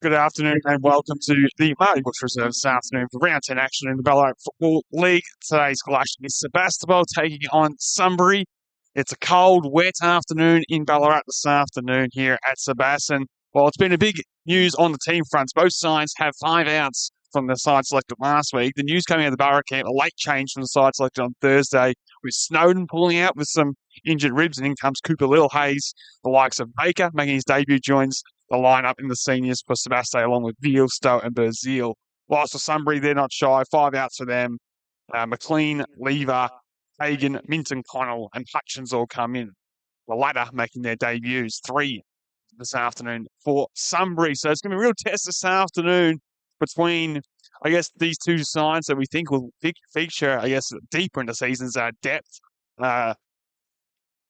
Good afternoon and welcome to the Marty Bush Reserve this afternoon for round 10 action in the Ballarat Football League. Today's clash is Sebastopol taking on Sunbury. It's a cold, wet afternoon in Ballarat this afternoon here at Sebastopol. Well, it's been a big news on the team fronts. Both sides have 5 outs from the side selected last week. The news coming out of the Ballarat camp, a late change from the side selected on Thursday, with Snowden pulling out with some injured ribs, and in comes Cooper Hayes. The likes of Baker making his debut joins the lineup in the seniors for Sebastopol, along with Veal, Stowe and Brazil. Whilst for Sunbury, they're not shy. 5 outs for them. McLean, Lever, Hagan, Minton, Connell and Hutchins all come in. The latter making their debuts. 3 this afternoon for Sunbury. So it's going to be a real test this afternoon between, I guess, these two sides that we think will feature, I guess, deeper in the season's depth. The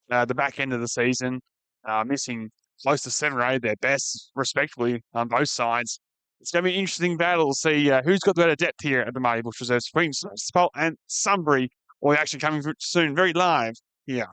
back end of the season, missing close to 7 or 8 of their best, respectively, on both sides. It's going to be an interesting battle to see who's got the better depth here at the Marty Bush Reserve between Sebastopol and Sunbury. We're actually coming soon, very live here.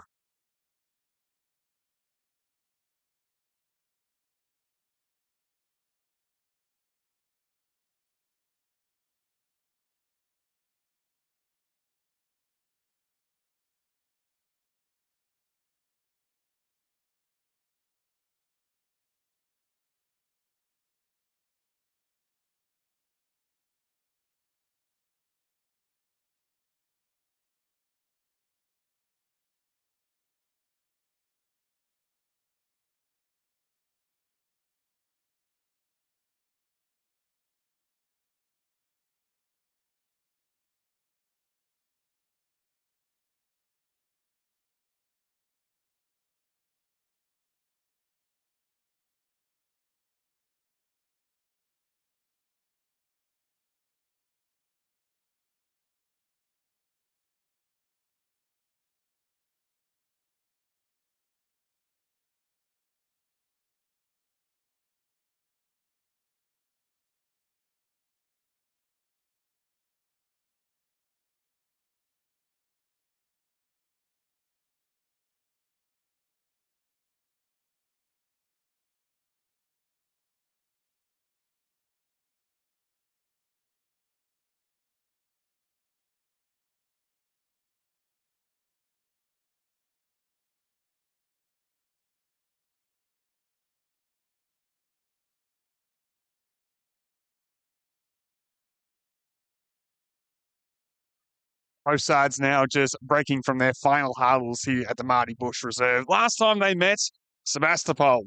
Both sides now just breaking from their final hurdles here at the Marty Bush Reserve. Last time they met, Sebastopol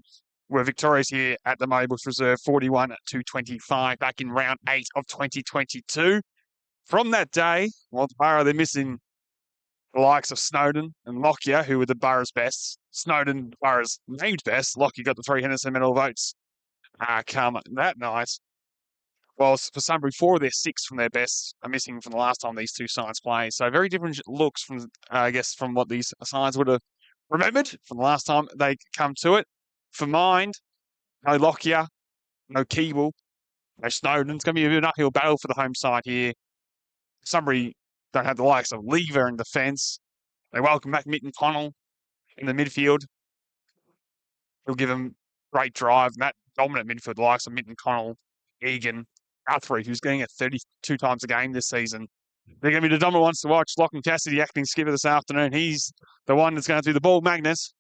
were victorious here at the Marty Bush Reserve, 41-25, back in round 8 of 2022. From that day, well, Borough, they're missing the likes of Snowden and Lockyer, who were the Borough's best. Snowden, Borough's named best. Lockyer got the 3 Henderson medal votes come that night. Well, for Sunbury, 4 of their 6 from their best are missing from the last time these two sides played. So very different looks from, I guess, from what these sides would have remembered from the last time they come to it. For Mind, no Lockyer, no Keeble, no Snowden. It's going to be a bit of an uphill battle for the home side here. Sunbury don't have the likes of Lever in defence. They welcome back Mitton Connell in the midfield. He'll give them great drive. That dominant midfield, the likes of Mitton Connell, Egan, Guthrie, who's getting it 32 times a game this season. They're going to be the dominant ones to watch. Lachlan Cassidy, acting skipper this afternoon. He's the one that's going to do the ball magnus.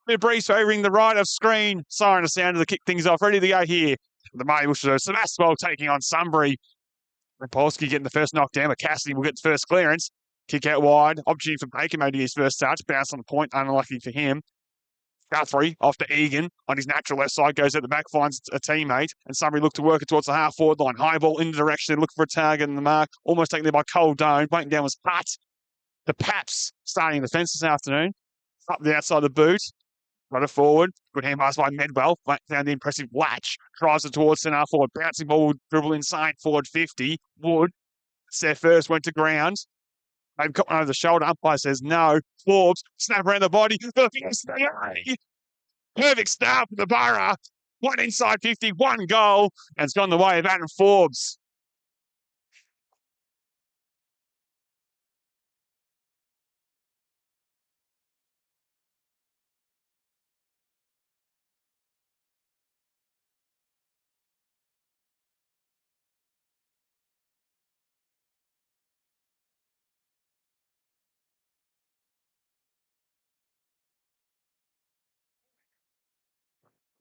Bit of breeze favouring the right of screen. Siren to sound to kick things off. Ready to go here. The Marty Bush Reserve. Sebastopol taking on Sunbury. Rapolsky getting the first knockdown, but Cassidy will get the first clearance. Kick out wide. Opportunity for Baker, maybe his first touch. Bounce on the point. Unlucky for him. Guthrie off to Egan on his natural left side, goes at the back, finds a teammate, and Sunbury look to work it towards the half forward line. High ball in the direction, looking for a target in the mark, almost taken there by Cole Doan. Waiting down was Hutt. The Paps starting the fence this afternoon. Up the outside of the boot, run it forward. Good hand pass by Medwell. Found the impressive Latch. Drives it towards centre forward. Bouncing ball, dribble inside forward 50. Wood. Set first, went to ground. They've got one over the shoulder. Umpire says no. Forbes, snap around the body. Perfect start for the Borough. 1 inside 50, 1 goal, and it's gone the way of Adam Forbes.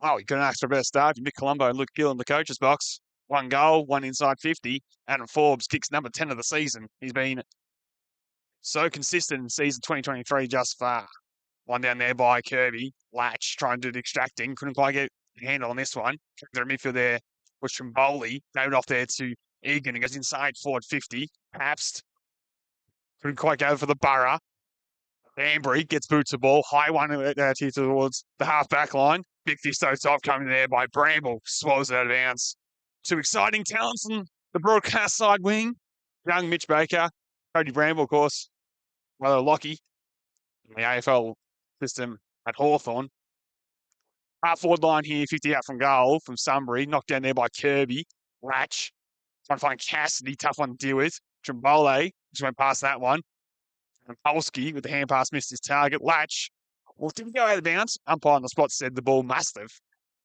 Oh, you couldn't ask for a better start. Mick Colombo and Luke Gill in the coach's box. One goal, one inside 50. Adam Forbes kicks number 10 of the season. He's been so consistent in season 2023 just far. One down there by Kirby. Latch trying to do the extracting. Couldn't quite get a handle on this one. Their midfield there was Trimboli. Gave it off there to Egan. It goes inside forward 50. Pabst couldn't quite go for the Borough. Banbury gets boots the ball. High one out here towards the half-back line. Big fish so top coming there by Bramble. Swallows it out of bounds. Two exciting talents on the broadcast side wing. Young Mitch Baker. Cody Bramble, of course. Rather Lockie in the AFL system at Hawthorn. Half forward line here, 50 out from goal from Sunbury. Knocked down there by Kirby. Latch. Trying to find Cassidy. Tough one to deal with. Trimbole just went past that one. And Polsky with the hand pass missed his target. Latch. Well, did he go out of bounds? Umpire on the spot said the ball must have.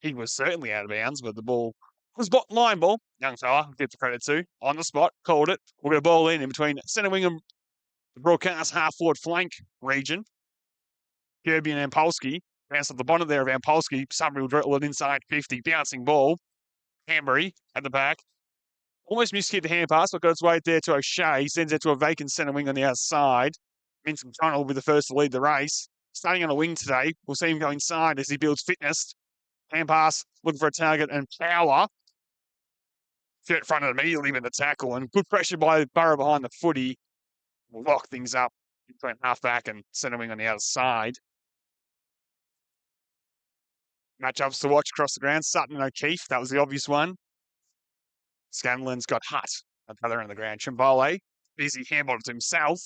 He was certainly out of bounds, but the ball was line ball. Young fella, give the credit to. On the spot, called it. We'll get a ball in between centre wing and the broadcast half forward flank region. Kirby and Ampolsky. Bounce at the bottom there of Ampolsky. Sunbury will dribble it inside 50. Bouncing ball. Hanbury at the back. Almost miskicked the hand pass, but got its way there to O'Shea. Sends it to a vacant centre wing on the outside. Vincent Connell will be the first to lead the race. Starting on a wing today, we'll see him go inside as he builds fitness. Hand pass, looking for a target and power. Fit fronted immediately with the tackle and good pressure by Borough behind the footy. Will lock things up between half-back and centre wing on the outside. Matchups to watch across the ground. Sutton and O'Keefe, that was the obvious one. Scanlon's got Hutt at the other end of the ground. Chimbole, busy handballed to himself.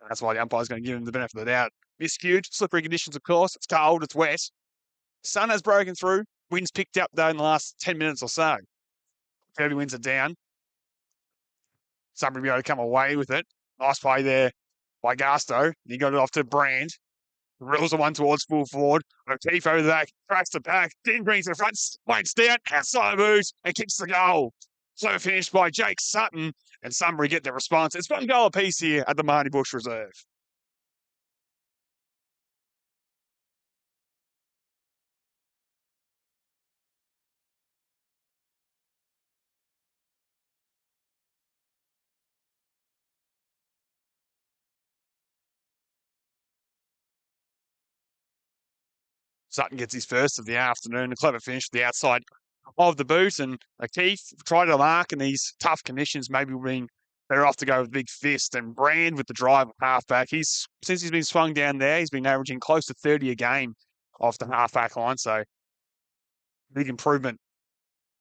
That's why the umpire's going to give him the benefit of the doubt. Miscued, slippery conditions, of course. It's cold, it's wet. Sun has broken through. Wind's picked up, though, in the last 10 minutes or so. Kirby wins it down. Sunbury be able to come away with it. Nice play there by Gasto. He got it off to Brand. Reels the one towards full forward. O'Keefe over the back. Cracks the back. Then brings the front. Waits down. Outside moves and kicks the goal. So finished by Jake Sutton. And Sunbury get the response. It's one goal apiece here at the Marty Bush Reserve. Sutton gets his first of the afternoon. A clever finish to the outside of the boot. And O'Keefe tried to mark in these tough conditions. Maybe being better off to go with big fist. And Brand with the drive of halfback. Since he's been swung down there, he's been averaging close to 30 a game off the halfback line. So big improvement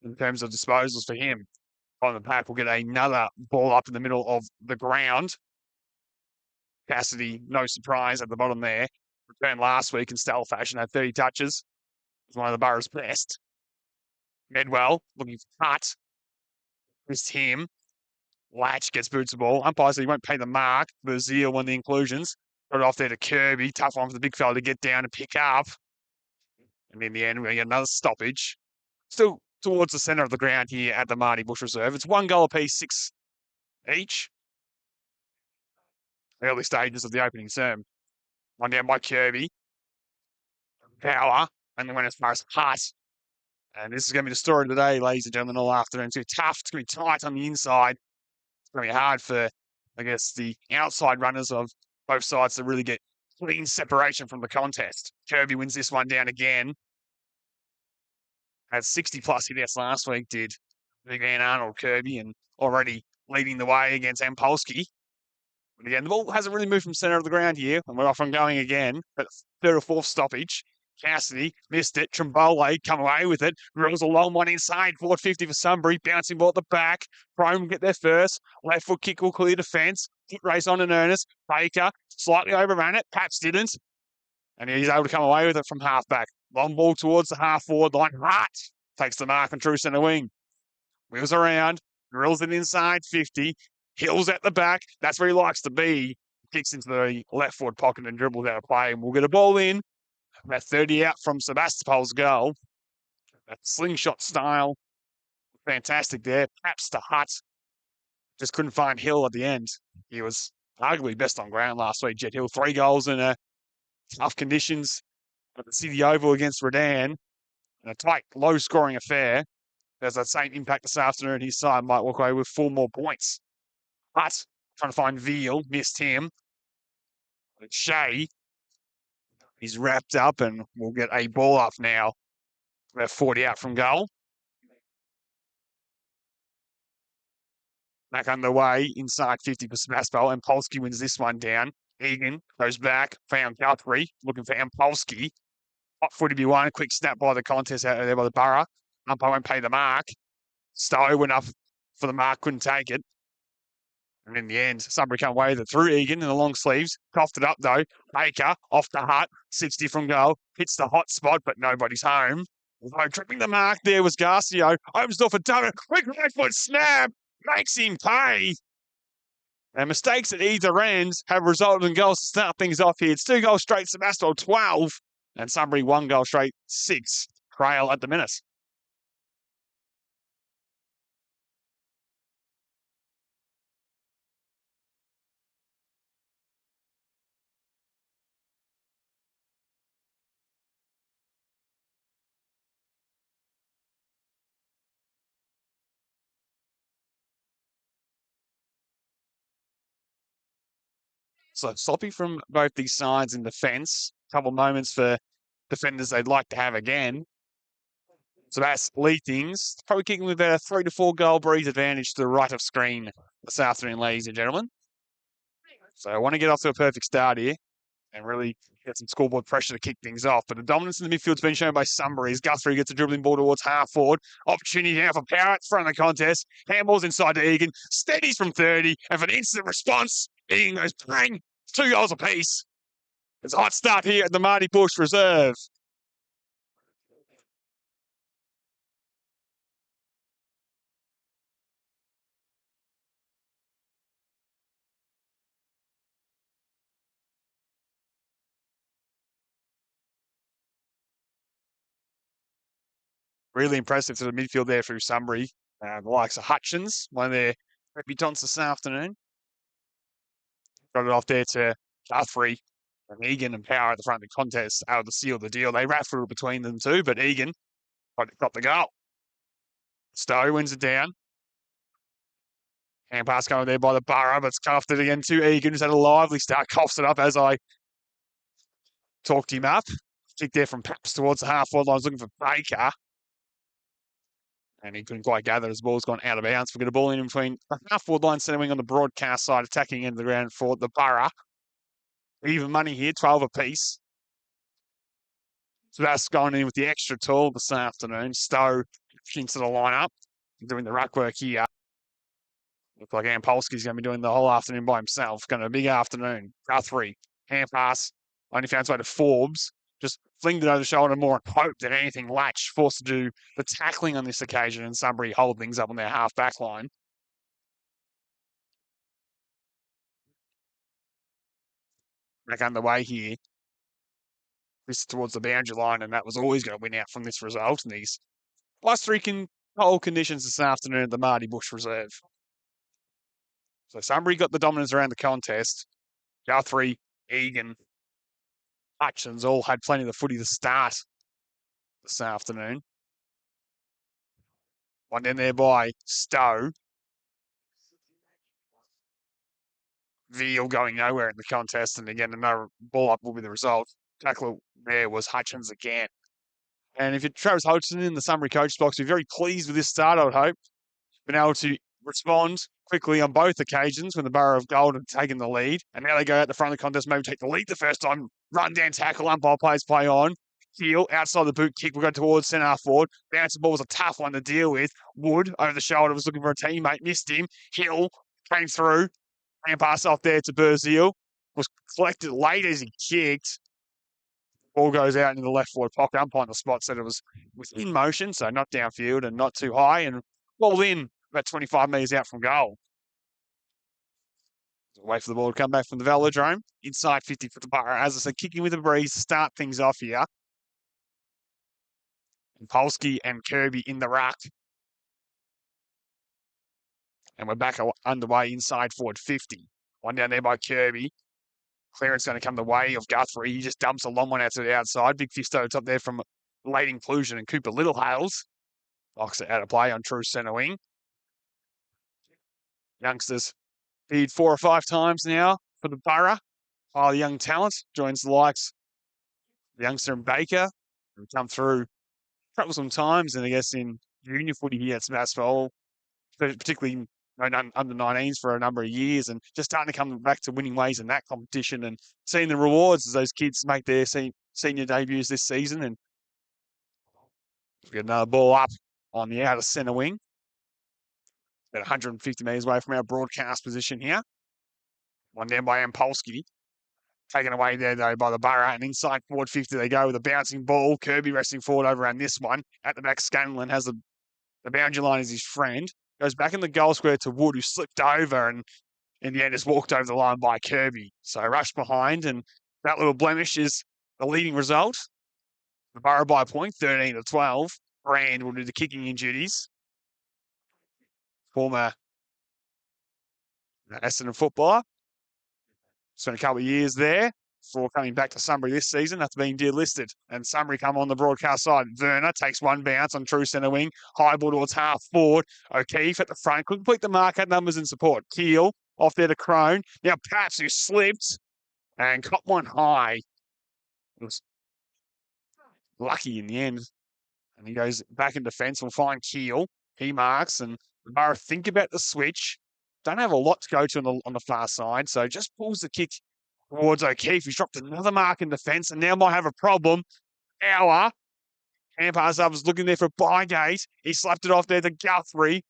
in terms of disposals for him. On the pack, we'll get another ball up in the middle of the ground. Cassidy, no surprise at the bottom there. Returned last week in stellar fashion, had 30 touches. Was one of the Borough's best. Medwell looking for cut. Missed him. Latch gets boots the ball. Umpire said he won't pay the mark. Brazil won the inclusions. Got it off there to Kirby. Tough one for the big fella to get down and pick up. And in the end, we're going to get another stoppage. Still towards the centre of the ground here at the Marty Bush Reserve. It's one goal apiece, 6 each. Early stages of the opening term. One down by Kirby. Power. And then went as far as Hutt. And this is going to be the story of the day, ladies and gentlemen, all afternoon. It's going to be tough. It's going to be tight on the inside. It's going to be hard for, I guess, the outside runners of both sides to really get clean separation from the contest. Kirby wins this one down again. Had 60-plus hits last week, did Big Man Arnold Kirby, and already leading the way against Ampolsky. But again, the ball hasn't really moved from centre of the ground here, and we're off and going again. But third or fourth stoppage. Cassidy missed it. Trimbole come away with it. Rolls a long one inside. 450 for Sunbury. Bouncing ball at the back. Prime will get there first. Left foot kick will clear defence. Hit race on in earnest. Baker slightly overran it. Paps didn't. And he's able to come away with it from half-back. Long ball towards the half-forward line. Hart takes the mark and true centre wing. Wheels around. Drills it inside 50. Hills at the back. That's where he likes to be. Kicks into the left forward pocket and dribbles out of play. And we'll get a ball in. About 30 out from Sebastopol's goal. That slingshot style. Fantastic there. Perhaps to Hutt. Just couldn't find Hill at the end. He was arguably best on ground last week. Jet Hill, 3 goals in tough conditions at the City Oval against Redan. In a tight, low-scoring affair, there's that same impact this afternoon. His side might walk away with 4 more points. But trying to find Veal, missed him. Shea, he's wrapped up and we'll get a ball up now. About 40 out from goal. Back underway, inside 50 for Sebastopol, and Polsky wins this one down. Egan goes back, found Guthrie, looking for Ampolsky. Hot footy be one, quick snap by the contest out there by the Borough. Umpire won't pay the mark. Stowe went up for the mark, couldn't take it. And in the end, Sunbury come away with it through Egan in the long sleeves. Coughed it up though. Baker off the hut, 60 from goal. Hits the hot spot, but nobody's home. Although tripping the mark there was Garcio. Opens door for Dunner. Quick right foot snap. Makes him pay. And mistakes at either end have resulted in goals to start things off here. It's 2 goals straight, Sebastopol 12. And Sunbury 1 goal straight, 6. Trail at the minute. So sloppy from both these sides in defence. A couple of moments for defenders they'd like to have again. So that's lead things. Probably kicking with about a 3 to 4 goal breeze advantage to the right of screen this afternoon, ladies and gentlemen. So I want to get off to a perfect start here and really get some scoreboard pressure to kick things off. But the dominance in the midfield's been shown by Sunbury as Guthrie gets a dribbling ball towards half forward. Opportunity now for Power at front of the contest. Handballs inside to Egan. Steadies from 30. And for an instant response, Egan goes bang. 2 goals apiece. It's a hot start here at the Marty Bush Reserve. Really impressive to the midfield there through Sunbury. The likes of Hutchins, one of their debutants this afternoon. Got it off there to Guthrie and Egan and Power at the front of the contest out to seal the deal. They raffled between them two, but Egan got the goal. Stowe wins it down. Hand pass going there by the Borough, but it's cuffed it again to Egan, who's had a lively start. Coughs it up as I talked him up. Kick there from Paps towards the half-forward line. I was looking for Baker. And he couldn't quite gather as the ball's gone out of bounds. We've got a ball in between the half-forward line, centre wing on the broadcast side, attacking into the ground for the Borough. Even money here, 12 apiece. So that's going in with the extra tool this afternoon. Stowe into the lineup, doing the ruck work here. Looks like Ampolsky's going to be doing the whole afternoon by himself. Going to be a big afternoon. Guthrie, hand pass, only found its way to Forbes. Just flinged it over the shoulder more and hoped that anything latch, forced to do the tackling on this occasion, and Sunbury hold things up on their half-back line. Back underway here. This towards the boundary line, and that was always going to win out from this result. And these +3 cold conditions this afternoon at the Marty Bush Reserve. So Sunbury got the dominance around the contest. Guthrie, Egan, Hutchins all had plenty of the footy to start this afternoon. One down there by Stowe. Veal going nowhere in the contest, and again, another ball up will be the result. Tackle there was Hutchins again. And if you're Travis Hodgson in the Sunbury coach box, you're very pleased with this start, I would hope. Been able to respond quickly on both occasions when the Borough of Gold had taken the lead. And now they go out the front of the contest, maybe take the lead the first time. Run down tackle, umpire plays play on. Heel outside the boot kick. We'll go towards centre half forward. Bounce ball was a tough one to deal with. Wood over the shoulder was looking for a teammate, missed him. Hill came through. And pass off there to Burzil. Was collected late as he kicked. Ball goes out into the left forward pocket. Umpire on the spot said it was within motion, so not downfield and not too high. And ball in about 25 metres out from goal. Wait for the ball to come back from the velodrome. Inside 50 for the Borough. As I said, kicking with a breeze to start things off here. And Polsky and Kirby in the ruck. And we're back underway inside forward 50. One down there by Kirby. Clearance going to come the way of Guthrie. He just dumps a long one out to the outside. Big fist over top there from late inclusion and Cooper Littlehales. Knocks it out of play on true centre wing. Youngsters feed 4 or 5 times now for the Borough. Highly young talent. Joins the likes of youngster and Baker, who come through troublesome times, and I guess in junior footy here at Sebastopol, particularly under 19s for a number of years, and just starting to come back to winning ways in that competition and seeing the rewards as those kids make their senior debuts this season. And we get another ball up on the outer centre wing, about 150 metres away from our broadcast position here. One down by Ampolsky. Taken away there, though, by the Borough. And inside forward 50 they go with a bouncing ball. Kirby resting forward over around this one. At the back, Scanlon has the boundary line as his friend. Goes back in the goal square to Wood, who slipped over and in the end is walked over the line by Kirby. So rush behind, and that little blemish is the leading result. The Borough by a point, 13-12. Brand will do the kicking in duties. Former Essendon footballer. Spent a couple of years there before coming back to Sunbury this season after being delisted. And Sunbury come on the broadcast side. Werner takes one bounce on true centre wing. High ball towards half forward. O'Keefe at the front. Couldn't complete the mark. Had numbers in support. Keel off there to Crone. Now Pats, who slipped and caught one high. It was lucky in the end. And he goes back in defence. We'll find Keel. He marks, and the Borough think about the switch. Don't have a lot to go to on the far side, so just pulls the kick towards O'Keefe. He's dropped another mark in defence and now might have a problem. Hour. Hampars was looking there for Bygate. He slapped it off there to Guthrie.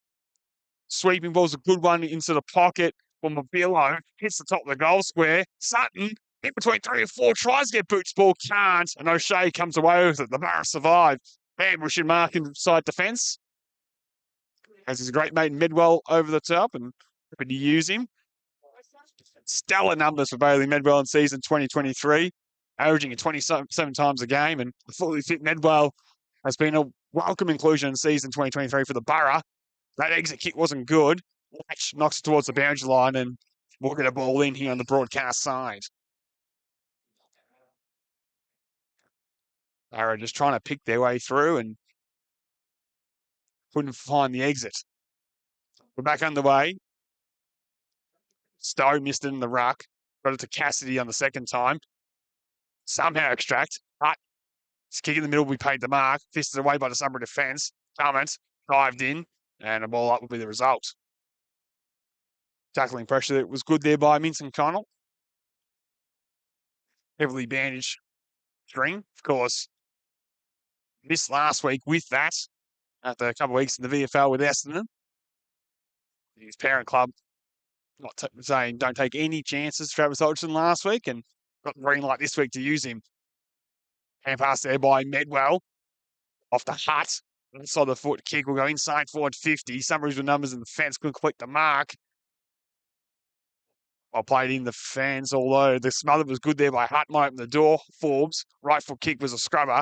Sweeping ball's a good one into the pocket for Mobilo. Hits the top of the goal square. Sutton, in between 3 or 4, tries to get Boots' ball, can't. And O'Shea comes away with it. The Borough survive. Ambush and mark inside defence. Has his great mate Medwell over the top and happy to use him. Stellar numbers for Bailey Medwell in season 2023, averaging at 27 times a game, and the fully fit Medwell has been a welcome inclusion in season 2023 for the Borough. That exit kick wasn't good. Latch knocks it towards the boundary line, and we'll get a ball in here on the broadcast side. Borough just trying to pick their way through and couldn't find the exit. We're back underway. Stowe missed it in the ruck. Got it to Cassidy on the second time. Somehow extract. But his kick in the middle, we paid the mark. Fisted away by the Sunbury defence. Cummins dived in, and a ball up will be the result. Tackling pressure that was good there by Minson Connell. Heavily bandaged string, of course. Missed last week with that after a couple of weeks in the VFL with Essendon. His parent club saying don't take any chances. Travis Hodgson last week and got the green light this week to use him. Hand pass there by Medwell off the hut. Inside the foot kick will go inside forward 50. Sunbury's with numbers in the fence. Couldn't complete the mark. Well played in the fence, although the smother was good there by Hutt. Might open the door. Forbes. Right foot kick was a scrubber.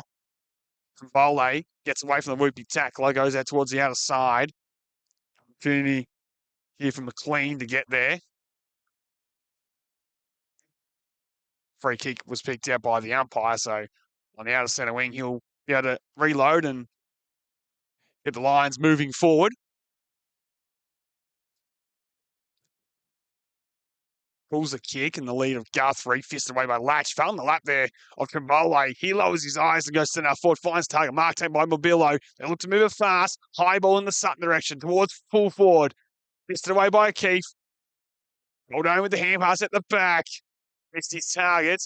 Vole gets away from the whoopie tackler. Goes out towards the outer side. Opportunity here from McLean to get there. Free kick was picked out by the umpire, so on the outer centre wing, he'll be able to reload and get the Lions moving forward. Pulls a kick in the lead of Guthrie, fisted away by Latch. Fell in the lap there of Kimbole. He lowers his eyes and goes centre forward, finds target. Mark taken by Mobilo. They look to move it fast. High ball in the Sutton direction towards full forward. Fisted away by O'Keefe. Rolled on with the hand pass at the back. Missed his target.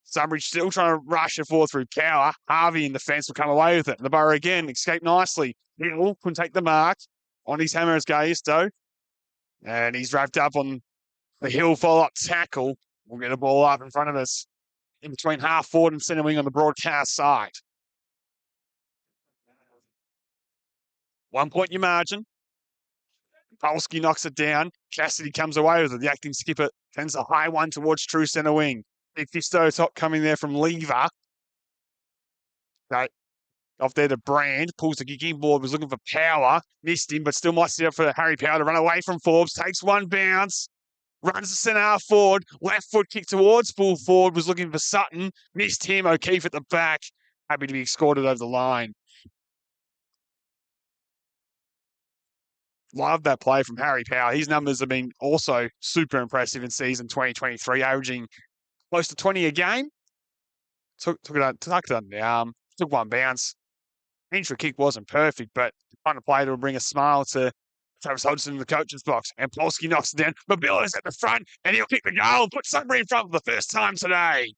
Sunbury still trying to rush it forward through power. Harvey in the fence will come away with it. The Borough again escaped nicely. Hill couldn't take the mark. On his hammer is Gaisto. And he's wrapped up on the Hill follow-up tackle. We'll get a ball up in front of us in between half forward and centre wing on the broadcast side. 1 point your margin. Polsky knocks it down. Cassidy comes away with it. The acting skipper sends a high one towards true centre wing. Big Fisto top coming there from Lever. Okay. Off there to Brand. Pulls the kick inboard. Was looking for Power. Missed him, but still might sit up for Harry Power to run away from Forbes. Takes one bounce. Runs the centre half forward. Left foot kick towards full forward. Was looking for Sutton. Missed him. O'Keefe at the back. happy to be escorted over the line. Love that play from Harry Power. His numbers have been also super impressive in season 2023, averaging close to 20 a game. Took one bounce. Entry kick wasn't perfect, but the kind of play that will bring a smile to Travis Hodgson in the coach's box. And Polsky knocks it down. Mabilla's at the front, and he'll kick the goal. Put Sunbury in front for the first time today.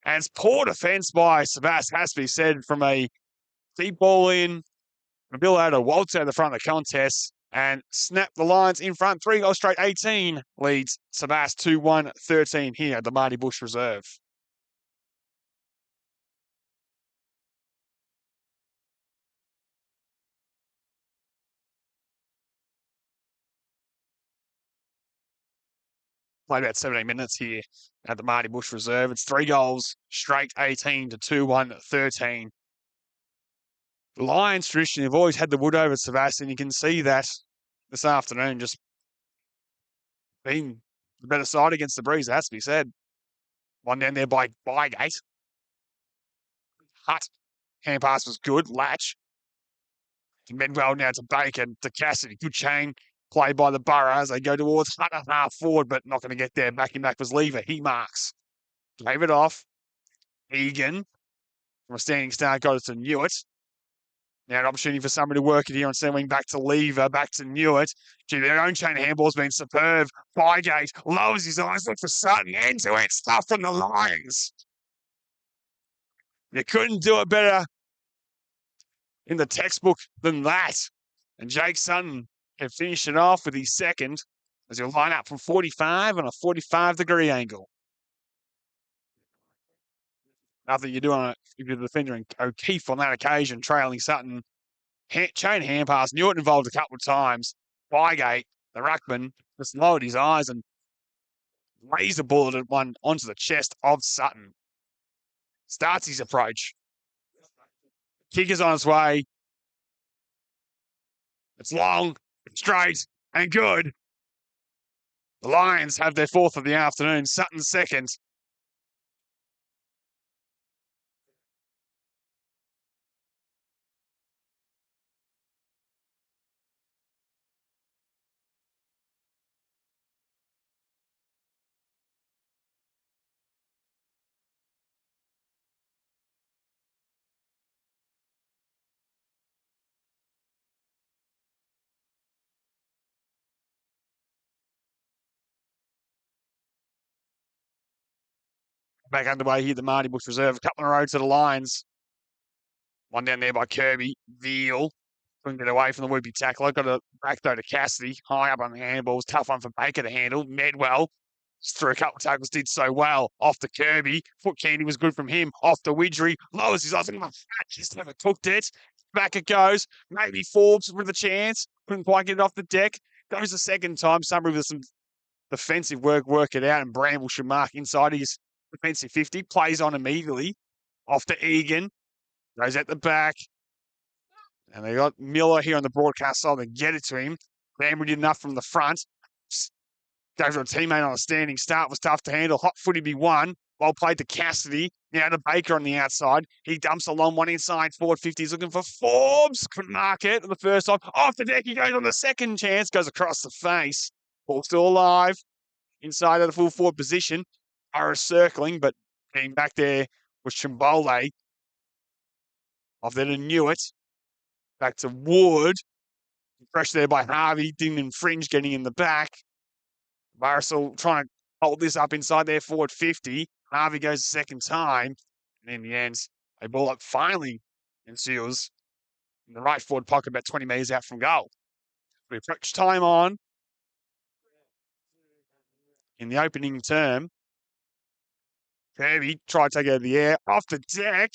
And it's poor defence by Sebastopol, has to be said, from a deep ball in. Mabilla had a waltz out the front of the contest and snapped the Lions in front. 3 goals straight, 18 leads Sebastopol 2-1-13 here at the Marty Bush Reserve. Played about 17 minutes here at the Marty Bush Reserve. It's 3 goals straight, 18 to 2-1-13. The Lions traditionally have always had the wood over Sebastopol, and you can see that this afternoon just being the better side against the Breeze, it has to be said. One down there by Bygate. Hutt. Hand pass was good. Latch. To Medwell now to Bacon, to Cassidy. Good chain play by the Borough as they go towards Hutt half forward, but not going to get there. Backing back was Lever. He marks. Gave it off. Egan. From a standing start, got it to Newitt. Now an opportunity for somebody to work it here on centre wing, back to Lever, back to Newitt. Gee, their own chain of handball's been superb. Bygate lowers his eyes, look for Sutton. End-to-end stuff from the Lions. You couldn't do it better in the textbook than that. And Jake Sutton can finish it off with his second as he'll line up from 45 on a 45-degree angle. Nothing you do on if you're the defender, and O'Keefe on that occasion, trailing Sutton. Chain hand pass. Newitt involved a couple of times. Bygate, the ruckman, just lowered his eyes and laser bulleted one onto the chest of Sutton. Starts his approach. Kick is on its way. It's long, straight, and good. The Lions have their 4th of the afternoon. Sutton's second. Back underway here, the Marty Bush Reserve. A couple in a row to the Lions. One down there by Kirby. Veal. Couldn't get away from the would-be tackler. Got a back throw to Cassidy. High up on the handballs. Tough one for Baker to handle. Medwell. Through a couple of tackles, did so well. Off to Kirby. Foot candy was good from him. Off to Widgery. Lowers his eyes. Just never cooked it. Back it goes. Maybe Forbes with a chance. Couldn't quite get it off the deck. Goes the second time. Sunbury with some defensive work it out. And Bramble should mark inside his defensive 50. Plays on immediately. Off to Egan. Goes at the back. And they got Miller here on the broadcast side to get it to him. Bramble did enough from the front. Goes to a teammate on a standing start. Was tough to handle. Hot footy be one. Well played to Cassidy. Now to Baker on the outside. He dumps a long one inside. Forward 50. He's looking for Forbes. Couldn't mark it the first time. Off the deck he goes on the second chance. Goes across the face. Ball still alive. Inside of the full forward position. Are circling, but getting back there was Chimbole. Off there to Newitt. Back to Wood. Pressure there by Harvey. Didn't infringe getting in the back. Barisal trying to hold this up inside their forward 50. Harvey goes the second time. And in the end, a ball up finally ensues in the right forward pocket about 20 metres out from goal. We approach time on in the opening term. Kirby tried to take it out of the air. Off the deck.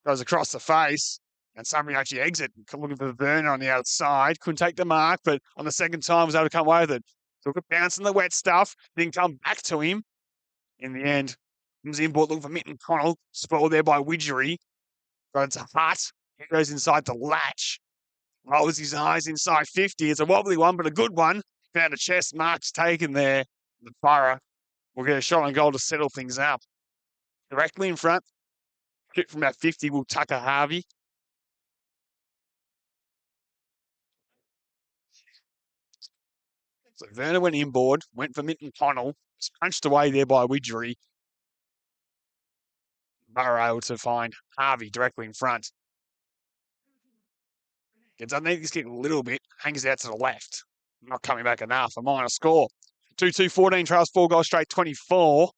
Goes across the face. And somebody actually exit, looking for the burner on the outside. Couldn't take the mark, but on the second time was able to come away with it. Took a bounce in the wet stuff, didn't come back to him. In the end, comes inboard looking for Minton Connell. Spoiled there by Widgery. Got it to Hutt. He goes inside to Latch. Rolls his eyes inside 50. It's a wobbly one, but a good one. Found a chest. Mark's taken there. The Borough will get a shot on goal to settle things up. Directly in front. Kick from about 50 will Tucker Harvey. So Werner went inboard, went for Minton Connell, was punched away there by Widgery. Burrow able to find Harvey directly in front. Gets underneath his kick a little bit, hangs out to the left. Not coming back enough. A minor score. 2-2-14 trails 4 goals straight 24.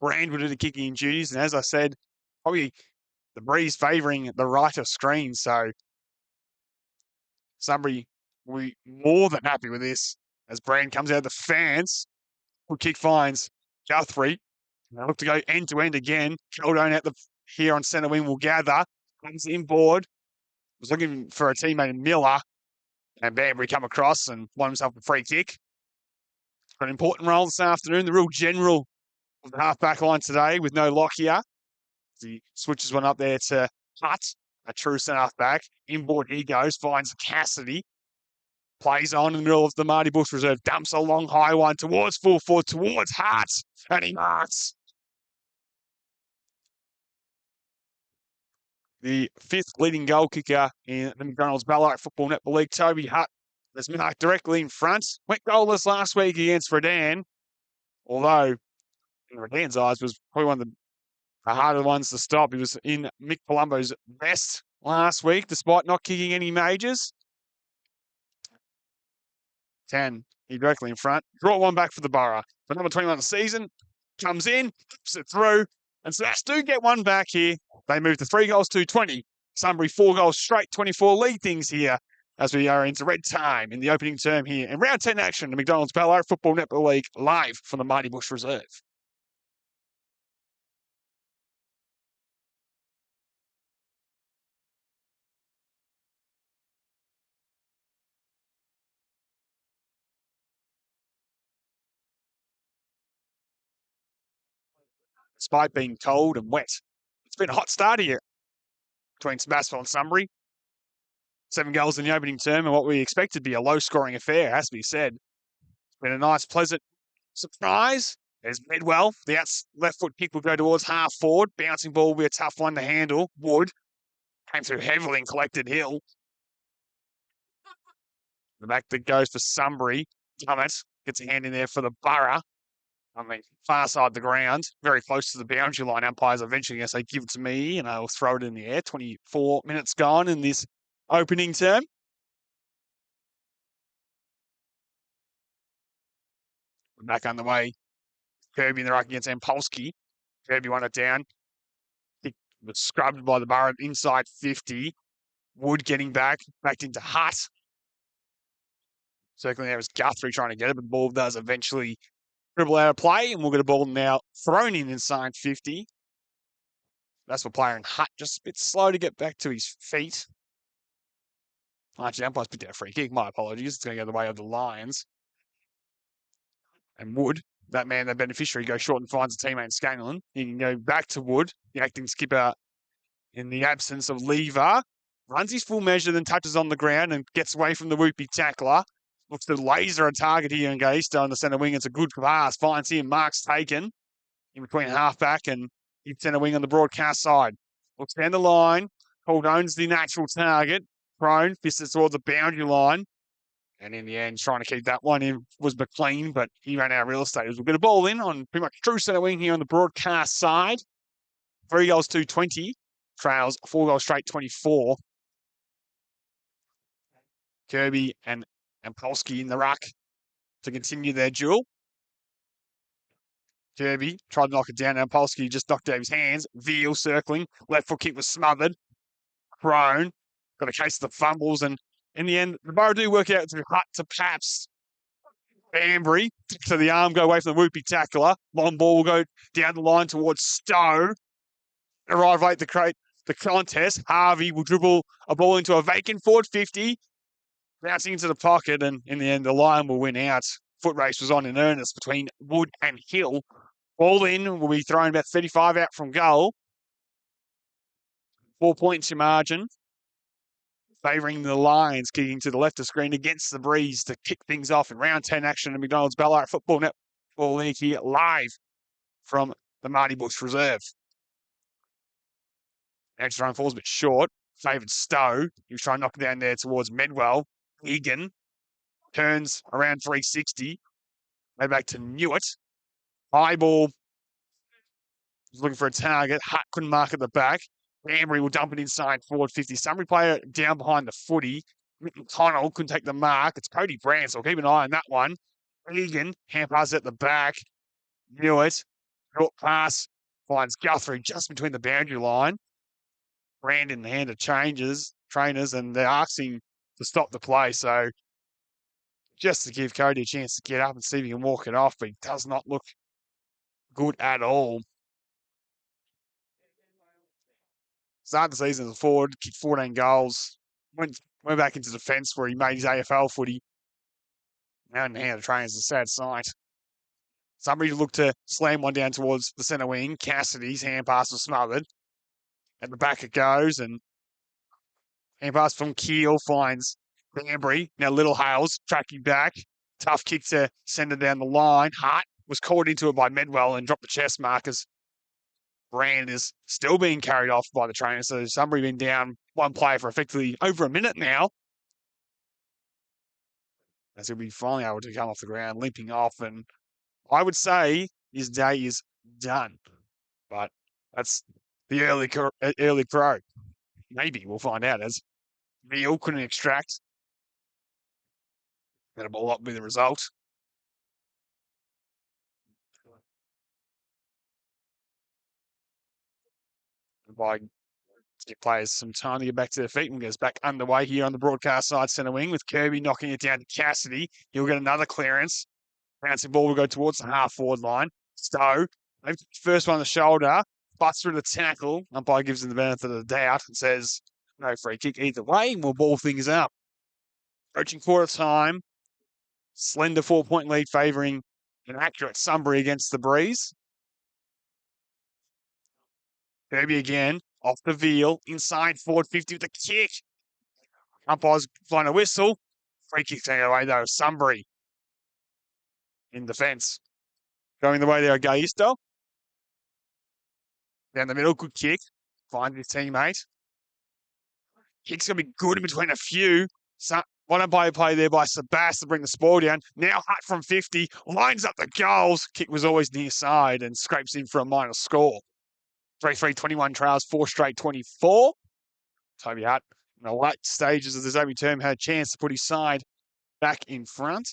Brand will do the kicking duties. And as I said, probably the breeze favouring the right of screen. So Sunbury will be more than happy with this as Brand comes out of the fans. Good kick finds Guthrie. They look to go end to end again. Sheldon out here on centre wing will gather. Comes inboard. Was looking for a teammate in Miller. And Banbury come across and won himself a free kick. Got an important role this afternoon. The real general of the half-back line today with no lock here. He switches one up there to Hutt, a true centre-half-back. Inboard he goes, finds Cassidy. Plays on in the middle of the Marty Bush reserve. Dumps a long high one towards full forward, towards Hutt. And he marks. The fifth leading goal kicker in the McDonald's Ballarat Football Netball League, Toby Hutt, is marked directly in front. Went goalless last week against Redan, although in Redan's eyes was probably one of the harder ones to stop. He was in Mick Palumbo's best last week, despite not kicking any majors. 10, he directly in front. Brought one back for the Borough. For number 21 of the season, comes in, flips it through, and Sebastopol do get one back here. They move to 3 goals to 20. Sunbury 4 goals straight, 24 lead things here as we are into red time in the opening term here. And round 10 action, the McDonald's Ballarat Football Netball League live from the Mighty Bush Reserve. Despite being cold and wet, it's been a hot start here between Sebastopol and Sunbury. 7 goals in the opening term and what we expect to be a low-scoring affair, has to be said. It's been a nice, pleasant surprise. There's Medwell. The left foot kick will go towards half forward. Bouncing ball will be a tough one to handle. Wood came through heavily and collected Hill. The back that goes for Sunbury. Dummett gets a hand in there for the Borough on the far side of the ground, very close to the boundary line. Umpires eventually going to say, give it to me, and I'll throw it in the air. 24 minutes gone in this opening term. Back on the way. Kirby in the ruck against Ampolsky. Kirby won it down. It was scrubbed by the Borough inside 50. Wood getting back into Hutt. Circling there was Guthrie trying to get it, but the ball does eventually dribble out of play, and we'll get a ball now thrown in inside 50. That's for player in Hutt, just a bit slow to get back to his feet. Actually, umpire's picked out a free kick. My apologies. It's going to go the way of the Lions. And Wood, that man, the beneficiary, goes short and finds a teammate in Scanlon. He can go back to Wood, the acting skipper in the absence of Lever. Runs his full measure, then touches on the ground and gets away from the whoopie tackler. Looks to laser a target here in Gaisto on the centre wing. It's a good pass. Finds him. Mark's taken in between halfback and centre wing on the broadcast side. Looks down the line. Caldone's the natural target. Prone, fisted towards the boundary line. And in the end, trying to keep that one in was McLean, but he ran out of real estate. We'll get a ball in on pretty much true centre wing here on the broadcast side. 3 goals to 20. Trails 4 goals straight, 24. Kirby and Polsky in the ruck to continue their duel. Kirby tried to knock it down, and Polsky just knocked out his hands. Veal circling. Left foot kick was smothered. Prone. Got a case of the fumbles, and in the end, the Borough do work out to Hutt to Paps. Banbury to the arm, go away from the whoopie tackler. Long ball will go down the line towards Stowe. Arrive late to create the contest. Harvey will dribble a ball into a vacant forward 50. Bouncing into the pocket, and in the end, the Lion will win out. Foot race was on in earnest between Wood and Hill. Ball in will be thrown about 35 out from goal. 4 points your margin. Favouring the Lions, kicking to the left of screen against the breeze to kick things off in round 10 action at McDonald's Ballarat Football Netball League here live from the Marty Bush Reserve. Extra run falls a bit short. Favoured Stowe. He was trying to knock it down there towards Medwell. Egan turns around 360. Way back to Newitt. High ball. Was looking for a target. Hutt couldn't mark at the back. Ambry will dump it inside forward 50. Sunbury player down behind the footy. Connell couldn't take the mark. It's Cody Brand, so keep an eye on that one. Egan, hand pass at the back. Newitt, short pass, finds Guthrie just between the boundary line. Brandon hand of trainers, and they're asking to stop the play. So just to give Cody a chance to get up and see if he can walk it off, but he does not look good at all. Started the season as a forward, kicked 14 goals, went back into defence where he made his AFL footy. Now in the hand of trainers is a sad sight. Somebody looked to slam one down towards the centre wing. Cassidy's hand pass was smothered. At the back it goes, and hand pass from Keel finds Banbury. Now Little Hales tracking back. Tough kick to send it down the line. Hart was caught into it by Medwell and dropped the chest markers. Brand is still being carried off by the trainer. So Sunbury been down one player for effectively over a minute now. As he'll be finally able to come off the ground, limping off. And I would say his day is done. But that's the early crow. Maybe we'll find out as Neil couldn't extract. That'll not be the result. By give players some time to get back to their feet and goes back underway here on the broadcast side centre wing with Kirby knocking it down to Cassidy. He'll get another clearance. Bouncing ball will go towards the half forward line. Stowe, first one on the shoulder, busts through the tackle. Umpire gives him the benefit of the doubt and says, no free kick either way, and we'll ball things up. Approaching quarter time, slender 4-point lead favouring an accurate Sunbury against the Breeze. Kirby again, off the veal, inside forward 50 with a kick. Umpires flying a whistle. Free kick taken away though. Sunbury in defence. Going the way there, Gaisto. Down the middle, good kick. Finds his teammate. Kick's going to be good in between a few. One umpire play there by Sebastopol to bring the spoil down. Now Hutt from 50, lines up the goals. Kick was always near side and scrapes in for a minor score. 3-3, 21 trials, 4 straight 24. Toby Hutt, in the late stages of the Zoe term, had a chance to put his side back in front.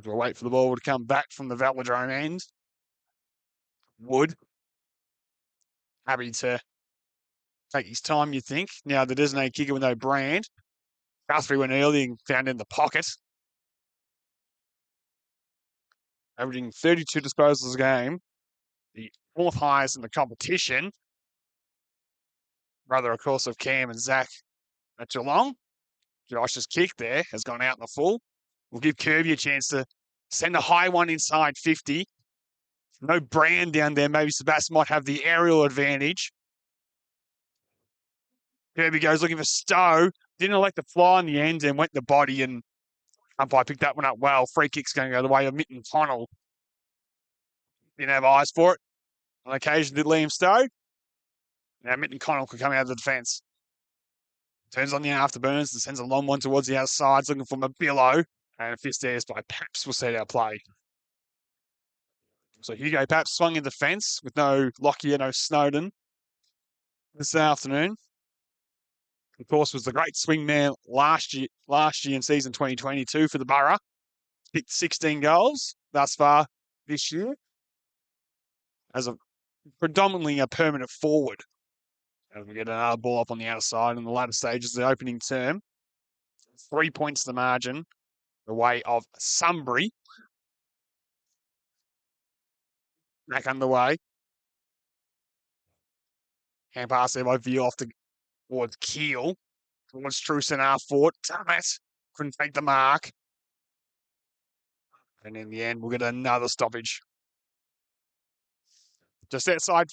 We'll wait for the ball to come back from the Velodrome end. Wood, happy to take his time, you think. Now the designated kicker with no Brand. Guthrie went early and found in the pocket. Averaging 32 disposals a game. The 4th highest in the competition. Brother, of course, of Cam and Zach at Geelong. Josh's kick there has gone out in the full. We'll give Kirby a chance to send a high one inside 50. No Brand down there. Maybe Sebastian might have the aerial advantage. Kirby goes looking for Stowe. Didn't elect the fly in the end and went the body, and umpire picked that one up well. Free kick's going to go the way of Mitten Connell. Didn't have eyes for it. On occasion, did Liam Stowe. Now Mitten Connell could come out of the defence. Turns on the afterburners and sends a long one towards the outside, looking for Mabillo. And a fist stairs by Paps will set our play. So Hugo Paps swung in defence with no Lockyer, no Snowden this afternoon. Of course, was the great swingman last year in season 2022 for the Borough. Kicked 16 goals thus far this year as a predominantly a permanent forward. And we get another ball up on the outside in the latter stages of the opening term. 3 points the margin, the way of Sunbury. Back underway. Hand pass there by Veal off towards Keel. Towards Truce half forward. Damn it. Couldn't take the mark. And in the end, we'll get another stoppage. Just outside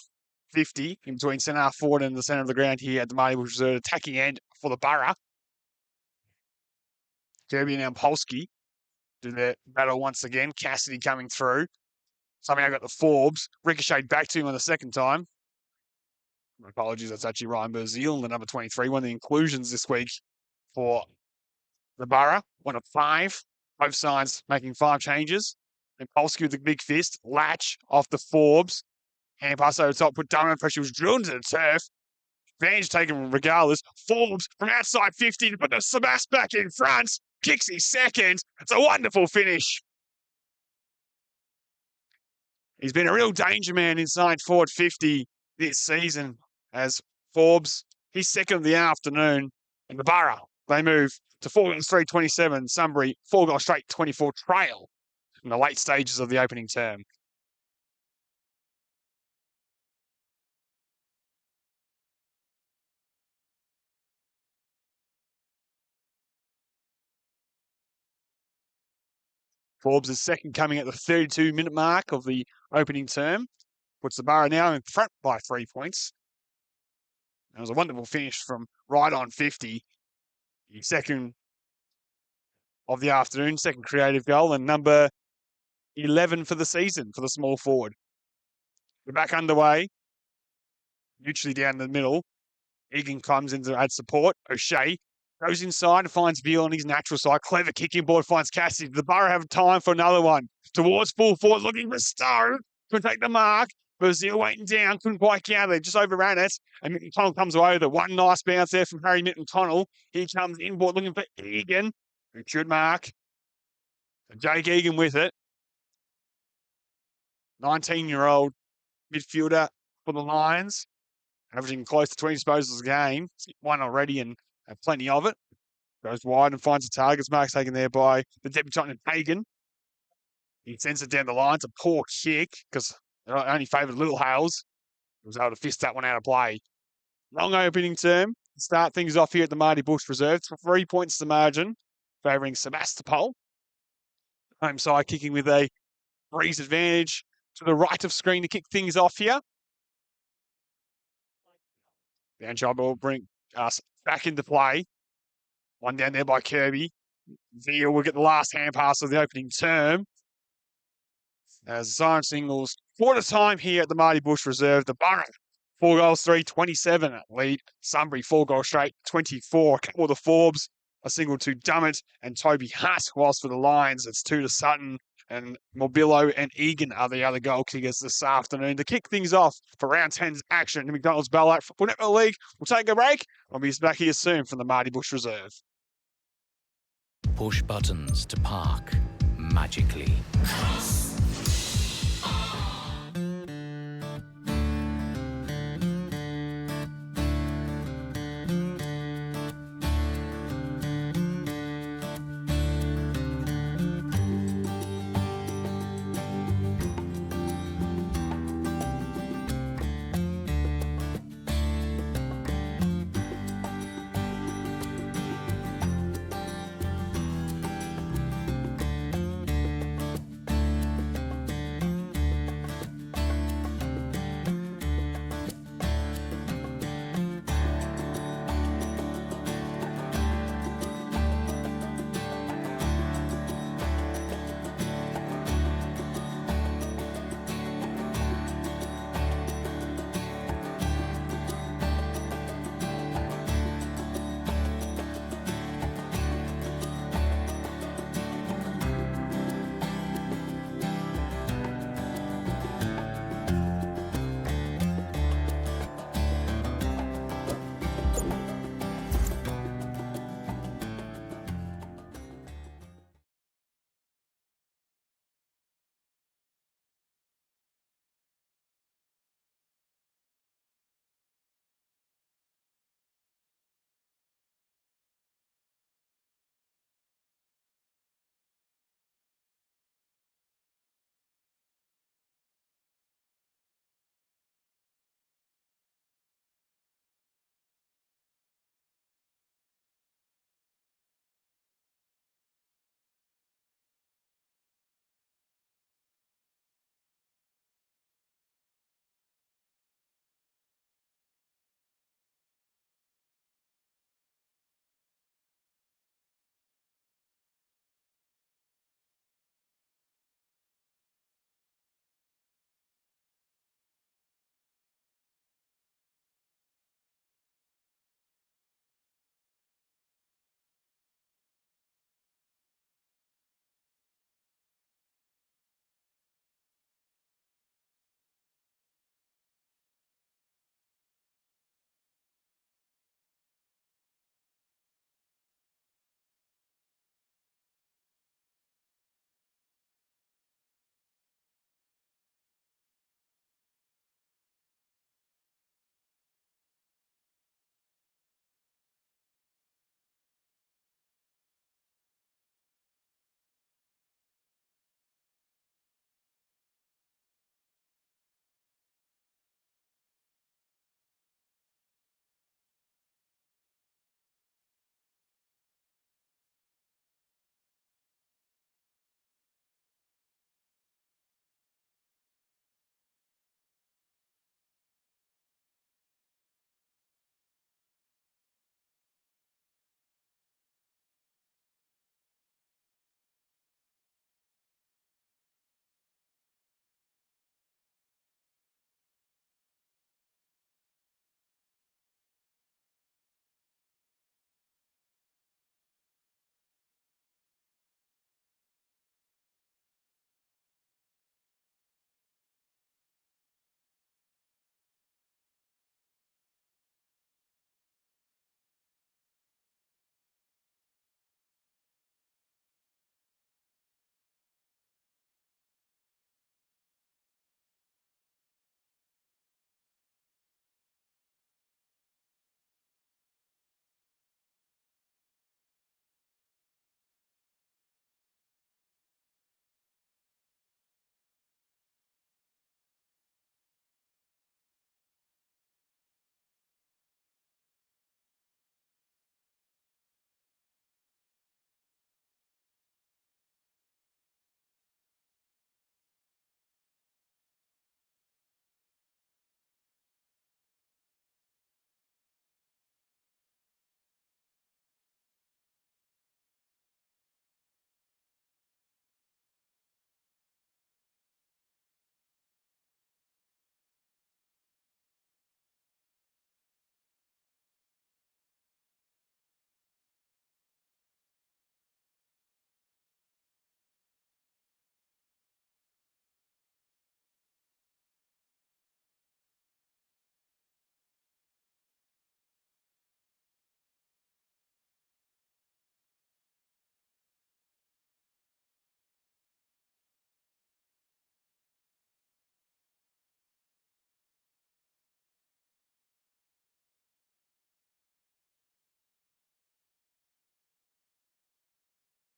50, in between centre half forward and the centre of the ground here at the Marty Bush Reserve, attacking end for the Borough. Kirby and Polsky do their battle once again. Cassidy coming through. Somehow got the Forbes. Ricocheted back to him on the second time. Apologies, that's actually Ryan Brazil, the number 23, one of the inclusions this week for the Borough. 1 of 5. Both sides making 5 changes. And Polsky with the big fist. Latch off the Forbes. Hand pass over the top, put dominant pressure, was drilled into the turf. Advantage taken regardless. Forbes from outside 50 to put the Sebast back in front. Kicks his second. It's a wonderful finish. He's been a real danger man inside forward 50 this season as Forbes, he's second of the afternoon. And the Borough, they move to 4 goals straight 27. Sunbury, 4 goals straight 24 trail in the late stages of the opening term. Forbes is second, coming at the 32-minute mark of the opening term. Puts the Borough now in front by 3 points. It was a wonderful finish from right on 50. Second of the afternoon, second creative goal, and number 11 for the season for the small forward. We're back underway. Mutually down the middle. Egan comes in to add support. O'Shea goes inside and finds Veal on his natural side. Clever kicking board finds Cassidy. The Borough have time for another one. Towards full forward, looking for Stowe to take the mark. Brazil waiting down, couldn't quite get out there, just overran it. And Mitton comes away with it. One nice bounce there from Harry Mitton. He comes inboard looking for Egan, who should mark. So Jake Egan with it. 19-year-old midfielder for the Lions, averaging close to 20 disposals a game. One already and have plenty of it. Goes wide and finds the targets. Mark's taken there by the debutant in Hagan. He sends it down the line. It's a poor kick because it only favoured Little Hales. He was able to fist that one out of play. Long opening term. Start things off here at the Marty Bush Reserve. 3 points to margin, favouring Sebastopol. Home side kicking with a breeze advantage to the right of screen to kick things off here. Down job will bring us back into play. One down there by Kirby. Veal will get the last hand pass of the opening term. As Zion singles, quarter time here at the Marty Bush Reserve. The Borough, 4 goals, 27 lead. Sunbury, 4 goals straight, 24. A couple of the Forbes, a single to Dummett and Toby Hutt. Whilst for the Lions, it's 2 to Sutton. And Mobillo and Egan are the other goal kickers this afternoon to kick things off for round 10's action in McDonald's Ballarat Football Network League. We'll take a break. We'll be back here soon from the Marty Bush Reserve. Push buttons to park magically.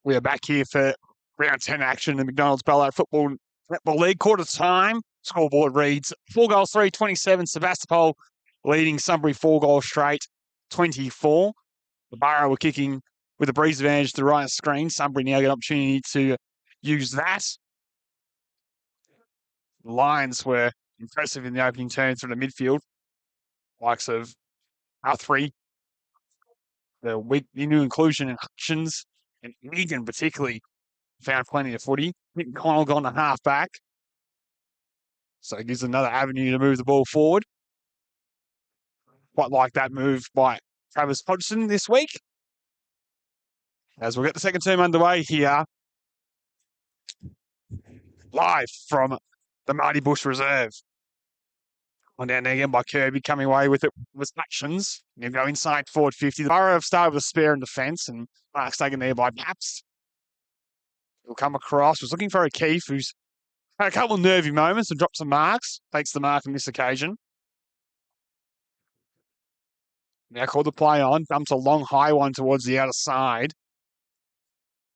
We are back here for round 10 action in the McDonald's Ballarat Football Netball League. Quarter time. Scoreboard reads 4 goals, 3-27. Sebastopol leading Sunbury 4 goals straight, 24. The Borough were kicking with a breeze advantage to the right screen. Sunbury now get an opportunity to use that. The Lions were impressive in the opening turn through the midfield. Likes of R3, the new inclusion in Hutchins and Egan particularly found plenty of footy. Nick Connell gone to half back. So it gives another avenue to move the ball forward. Quite like that move by Travis Hodgson this week. As we'll get the second term underway here, live from the Marty Bush Reserve. On down there again by Kirby, coming away with it was Hutchins. He'll go inside forward 50. The Borough have started with a spare in defence, and Mark's taken there by Paps. He'll come across, was looking for O'Keefe, who's had a couple of nervy moments and dropped some marks. Takes the mark on this occasion. Now called the play on, dumps a long high one towards the outer side.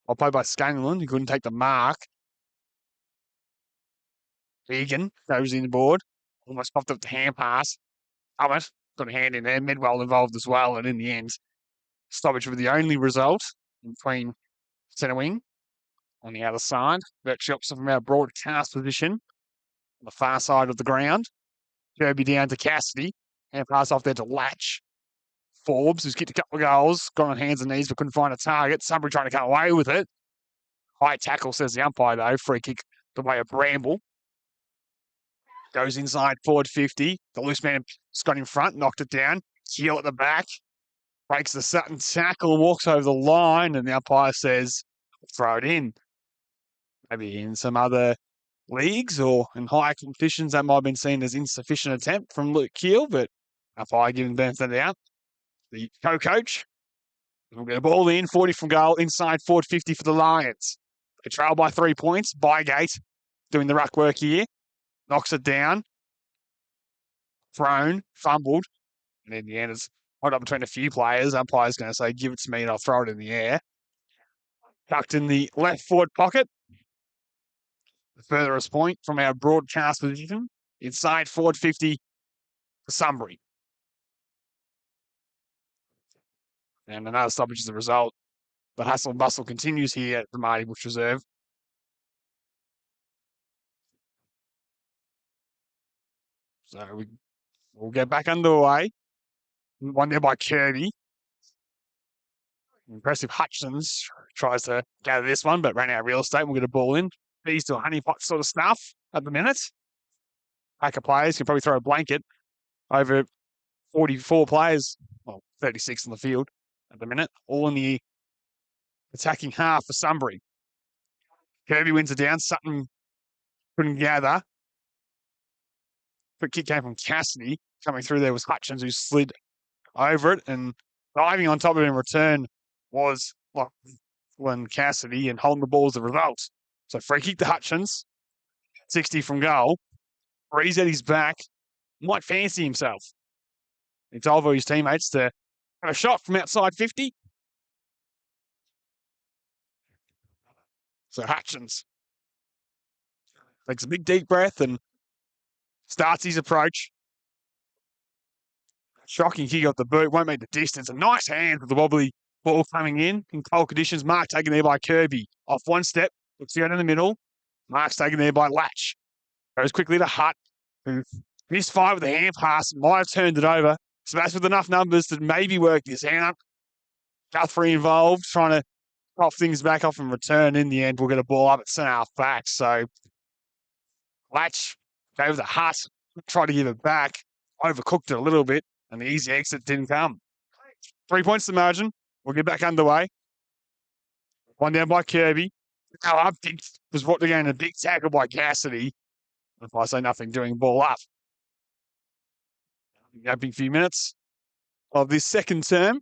I'll play by Scanlon, who couldn't take the mark. Egan goes in the board. Almost popped up the hand pass. Hummett got a hand in there. Midwell involved as well. And in the end, stoppage was the only result between centre wing on the other side. Virtually opposite from our broadcast position on the far side of the ground. Kirby down to Cassidy. Hand pass off there to Latch. Forbes, who's kicked a couple of goals, got on hands and knees but couldn't find a target. Sunbury trying to come away with it. High tackle, says the umpire, though. Free kick the way of Bramble. Goes inside forward 50. The loose man got in front, knocked it down. Heel at the back. Breaks the Sutton tackle and walks over the line. And the umpire says, throw it in. Maybe in some other leagues or in higher competitions, that might have been seen as insufficient attempt from Luke Keel, but umpire giving benefit out. The co-coach will get a ball in, 40 from goal, inside forward 50 for the Lions. They trail by 3 points. Bygate doing the ruck work here. Knocks it down. Thrown, fumbled. And in the end, it's held up between a few players. Umpire's going to say, give it to me and I'll throw it in the air. Tucked in the left forward pocket. The furthest point from our broadcast position. Inside forward 50 for Sunbury. And another stoppage as a result. The hustle and bustle continues here at the Marty Bush Reserve. So we'll get back underway. One there by Kirby. Impressive Hutchins tries to gather this one, but ran out of real estate. We'll get a ball in. Bees to a honeypot sort of stuff at the minute. Pack of players can probably throw a blanket over 44 players, well, 36 on the field at the minute, all in the attacking half for Sunbury. Kirby wins it down. Sutton couldn't gather. Quick kick came from Cassidy. Coming through there was Hutchins, who slid over it, and diving on top of it in return was Lachlan Cassidy, and holding the ball as a result. So free kick to Hutchins, 60 from goal. Breeze at his back, might fancy himself. It's over his teammates to have a shot from outside 50. So Hutchins takes a big deep breath and starts his approach. Shocking kick off the boot, won't make the distance. A nice hand with the wobbly ball coming in cold conditions. Mark taken there by Kirby. Off one step, looks to go in the middle. Mark's taken there by Latch. Goes quickly to Hutt, who missed five with a hand pass, might have turned it over. Smash with enough numbers to maybe work this out. Guthrie involved, trying to off things back off in return. In the end, we'll get a ball up at centre half back. So Latch gave the Hutt, tried to give it back, overcooked it a little bit, and the easy exit didn't come. 3 points to margin. We'll get back underway. One down by Kirby. Now up was what again, a big tackle by Cassidy. If I say nothing, doing ball up. The opening few minutes of this second term.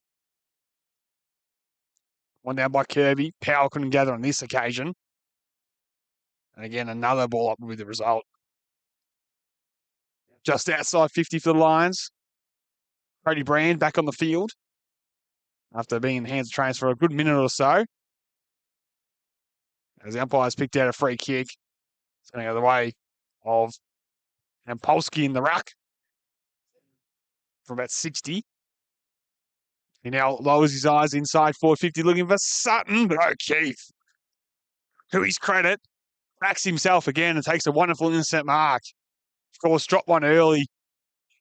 One down by Kirby. Powell couldn't gather on this occasion. And again, another ball up with the result. Just outside 50 for the Lions. Brady Brand back on the field after being in the hands of trainers for a good minute or so. as the umpires picked out a free kick. It's going to go the way of Polsky in the ruck for about 60. He now lowers his eyes inside 450, looking for Sutton, but O'Keefe, to his credit, backs himself again and takes a wonderful intercept mark. Of course, dropped one early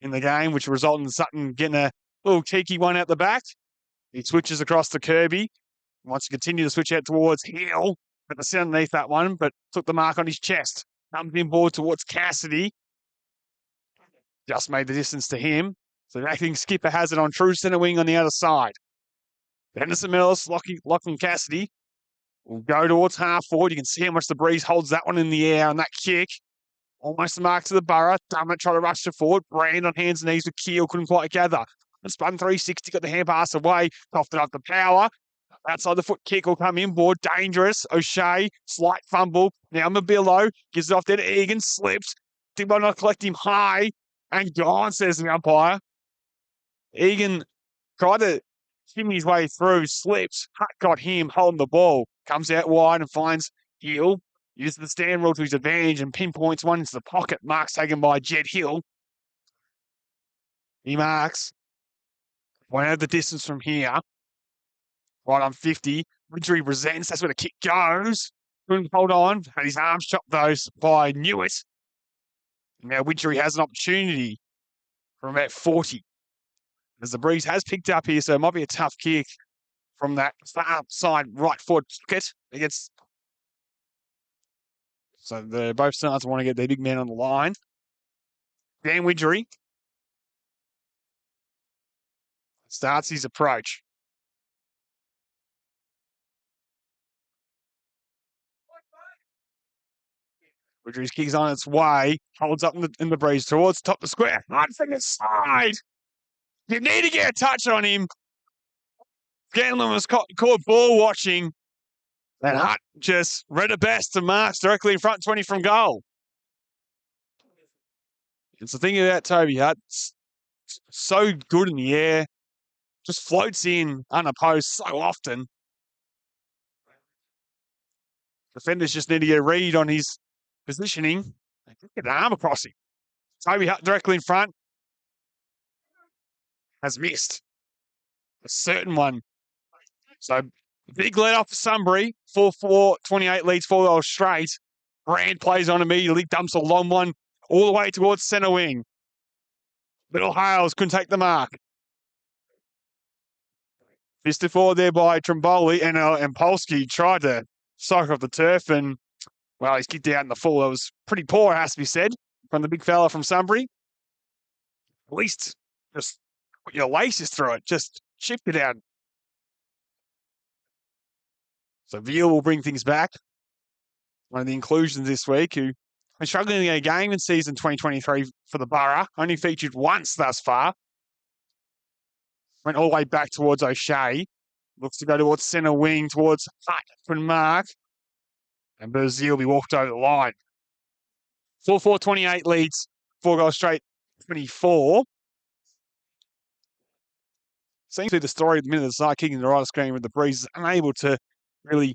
in the game, which resulted in Sutton getting a little cheeky one out the back. He switches across to Kirby. He wants to continue to switch out towards Hill, but the underneath that one, but took the mark on his chest. Comes inboard towards Cassidy. Just made the distance to him. So the acting skipper has it on true centre wing on the other side. Henderson Mills, Lachlan Cassidy will go towards half forward. You can see how much the breeze holds that one in the air on that kick. Almost the mark to the Borough. Dummett trying to rush to forward. Brand on hands and knees with Keel. Couldn't quite gather. And spun 360. Got the hand pass away. Toughed it up the power. Outside the foot kick will come inboard. Dangerous. O'Shea. Slight fumble. Now Mobilo. Gives it off there to Egan. Slips. Did one not collect him high. And gone, says the umpire. Egan tried to shimmy his way through. Slips. Hutt got him holding the ball. Comes out wide and finds Hill. Uses the stand rule to his advantage and pinpoints one into the pocket. Marks taken by Jed Hill. He marks. Won't have the distance from here. Right on 50. Widgery resents. That's where the kick goes. Couldn't hold on. Had his arms chopped, those by Newitt. Now Widgery has an opportunity from about 40. As the breeze has picked up here, so it might be a tough kick from that far side right forward pocket against. So both sides want to get their big man on the line. Dan Widgery starts his approach. Widgery's kick's on its way, holds up in the breeze towards top of the square. Hard finger side. You need to get a touch on him. Scanlon was caught ball watching. And Hutt just read it best to marks directly in front 20 from goal. It's the thing about Toby Hutt. So good in the air. Just floats in unopposed so often. Defenders just need to get a read on his positioning. They can get an arm across him. Toby Hutt directly in front. Has missed. A certain one. So big let off for Sunbury. 4-4, 28 leads 4 goals straight. Brand plays on immediately. Dumps a long one all the way towards centre wing. Little Hales couldn't take the mark. Fisted forward there by Trimboli and Polsky tried to soak off the turf and, well, he's kicked out in the full. It was pretty poor, it has to be said, from the big fella from Sunbury. At least just put your laces through it. Just shift it out. So Veal will bring things back. One of the inclusions this week who been struggling to get a game in season 2023 for the Borough. Only featured once thus far. Went all the way back towards O'Shea. Looks to go towards centre wing, towards Hutt and Mark. And Berzil will be walked over the line. 4-4, 28 leads. 4 goals straight, 24. Seems to be the story at the minute. The side kicking the right screen with the breeze is unable to really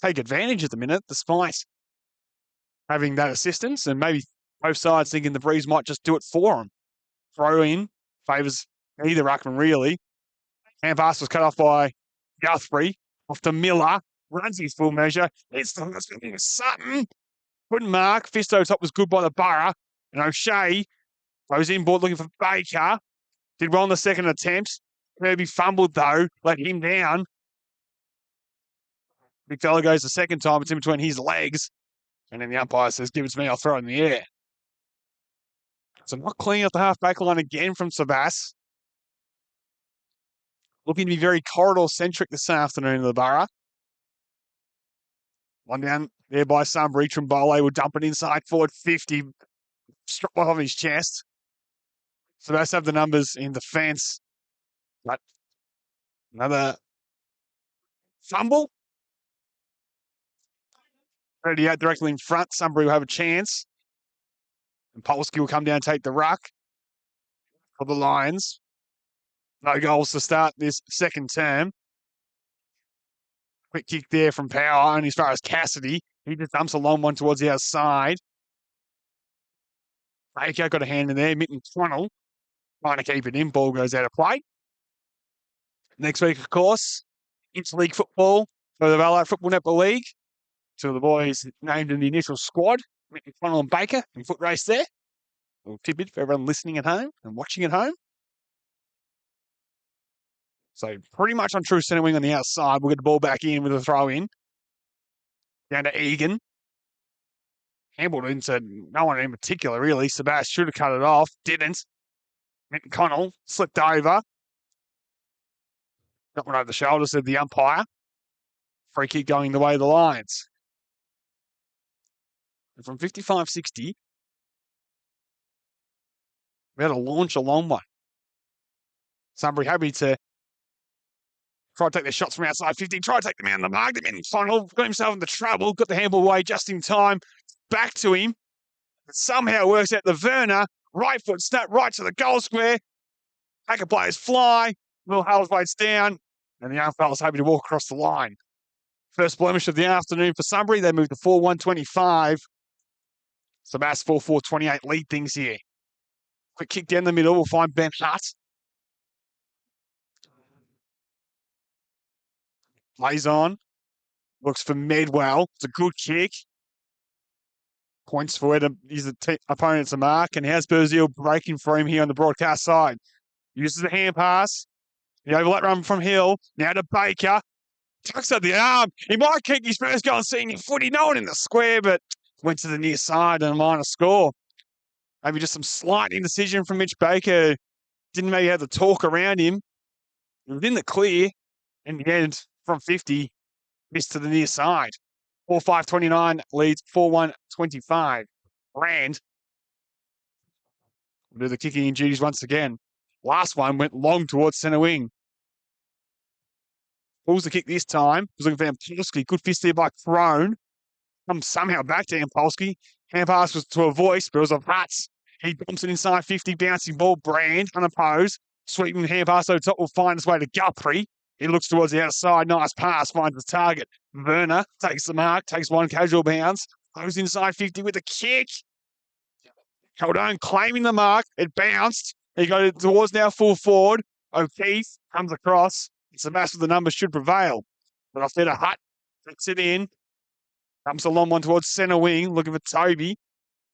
take advantage at the minute, despite having that assistance. And maybe both sides thinking the breeze might just do it for them. Throw in, favours neither ruckman really. Hand pass was cut off by Guthrie. Off to Miller. Runs his full measure. It's Sutton. Couldn't mark. Fisto top was good by the Borough. And O'Shea goes inboard looking for Baker. Did well in the second attempt. Kirby fumbled though. Let him down. Big fella goes the second time. It's in between his legs. And then the umpire says, give it to me. I'll throw it in the air. So not cleaning up the half-back line again from Sebas. Looking to be very corridor-centric this afternoon in the Borough. One down there by Sunbury. Trimbole will dump it inside forward 50. Struck off his chest. Sebas have the numbers in defence. But another fumble. 38 directly in front. Sunbury will have a chance. And Polsky will come down and take the ruck for the Lions. No goals to start this second term. Quick kick there from Power, only as far as Cassidy. He just dumps a long one towards the outside. Baker got a hand in there. Mitten Connell trying to keep it in. Ball goes out of play. Next week, of course, interleague football for the Ballarat Football Netball League. Two of the boys named in the initial squad. Mitten Connell and Baker in foot race there. A little tidbit for everyone listening at home and watching at home. So pretty much on true centre wing on the outside. We'll get the ball back in with a throw in. Down to Egan. Handballed into no one in particular, really. Sebastopol should have cut it off. Didn't. Mitten Connell slipped over. Got one over the shoulder, said the umpire. Free kick going the way of the Lions. And from 55-60, we had to launch a long one. Sunbury happy to try to take their shots from outside 50, try to take them out in the mark. Mitten Connell got himself into trouble, got the handball away just in time. Back to him. It somehow works out the Werner. Right foot snap right to the goal square. Packer players fly. Will Halswaite's down. And the young fella's happy to walk across the line. First blemish of the afternoon for Sunbury. They move to 4-1-25. Sebastopol 4-28 lead things here. Quick kick down the middle. We'll find Ben Hutt. Plays on. Looks for Medwell. It's a good kick. Points for where his opponent's a mark. And how's Burzil breaking for him here on the broadcast side? Uses the hand pass. The overlap run from Hill. Now to Baker. Tucks at the arm. He might keep his first goal senior footy. No one in the square, but went to the near side and a minor score. Maybe just some slight indecision from Mitch Baker. Didn't maybe have the talk around him. He was in the clear. In the end, from 50, missed to the near side. 4-5-29 leads 4-1-25. Brand will do the kicking duties once again. Last one went long towards centre wing. Pulls the kick this time. Was looking for Ampolsky. Good fist there by Crone. Comes somehow back to Ampolsky. Hand pass was to a voice, but it was of Hutz. He bumps it inside 50. Bouncing ball. Brand unopposed. Sweeping the hand pass over top will find his way to Guthrie. He looks towards the outside. Nice pass. Finds the target. Werner takes the mark. Takes one casual bounce. Goes inside 50 with a kick. Caldone claiming the mark. It bounced. He goes towards now full forward. O'Keefe comes across. It's a mass of the numbers should prevail. But off there to Hutt. Takes it in. Comes a long one towards centre wing. Looking for Toby.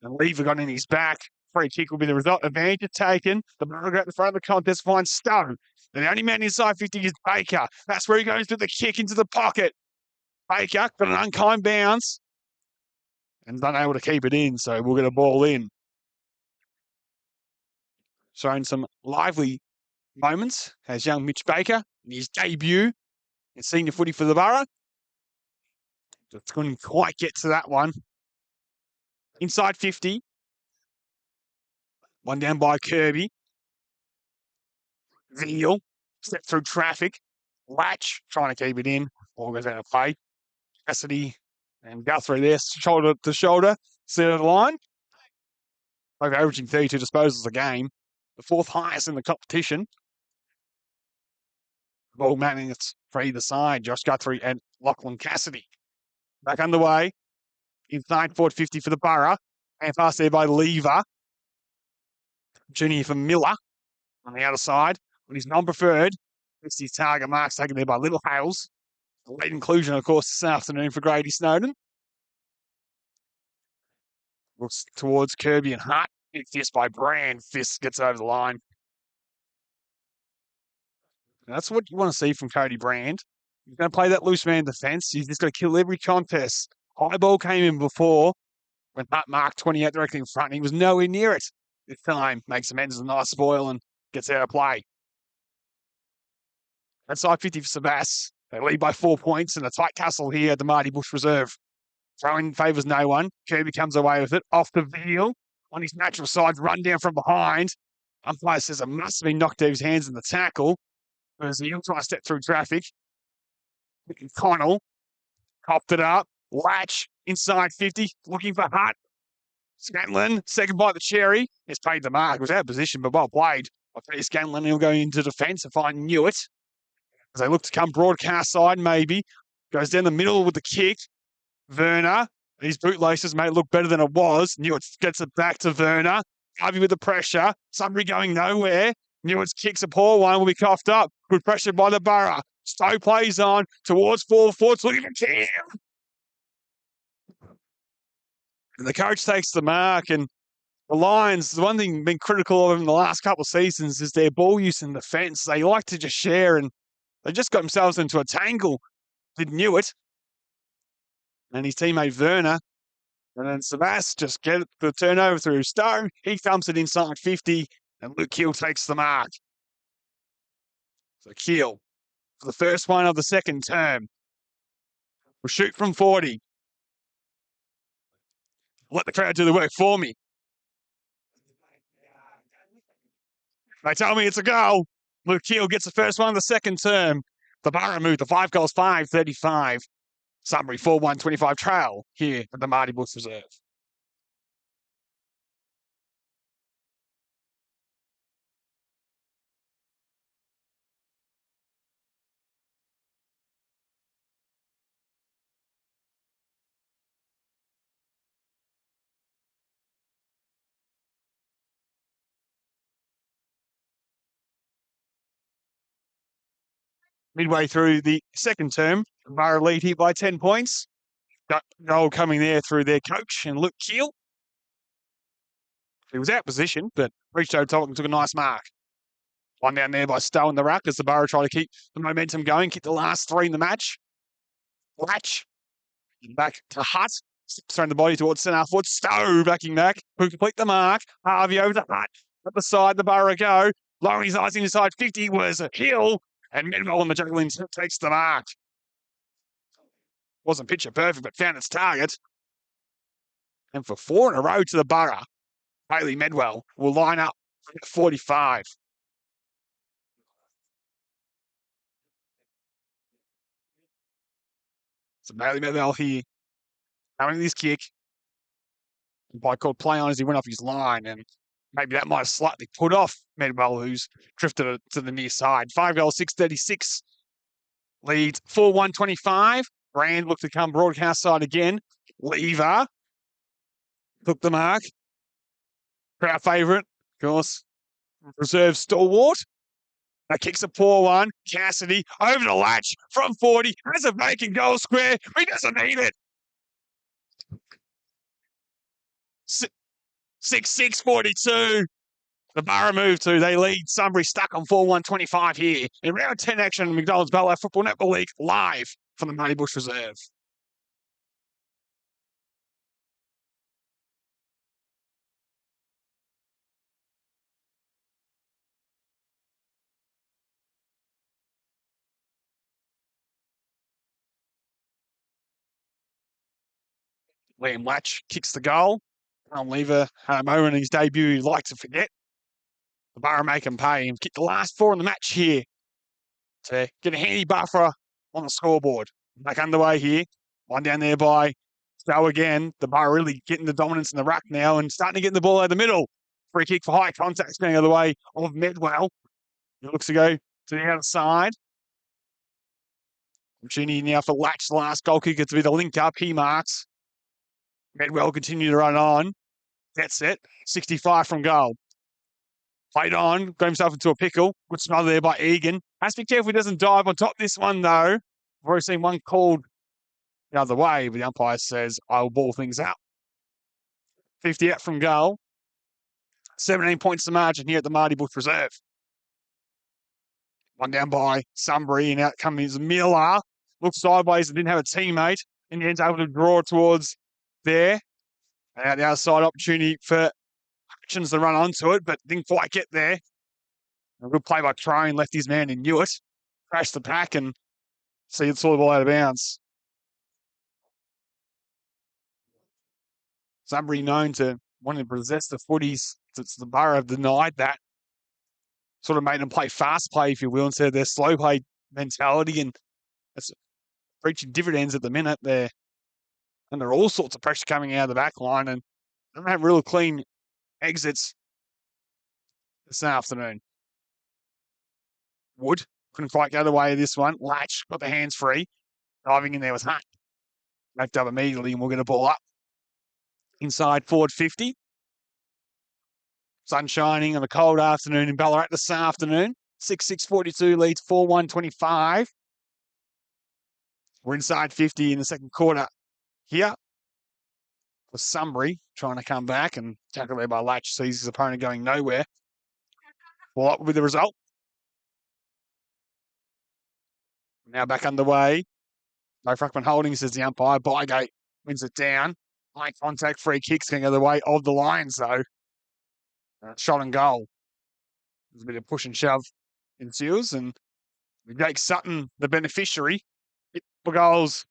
And Lever got in his back. Free kick will be the result. Advantage taken. The Margaret at the front of the contest finds Stowe. And the only man inside 50 is Baker. That's where he goes with the kick into the pocket. Baker got an unkind bounce. And is unable to keep it in, so we'll get a ball in. Showing some lively moments as young Mitch Baker in his debut in senior footy for the Borough. Just couldn't quite get to that one. Inside 50. One down by Kirby. Veal, step through traffic. Latch, trying to keep it in. Ball goes out of play. Cassidy and Guthrie there, shoulder to shoulder. Center of the line. Both averaging 32 disposals a game. The fourth highest in the competition. Ball magnets for either side. Josh Guthrie and Lachlan Cassidy. Back underway. Inside forward 50 for the Borough. And pass there by Lever. Junior for Miller on the outer side. When he's non-preferred, it's his target marks taken there by Little Hales. Late inclusion, of course, this afternoon for Grady Snowden. Looks towards Kirby and Hart. Fist by Brand. Fist gets over the line. And that's what you want to see from Cody Brand. He's going to play that loose man defence. He's just going to kill every contest. High ball came in before when Hart marked 28 directly in front. He was nowhere near it this time. Makes amends a nice spoil and gets out of play. Outside 50 for Sebas. They lead by 4 points in a tight tussle here at the Marty Bush Reserve. Throwing favours no one. Kirby comes away with it. Off the Veal. On his natural side, run down from behind. Umpire says it must have been knocked out of his hands in the tackle. As the Eels try to step through traffic. Connell copped it up. Latch inside 50. Looking for Hutt. Scanlon, second bite the cherry. Has paid the mark. It was out of position, but well played. I'll tell you, Scanlon, he'll go into defence and find Newitt. As they look to come broadcast side, maybe. Goes down the middle with the kick. Werner, his bootlaces made it look better than it was. Newitt gets it back to Werner. Harvey with the pressure. Sunbury going nowhere. Newitt's kicks a poor one, will be coughed up. Good pressure by the Borough. Stowe plays on towards full forwards, looking for kill. And the coach takes the mark, and the Lions, the one thing been critical of them in the last couple of seasons is their ball use in defence. They like to just share, and they just got themselves into a tangle. Did Newitt and his teammate Werner. And then Sebas just get the turnover through Stowe. He thumps it inside 50, and Luke Keel takes the mark. So Keel, for the first one of the second term, will shoot from 40. Let the crowd do the work for me. They tell me it's a goal. Luke Keel gets the first one of the second term. The Borough move to 5 goals, 5-35. Sunbury 4-1-25 trail here at the Marty Bush Reserve. Midway through the second term, the Borough lead here by 10 points. Goal coming there through their coach and Luke Keel. He was out position, but reached over top and took a nice mark. One down there by Stowe in the ruck as the Borough try to keep the momentum going, keep the last 3 in the match. Latch back to Hutt. Throwing the body towards centre foot. Stowe backing back. Who complete the mark? Harvey over to Hutt. At the side, the Borough go. Lowering his eyes inside 50 was a Hill. And Medwell on the juggling takes the mark. Wasn't picture perfect, but found its target. And for 4 in a row to the Borough, Bailey Medwell will line up at 45. So Bailey Medwell here, having this kick. By called play on as he went off his line, and maybe that might have slightly put off Medwell, who's drifted it to the near side. 5 goals, 6-36. Leads 4-1-25. Brand looked to come broadcast side again. Lever took the mark. Crowd favourite, of course. Reserve stalwart. That kicks a poor one. Cassidy over the latch from 40. Has a vacant goal square. He doesn't need it. 6-6-42. The Borough move to. They lead Sunbury stuck on 4-1-25 here. In round 10 action, McDonald's Ballarat Football Netball League live from the Marty Bush Reserve. Liam Latch kicks the goal. Lever had a moment in his debut he'd like to forget. The Borough make him pay and kick the last 4 in the match here to get a handy buffer on the scoreboard. Back underway here. One down there by Stowe again. The Borough really getting the dominance in the ruck now and starting to get the ball out of the middle. Free kick for high contact going the other way of Medwell. He looks to go to the outside. Opportunity now for Latch, the last goal kicker, to be the link up. He marks. Medwell continue to run on. That's it. 65 from goal. Played on, got himself into a pickle. Good smother there by Egan. Has to be careful he doesn't dive on top this one, though. I've already seen one called the other way, but the umpire says, I will ball things out. 50 out from goal. 17 points to margin here at the Marty Bush Reserve. One down by Sunbury, and out comes Miller. Looks sideways and didn't have a teammate. And the end's able to draw towards there. And out the other side, opportunity for Hutchins to run onto it, but didn't quite get there. A good play by Crone, left his man in Newitt. Crashed the pack and see it saw the ball out of bounds. Sunbury known to wanting to possess the footies. Since the Borough have denied that. Sort of made them play fast play, if you will, instead of their slow play mentality. And it's reaching dividends at the minute there. And there are all sorts of pressure coming out of the back line, and they don't have real clean exits this afternoon. Wood couldn't quite get away with this one. Latch got the hands free. Diving in there was Hunt. Wrapped up immediately, and we'll get a ball up. Inside forward 50. Sun shining on a cold afternoon in Ballarat this afternoon. 6-6-42 leads 4-1-25. We're inside 50 in the second quarter here. For Sunbury trying to come back and tackle there by Latch, sees his opponent going nowhere. Well, up with the result. Now back underway. No Fruckman holding, says the umpire. Bygate wins it down. High contact free kicks going the way of the Lions, though. Shot and goal. There's a bit of push and shove ensues, and Jake Sutton, the beneficiary, hit for goals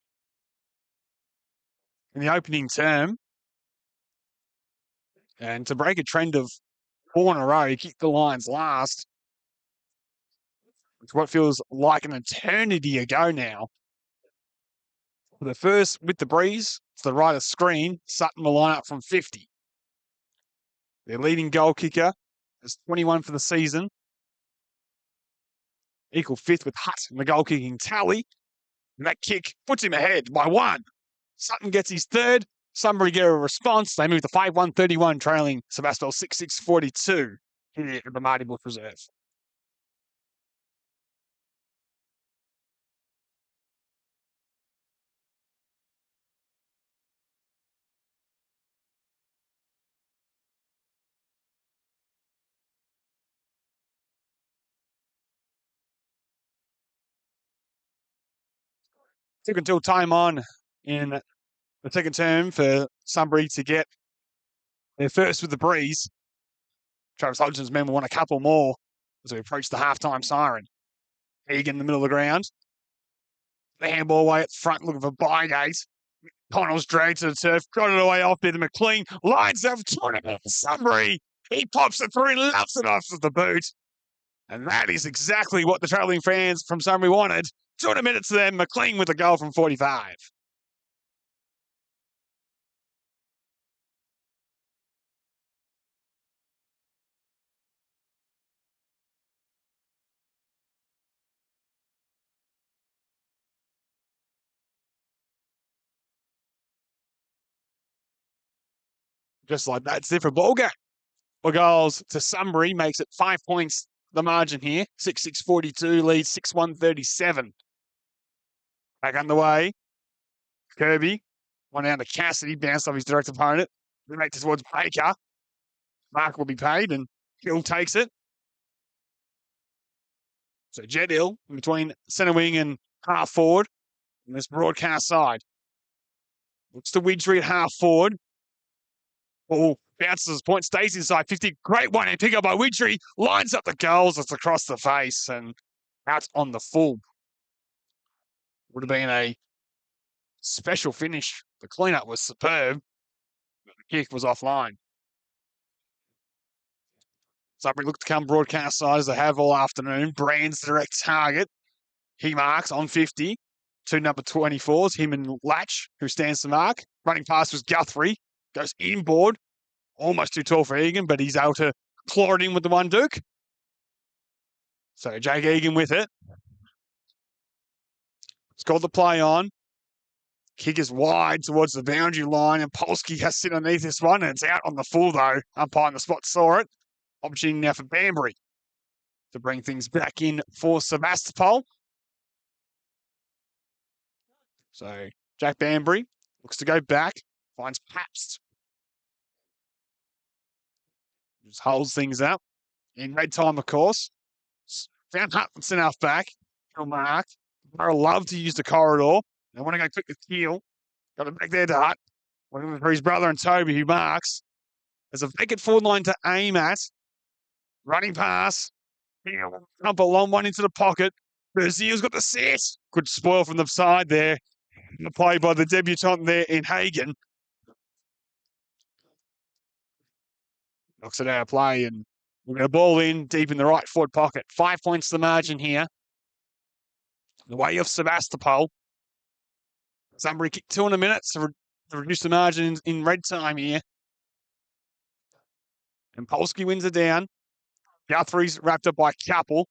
in the opening term. And to break a trend of 4 in a row, he kicked the Lions last. It's what feels like an eternity ago now. For the first with the breeze, to the right of screen, Sutton will line up from 50. Their leading goal kicker is 21 for the season. Equal fifth with Hutt in the goal kicking tally. And that kick puts him ahead by 1. Sutton gets his third. Sunbury get a response. They move to 5-1-31, trailing Sebastopol 6-6-42 here at the Marty Bush Reserve. Took until time on in the second term for Sunbury to get their first with the breeze. Travis Hodgson's men will want a couple more as we approach the halftime siren. Egan in the middle of the ground. The handball away at front looking for Bygate. Connell's dragged to the turf, got it away off there to McLean. Lines up tournament. Sunbury. He pops it through, loves it off with the boot. And that is exactly what the travelling fans from Sunbury wanted. 200 minutes to them. McLean with a goal from 45. Just like that, it's different ball game. 4 goals to Sunbury makes it 5 points the margin here. 6-6-42 leads 6-1-37. Back underway. Kirby. One down to Cassidy. Bounced off his direct opponent. Remake towards Baker. Mark will be paid and Hill takes it. So Jed Hill between centre wing and half forward on this broadcast side. Looks to Widgery at half forward. Ball bounces, point stays inside 50. Great one and pick up by Widgery. Lines up the goals. It's across the face and out on the full. Would have been a special finish. The cleanup was superb. But the kick was offline. Sunbury look to come broadcast side as they have all afternoon. Brand's direct target. He marks on 50. 2 number 24s, him and Latch, who stands to mark. Running past was Guthrie. Goes inboard. Almost too tall for Egan, but he's able to claw it in with the one Duke. So Jake Egan with it. It's got the play on. Kick is wide towards the boundary line, and Polsky has to sit underneath this one, and it's out on the full, though. Umpire on the spot saw it. Opportunity now for Banbury to bring things back in for Sebastopol. So Jack Banbury looks to go back, finds Pabst. Just holds things up. In red time, of course. Found Hutchinson half back. He'll mark. Burrow love to use the corridor. They want to go quick with Keel. Got it back there to Hutt. Looking for his brother and Toby, who marks. There's a vacant forward line to aim at. Running pass. Jump a long one into the pocket. Brazil's got the set. Good spoil from the side there. The play by the debutant there in Hagen. Knocks it out of play, and we're going to ball in deep in the right forward pocket. 5 points the margin here. The way of Sebastopol. Sunbury kicked 2 in a minute to reduce the margin in red time here. And Polsky wins it down. Guthrie's wrapped up by Capel.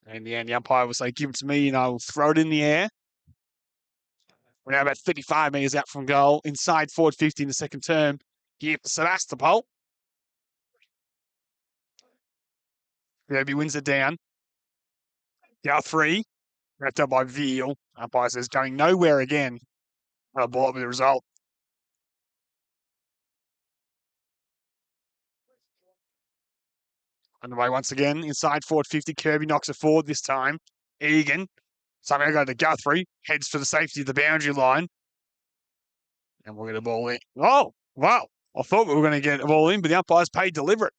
And in the end, the umpire will say, give it to me and I'll throw it in the air. We're now about 35 metres out from goal, inside forward 50 in the second term. Here for Sebastopol. Kirby wins it down. Guthrie, wrapped up by Veal. Umpire says going nowhere again. I'll ball up with the result. Underway once again, inside forward 50. Kirby knocks it forward this time. Egan, somehow go to Guthrie, heads for the safety of the boundary line. And we'll get a ball in. Oh, wow. I thought we were going to get a ball in, but the umpire's paid deliberate.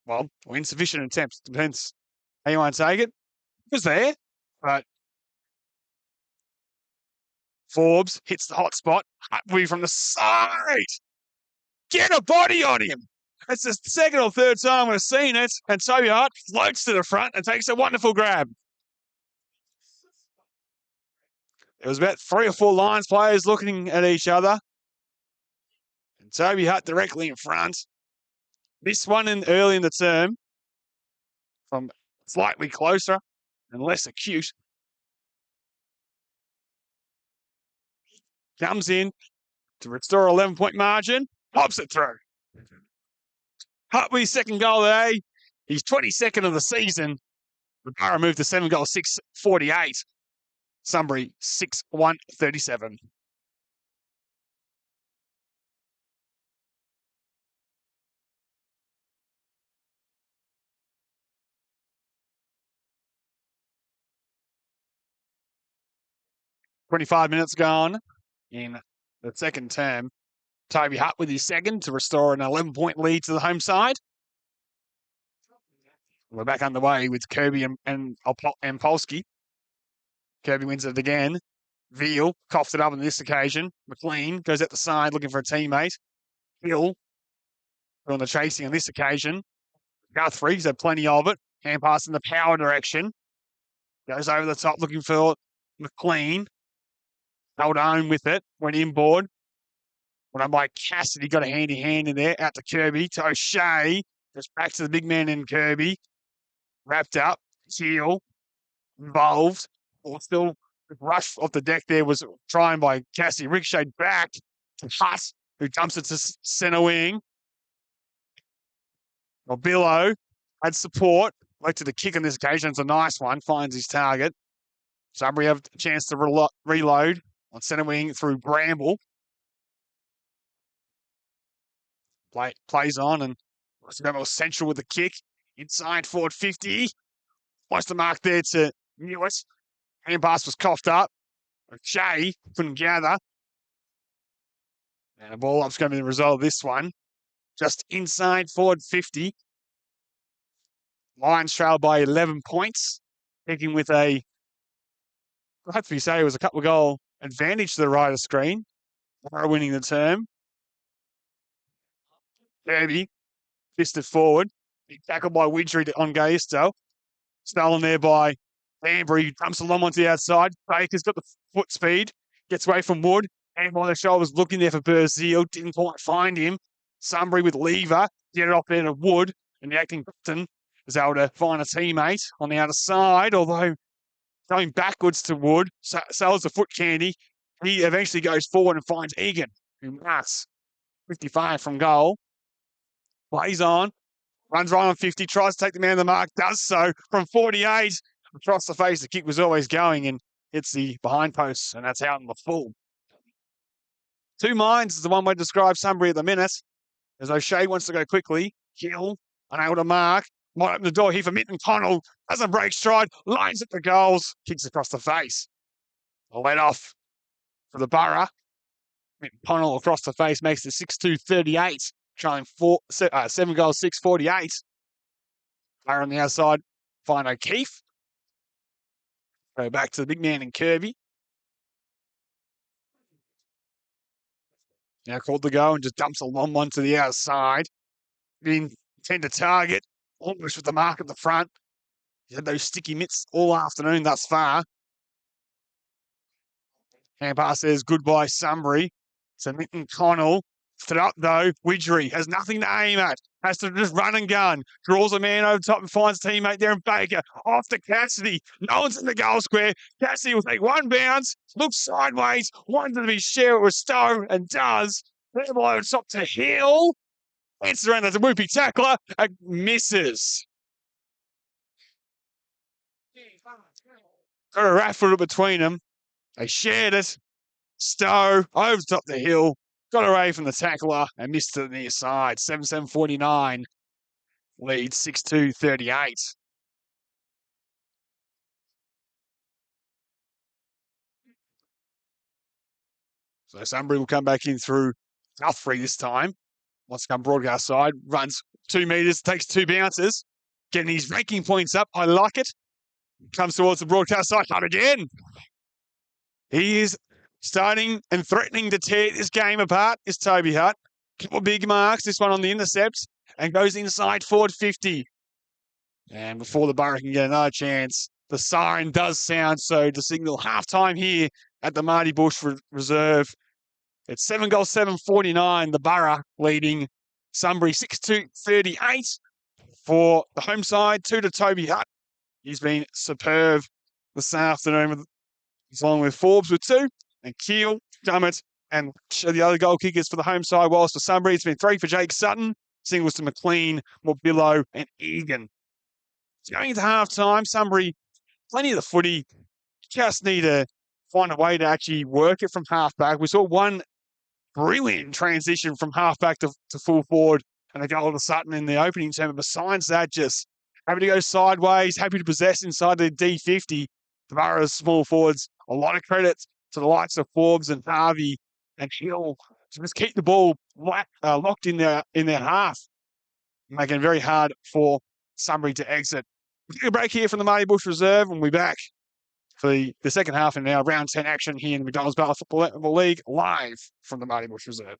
Well, insufficient attempts. Depends how you want to take it. It was there, but Forbes hits the hot spot. Hutwee from the side. Get a body on him. It's the second or third time we've seen it. And Toby Hart floats to the front and takes a wonderful grab. There was about 3 or 4 Lions players looking at each other. And Toby Hart directly in front. This one early in the term from slightly closer and less acute. Comes in to restore 11-point margin. Pops it through. Hutwee's second goal today. He's 22nd of the season. The Borough moved to 7 goals, 6:48. Sunbury, 6-1-37. "25 minutes gone in the second term. Toby Hutt with his second to restore an 11-point lead to the home side. We're back underway with Kirby and Polsky. Kirby wins it again. Veal coughs it up on this occasion. McLean goes at the side looking for a teammate. Hill on the chasing on this occasion. Guthrie's had plenty of it. Hand pass in the power direction. Goes over the top looking for McLean. Held on with it. Went inboard. Went by Cassidy. Got a handy-hand in there. Out to Kirby. To O'Shea. Just back to the big man in Kirby. Wrapped up. Heel. Involved. Or still rush off the deck there was trying by Cassidy. Ricocheted back to Hutt, who dumps it to centre wing. Well, Billow had support. Elected to kick on this occasion. It's a nice one. Finds his target. Sunbury have a chance to reload on centre wing through Bramble. Plays on and was a more central with the kick. Inside forward 50. Wants the mark there to Newitt. Hand pass was coughed up. Shea couldn't gather. And the ball up's going to be the result of this one. Just inside forward 50. Lions trail by 11 points. Picking with a, hopefully say it was a couple of goal advantage to the right of screen. Borough winning the term. Kirby fisted forward. Big tackle by Widgery on Gaisto. Stolen there by Banbury. Dumps along onto the outside. Baker's got the foot speed. Gets away from Wood. And on the shoulders looking there for Burzeel. Didn't quite find him. Sunbury with Lever. Get it off there to Wood. And the acting captain is able to find a teammate on the outer side. Although going backwards to Wood. Sells the foot candy. He eventually goes forward and finds Egan, who marks 55 from goal. Plays on. Runs right on 50. Tries to take the man of the mark. Does so from 48. Across the face, the kick was always going and hits the behind post, and that's out in the full. Two minds is the one way to describe Sunbury at the minute. As O'Shea wants to go quickly. Hill, unable to mark. Might open the door here for Mitten Connell. Doesn't break stride. Lines at the goals. Kicks across the face. A let off for the Borough. Mitten Connell across the face makes the 6-2-38. Trailing 7 goals, 6-48. Borough on the outside. Find O'Keefe. Go back to the big man in Kirby. Now called to go and just dumps a long one to the outside. Didn't intend to target. Almost with the mark at the front. He's had those sticky mitts all afternoon thus far. Hand pass says goodbye Sunbury. So Mitten Connell It up though. Widgery has nothing to aim at. Has to just run and gun. Draws a man over top and finds a teammate there in Baker. Off to Cassidy. No one's in the goal square. Cassidy will take one bounce. Looks sideways. Wanted to be shared with Stowe and does. Thereby it's up to Hill. It's around as a whoopie tackler and misses. Got a raffle between them. They shared it. Stowe over top the hill. Got away from the tackler and missed to the near side. 7-7-49. Leads 6-2-38. So Sunbury will come back in through Guthrie this time. Wants to come broadcast side. Runs 2 metres, takes 2 bounces. Getting his ranking points up. I like it. Comes towards the broadcast side. Not again. He is starting and threatening to tear this game apart, is Toby Hutt. Couple of big marks, this one on the intercept, and goes inside forward 50. And before the Borough can get another chance, the siren does sound so to signal halftime here at the Marty Bush Reserve. It's 7-7-49, the Borough leading Sunbury 6-2-38 for the home side, 2 to Toby Hutt. He's been superb this afternoon, along with Forbes with 2, and Keel, Dummett, and the other goal kickers for the home side. Whilst for Sunbury, it's been 3 for Jake Sutton, singles to McLean, Morbillo, and Egan. So going into half-time, Sunbury, plenty of the footy, just need to find a way to actually work it from half-back. We saw one brilliant transition from half-back to full forward and a goal to Sutton in the opening term. But besides that, just happy to go sideways, happy to possess inside the D50. The Borough's small forwards, a lot of credit to the likes of Forbes and Harvey and Hill to just keep the ball locked in their half, making it very hard for Sunbury to exit. We'll take a break here from the Marty Bush Reserve and we'll be back for the second half and now round 10 action here in the McDonald's Ballarat Football League, live from the Marty Bush Reserve.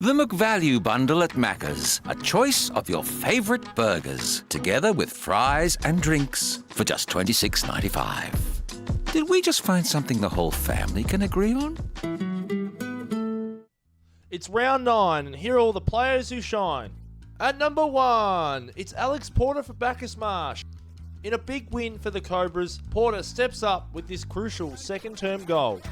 The McValue Bundle at Macca's. A choice of your favourite burgers, together with fries and drinks for just $26.95. Did we just find something the whole family can agree on? It's round 9, and here are all the players who shine. At number 1, it's Alex Porter for Bacchus Marsh. In a big win for the Cobras, Porter steps up with this crucial second-term goal.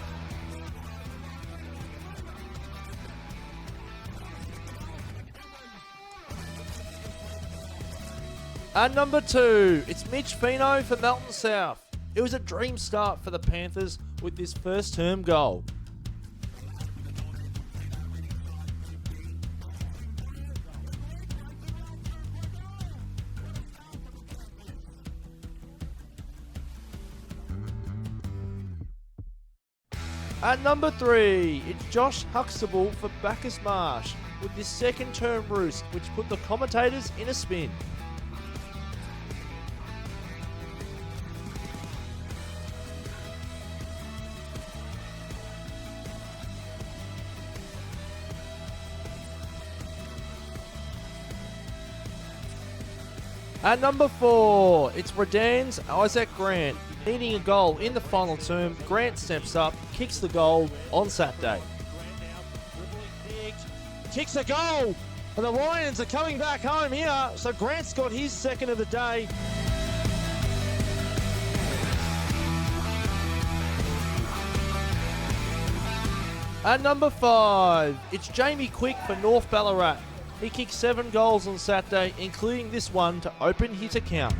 At number 2, it's Mitch Fino for Melton South. It was a dream start for the Panthers with this first-term goal. At number 3, it's Josh Huxtable for Bacchus Marsh with this second-term roost, which put the commentators in a spin. At number 4, it's Redan's Isaac Grant. Needing a goal in the final term, Grant steps up, kicks the goal on Saturday. Kicks a goal, and the Lions are coming back home here, so Grant's got his second of the day. At number 5, it's Jamie Quick for North Ballarat. He kicked 7 goals on Saturday, including this one to open his account.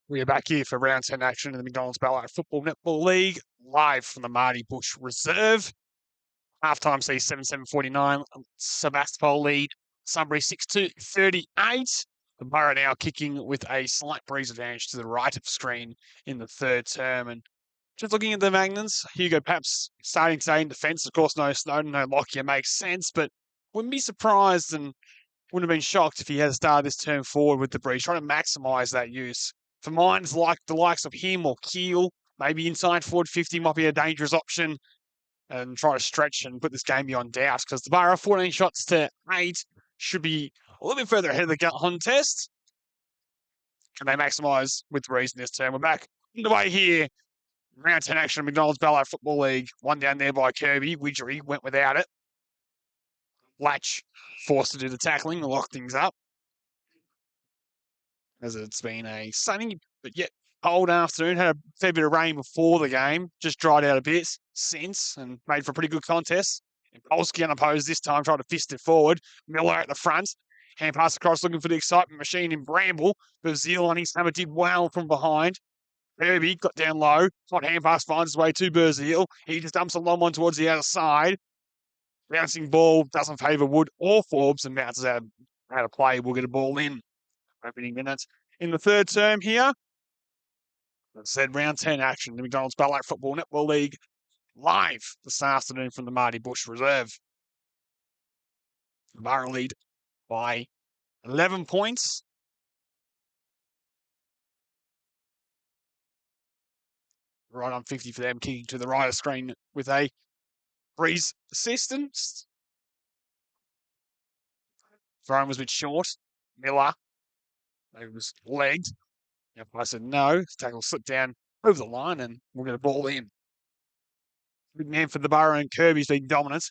We are back here for round 10 action in the McDonald's Ballarat Football Netball League, live from the Marty Bush Reserve. Halftime sees 7-7-49. Sebastopol lead. Sunbury 6-2, 38. The Borough now kicking with a slight breeze advantage to the right of screen in the third term. And just looking at the Magnans, Hugo perhaps starting today in defence. Of course, no Snowden, no Lockyer makes sense, but wouldn't be surprised and wouldn't have been shocked if he had started this term forward with the breeze, trying to maximise that use. For minds like the likes of him or Keel, maybe inside forward 50 might be a dangerous option and try to stretch and put this game beyond doubt because the Borough 14 shots to 8 should be a little bit further ahead of the contest. Can they maximise with the reason this term? We're back underway here. Round 10 action of McDonald's Ballarat Football League. One down there by Kirby. Widgery went without it. Latch forced to do the tackling to lock things up. As it's been a sunny but yet cold afternoon. Had a fair bit of rain before the game. Just dried out a bit since and made for a pretty good contest. And Polsky unopposed this time, tried to fist it forward. Miller at the front. Hand pass across looking for the excitement machine in Bramble. But Zeal on his hammer did well from behind. Kirby got down low. Hot hand pass finds his way to Berziel. He just dumps a long one towards the outer side. Bouncing ball doesn't favour Wood or Forbes and bounces out of play. We'll get a ball in. Opening minutes in the third term here. As I said, round 10 action. The McDonald's Ballarat Football Netball League live this afternoon from the Marty Bush Reserve. The Borough lead by 11 points. Right on 50 for them, kicking to the right of screen with a breeze assistance. Thrown was a bit short. Miller. It was legged. I said no. Tackle slipped down over the line and we'll get a ball in. Big man for the Borough and Kirby's been dominant.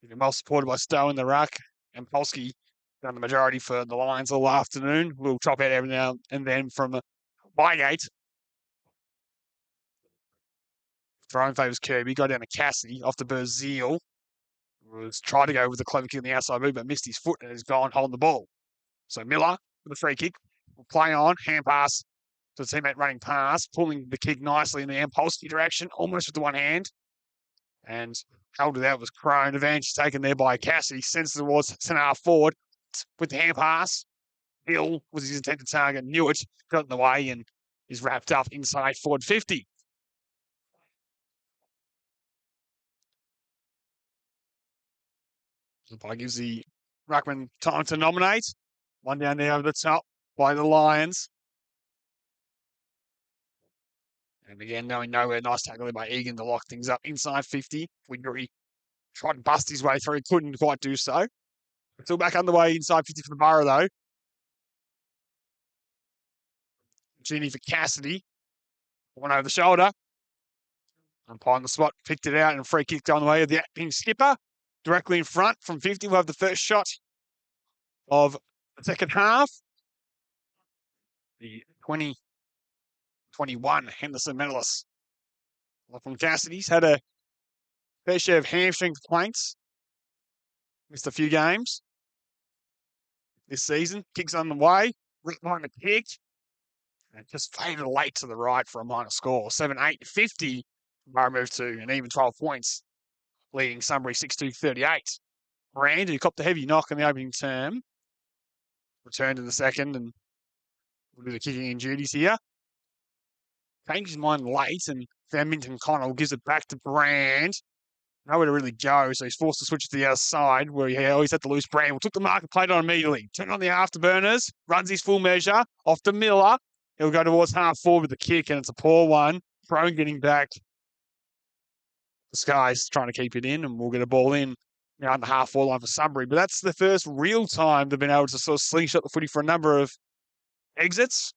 Been well supported by Stowe in the ruck and Polsky done the majority for the Lions all afternoon. We'll chop out every now and then from Bygate. Thrown favours Kirby, got down to Cassidy off the Berziel. Was trying to go with the clever kick on the outside move, but missed his foot and has gone holding the ball. So Miller with a free kick. Will play on, hand pass to the teammate running past, pulling the kick nicely in the Polsky direction, almost with the one hand. And held it out was Crone. Advantage taken there by Cassidy. Sends it towards centre half forward with the hand pass. Hill was his intended target. Knew it, got in the way and is wrapped up inside forward 50. By gives the ruckman time to nominate. One down there over the top by the Lions. And again, knowing nowhere, nice tackle there by Egan to lock things up inside 50. Widgery tried to bust his way through, couldn't quite do so. Still back underway inside 50 for the Borough, though. Genie for Cassidy. One over the shoulder. Umpire on the spot, picked it out and free kick on the way of the acting skipper. Directly in front from 50, we'll have the first shot of the second half. The 2021 Henderson medalists. From Cassidy's had a fair share of hamstring complaints. Missed a few games this season. Kicks on the way. Right behind the kick. And just faded late to the right for a minor score. 7-8-50. Borough moved to an even 12 points. Leading Sunbury 6-2-38. Brand, who copped a heavy knock in the opening term, returned in the second and will do the kicking in duties here. Changed his mind late and found Minton Connell, gives it back to Brand. Nowhere to really go, so he's forced to switch to the other side where he always had to loose Brand. Took the mark and played on immediately. Turned on the afterburners, runs his full measure, off to Miller. He'll go towards half forward with the kick and it's a poor one. Crone getting back. The Sky's trying to keep it in and we'll get a ball in now on the half-forward line for Sunbury. But that's the first real time they've been able to sort of slingshot the footy for a number of exits.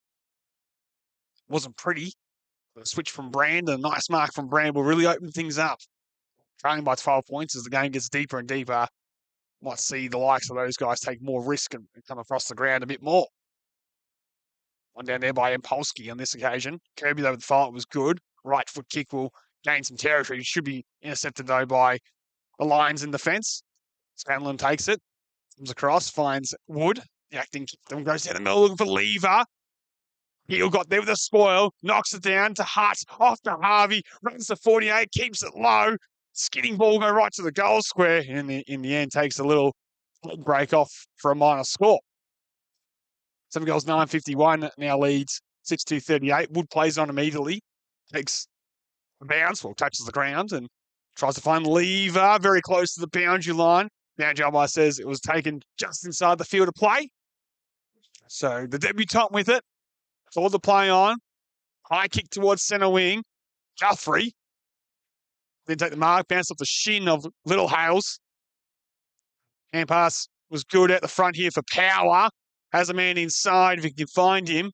Wasn't pretty. The switch from Brand, a nice mark from Brand will really open things up. Trailing by 12 points as the game gets deeper and deeper. Might see the likes of those guys take more risk and come across the ground a bit more. One down there by Polsky on this occasion. Kirby, though, with the fault was good. Right foot kick will gain some territory. It should be intercepted, though, by the Lions in defence. Scanlon takes it. Comes across, finds Wood. The acting kick then goes down the middle looking for Lever. Heel got there with a spoil, knocks it down to Hutt, off to Harvey, runs to 48, keeps it low. Skidding ball go right to the goal square. In the end, takes a little break off for a minor score. 7 goals, 9.51, now leads 6-2-38. Wood plays on immediately, takes a bounce, well, touches the ground and tries to find Lever very close to the boundary line. Boundary umpire says it was taken just inside the field of play. So the debutant with it, saw the play on, high kick towards centre wing. Guthrie then take the mark, bounce off the shin of Little Hales. Hand pass was good at the front here for Power. Has a man inside if he can find him.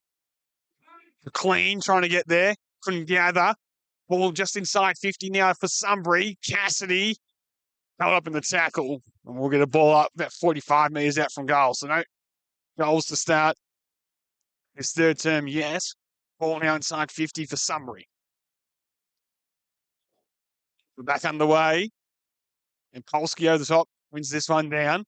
Clean, trying to get there. Couldn't gather. Ball just inside 50 now for Sunbury. Cassidy held up in the tackle. And we'll get a ball up about 45 metres out from goal. So no goals to start his third term yet. Ball now inside 50 for Sunbury. We're back underway. And Polsky over the top wins this one down.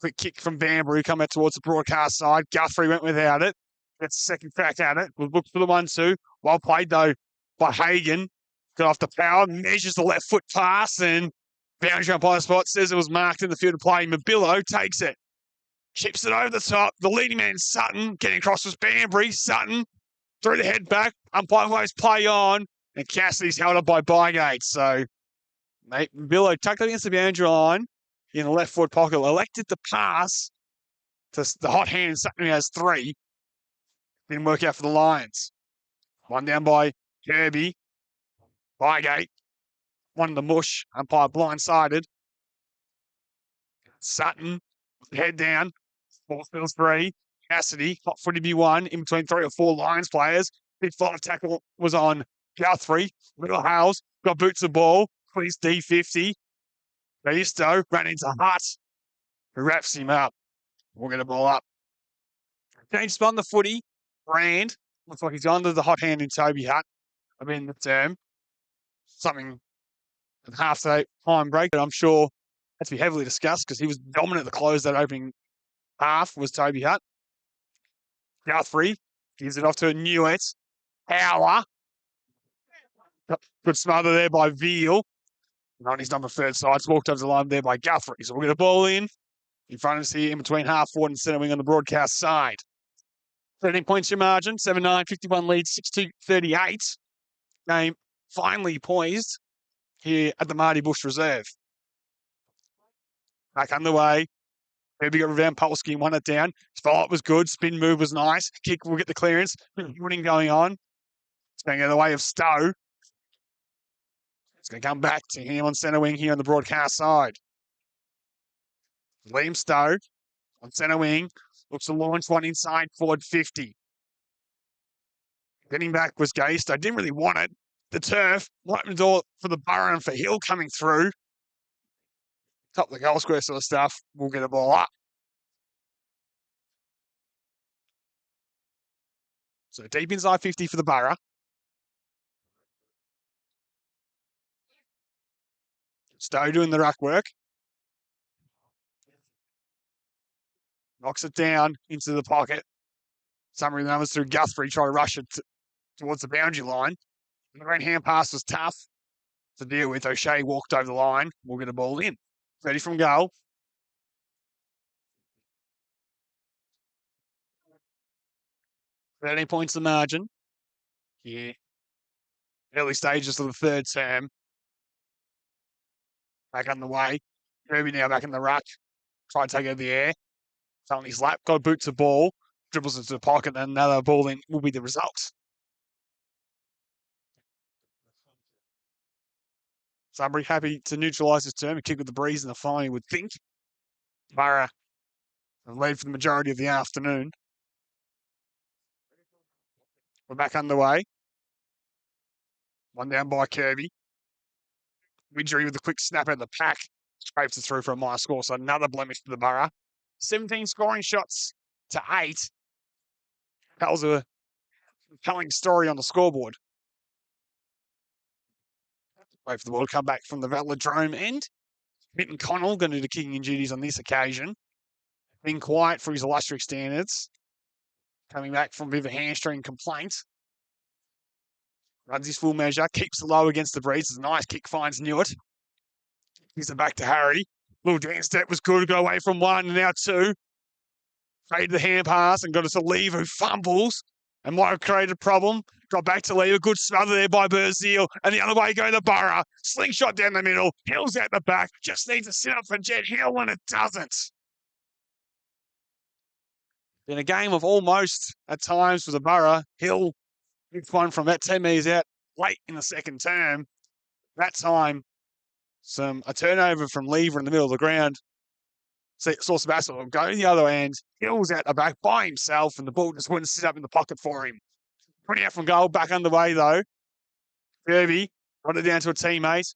Quick kick from Banbury, come out towards the broadcast side. Guthrie went without it. Gets a second crack at it. We'll look for the 1-2. Well played, though, by Hagan. Got off the power, measures the left foot pass, and boundary umpire spot says it was marked in the field of play. Mabillo takes it. Chips it over the top. The leading man, Sutton, getting across was Banbury. Sutton threw the head back. Umpire waves play on, and Cassidy's held up by Bygate. So, mate, Mabillo tucked it against the boundary line in the left forward pocket, elected to pass to the hot hand. Sutton has 3. Didn't work out for the Lions. One down by Kirby. Bygate. One in the mush. Umpire blindsided. Sutton, head down. Ballfields 3. Cassidy, hot footy B1, in between 3 or 4 Lions players. Big 5 tackle was on Guthrie. Little Hales got boots the ball. Please D50. Baisto ran into Hutt, who wraps him up. We'll get a ball up. Change spun the footy. Brand. Looks like he's under the hot hand in Toby Hutt. I mean, the term. Something at half the time break that I'm sure had to be heavily discussed because he was dominant at the close that opening half was Toby Hutt. Guthrie gives it off to Newett. Power. Good smother there by Veal. On his number 3rd side, it's walked over the line there by Guthrie. So we'll get a ball in front of us here in between half forward and centre wing on the broadcast side. 13 points your margin, 7-9, 51 leads, 6-2-38. Game finally poised here at the Marty Bush Reserve. Back underway. Maybe got Van Polsky, won it down. His follow-up was good. Spin move was nice. Kick will get the clearance. Winning going on. It's going out of the way of Stowe. It's going to come back to him on centre wing here on the broadcast side. Liam Stowe on centre wing. Looks to launch one inside forward 50. Getting back was Gaisto. Didn't really want it. The turf. Opened the door for the Burrow and for Hill coming through. Top of the goal square sort of stuff. We'll get a ball up. So deep inside 50 for the Burrow. Stowe doing the ruck work. Knocks it down into the pocket. Summary numbers through Guthrie, try to rush it towards the boundary line. The right hand pass was tough to deal with. O'Shea walked over the line. We'll get a ball in. Ready from goal. $13 points the margin. Yeah. Early stages of the third term. Back on the way. Kirby now back in the ruck. Try to take out the air. Fell on his lap. Got boots the ball. Dribbles into the pocket. And another ball in will be the result. Sunbury happy to neutralise his term. A kick with the breeze in the final, you would think. Burrow led for the majority of the afternoon. We're back underway. One down by Kirby. Widgery with a quick snap out of the pack. Scrapes it through for a minor score. So another blemish for the Burrow. 17 scoring shots to 8. Tells a compelling story on the scoreboard. Wait for the ball to come back from the Velodrome end. Mitton Connell going to do the kicking and duties on this occasion. Being quiet for his illustrious standards. coming back from a bit of a hamstring complaint. Runs his full measure, keeps it low against the breeze. It's a nice kick, finds Newitt. Gives it back to Harry. Little dance step was good, got away from one, and now two. Faded the hand pass and got us to Lever, who fumbles and might have created a problem. Got back to Lever, good smother there by Burzil, and the other way go to Burrow. Slingshot down the middle, Hill's out the back, just needs to sit up for Jet Hill, and it doesn't. In a game of almost, at times, for the Borough, Hill gets one from about 10 metres out late in the second term. That time, a turnover from Lever in the middle of the ground. Saw Sebastopol go the other end. Hill's out the back by himself, and the ball just wouldn't sit up in the pocket for him. Putting out from goal, back underway though. Kirby got it down to a teammate.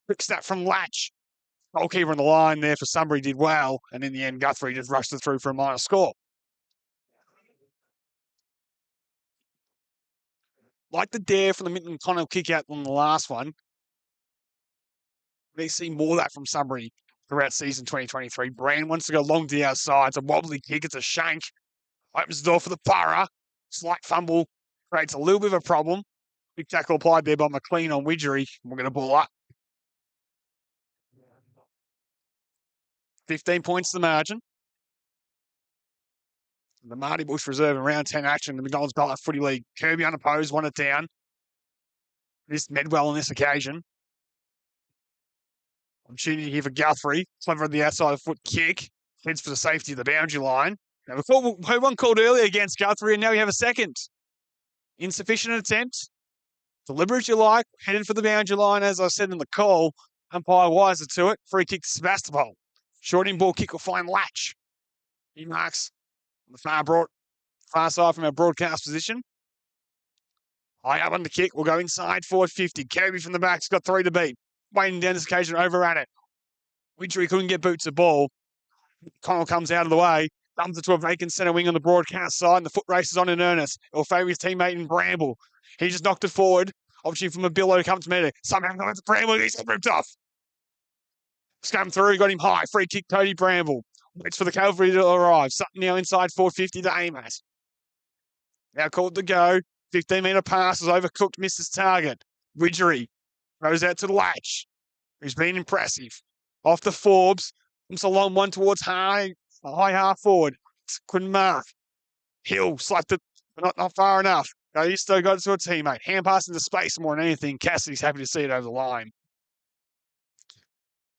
Quick snap from Latch. Goalkeeper on the line there for Sunbury did well, and in the end, Guthrie just rushed it through for a minor score. Like the dare from the Minton Connell kick out on the last one. We see more of that from Sunbury throughout season 2023. Brand wants to go long to the outside. It's a wobbly kick. It's a shank. Opens the door for the Borough. Slight fumble. Creates a little bit of a problem. Big tackle applied there by McLean on Widgery. We're going to ball up. 15 points to the margin. The Marty Bush Reserve in round 10 action. The McDonald's Ballarat Footy League. Kirby unopposed, won it down. Missed Medwell on this occasion. Opportunity here for Guthrie. Clever on the outside foot kick. Heads for the safety of the boundary line. Now, we had one called earlier against Guthrie, and now we have a second. Insufficient attempt. Deliberate as you like. Headed for the boundary line, as I said in the call. Umpire wiser to it. Free kick to Sebastopol. Short in ball kick will find Latch. He marks on the far side from our broadcast position. High up on the kick. We'll go inside forward 50. Kirby from the back's got 3 to beat. Waiting down this occasion, overran it. Widgery couldn't get boots of ball. Connell comes out of the way, dumps it to a vacant centre wing on the broadcast side, and the foot race is on in earnest. It will favour his teammate in Bramble. He just knocked it forward. Opportunity from Mabillo to come to meet it. Somehow comes to Bramble, he's ripped off. Scum through, got him high. Free kick, Cody Bramble. Waits for the cavalry to arrive. Sutton now inside 450 to aim at. Now called to go. 15-metre pass is overcooked, misses target. Widgery goes out to the Latch, who's been impressive. Off the Forbes. Comes a long one towards high half forward. Couldn't mark. Hill slapped it, but not far enough. He still got it to a teammate. Hand pass into space more than anything. Cassidy's happy to see it over the line.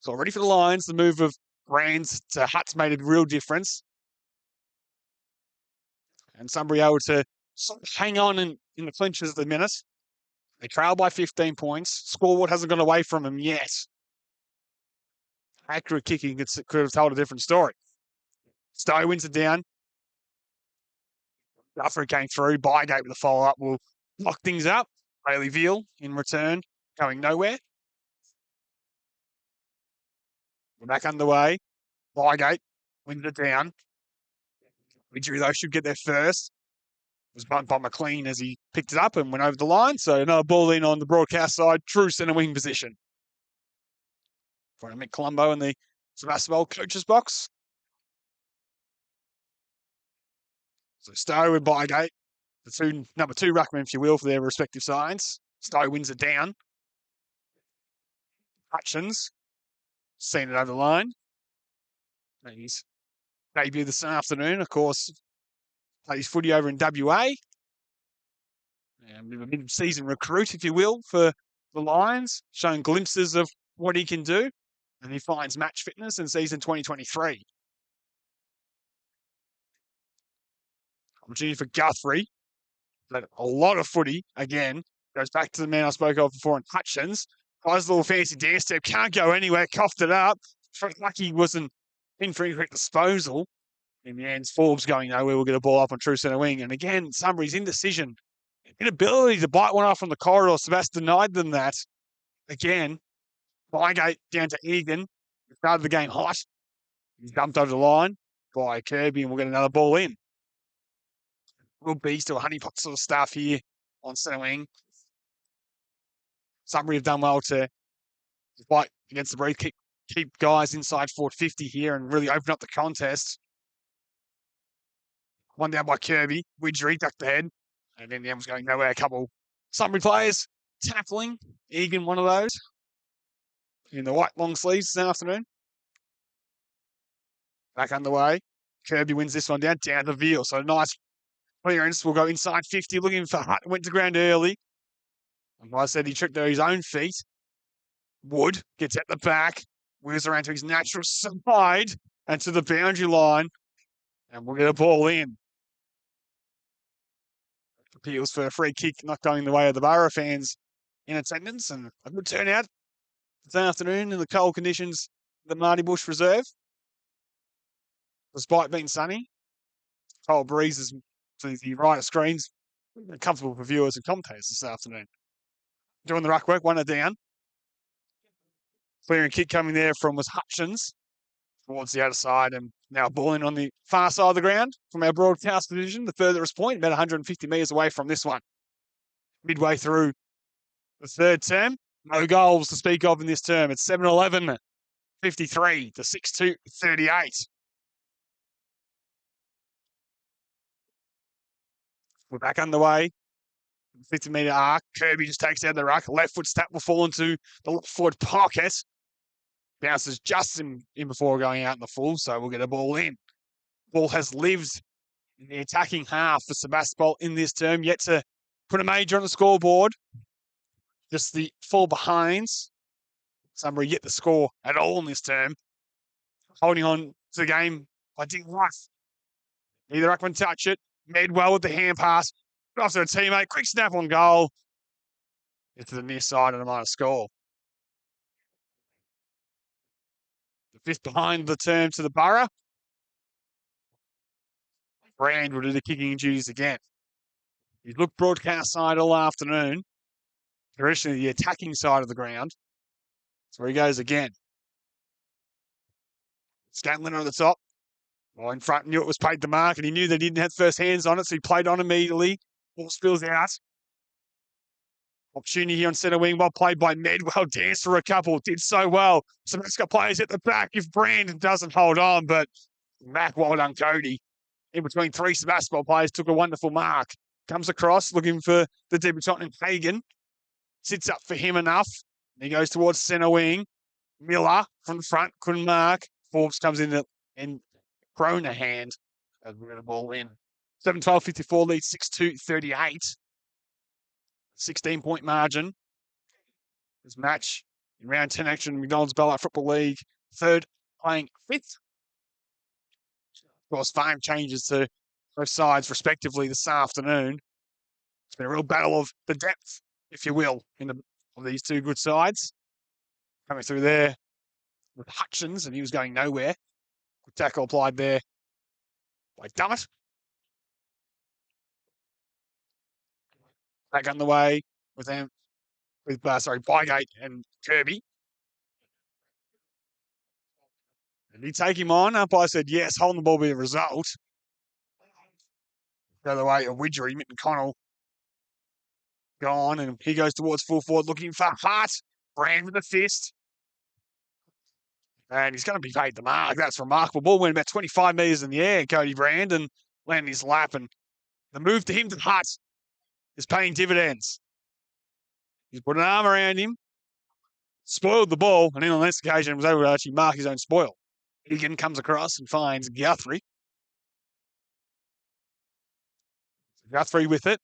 So ready for the Lions. The move of Brands to Hutt's made a real difference. And Sunbury able to hang on in the clinches at the minute. They trail by 15 points. Scoreboard hasn't gone away from them yet. Accurate kicking could have told a different story. Stowe wins it down. Guthrie came through. Bygate with a follow-up will lock things up. Bailey Veal in return, going nowhere. We're back underway. Bygate wins it down. Widgery, though, should get there first. Was bumped by McLean as he picked it up and went over the line. So another ball in on the broadcast side. True centre wing position. For Mick Colombo in the Sebastopol coach's box. So Stowe and Bygate, the number 2 ruckman, if you will, for their respective sides. Stowe wins it down. Hutchins, seen it over the line. And he's debut this afternoon, of course, plays footy over in WA. And a mid-season recruit, if you will, for the Lions, showing glimpses of what he can do. And he finds match fitness in season 2023. Opportunity for Guthrie. But a lot of footy, again, goes back to the man I spoke of before in Hutchins. Tries a little fancy dance step, can't go anywhere, coughed it up. Lucky wasn't in for incorrect disposal. In the end, Forbes going nowhere. We'll get a ball up on true centre wing. And again, Sunbury's indecision. Inability to bite one off from the corridor. Sebastian denied them that. Again, Bygate down to Egan. Started the game hot. He's dumped over the line by Kirby, and we'll get another ball in. Real beast or honeypot sort of stuff here on centre wing. Sunbury have done well to fight against the breeze, keep guys inside 450 here and really open up the contest. One down by Kirby. Widgery ducked the head. And then the end was going nowhere. A couple Sunbury players tackling. Egan, one of those. In the white long sleeves this afternoon. Back underway. Kirby wins this one down the Veal. So nice clearance. Will go inside 50. Looking for Hutt. Went to ground early. And like I said, he tripped over his own feet. Wood gets at the back. Wheels around to his natural side and to the boundary line. And we'll get a ball in. Appeals for a free kick, not going the way of the Borough fans in attendance. And a good turnout this afternoon in the cold conditions, the Marty Bush Reserve. Despite being sunny, cold breezes to the right of screens, comfortable for viewers and commentators this afternoon. Doing the ruck work, one down. Clearing kick coming there from was Hutchins towards the outer side, and now ball in on the far side of the ground from our broadcast division, the furthest point, about 150 metres away from this one. Midway through the third term, no goals to speak of in this term. It's 7-11, 53 to 6-2, 38. We're back underway. 50-metre arc. Kirby just takes out the ruck. Left foot step will fall into the left forward pocket. Bounces just in before going out in the full, so we'll get a ball in. Ball has lived in the attacking half for Sebastopol in this term, yet to put a major on the scoreboard. Just the fall behinds. Sunbury yet to score at all in this term. Holding on to the game by Dick Rice. Neither ruckman touch it. Medwell with the hand pass. After a teammate, quick snap on goal. Get to the near side and a minor score. The fifth behind the term to the Borough. Brand will do the kicking duties again. He's looked broadcast side all afternoon. Traditionally the attacking side of the ground. So he goes again. Scanlon on the top. Well, in front, knew it was paid the mark, and he knew they didn't have first hands on it, so he played on immediately. Ball spills out. Opportunity here on centre wing, well played by Medwell. Danced for a couple, did so well. Sebastopol players at the back if Brandon doesn't hold on, but Mac, well done, Cody. In between three Sebastopol players, took a wonderful mark. Comes across, looking for the debutant in Hagan. Sits up for him enough. He goes towards centre wing. Miller from the front, couldn't mark. Forbes comes in and Kroner hand as we're going to ball in. 7-12-54 lead, 6-2, 38. 16-point margin. This match in round 10 action, McDonald's Ballarat Football League, third playing fifth. Of course, 5 changes to both sides respectively this afternoon. It's been a real battle of the depth, if you will, of these two good sides. Coming through there with Hutchins, and he was going nowhere. Good tackle applied there by Dummett. Back on the way with them, Bygate and Kirby. Did he take him on? Umpire said yes, holding the ball be a result. The other way of Widgery, Mitten Connell gone, and he goes towards full forward looking for Hart. Brand with a fist. And he's going to be paid the mark. That's remarkable. Ball went about 25 metres in the air, Cody Brand, and landed in his lap. And the move to him to Hart is paying dividends. He's put an arm around him, spoiled the ball, and then on this occasion was able to actually mark his own spoil. Egan comes across and finds Guthrie. Guthrie with it.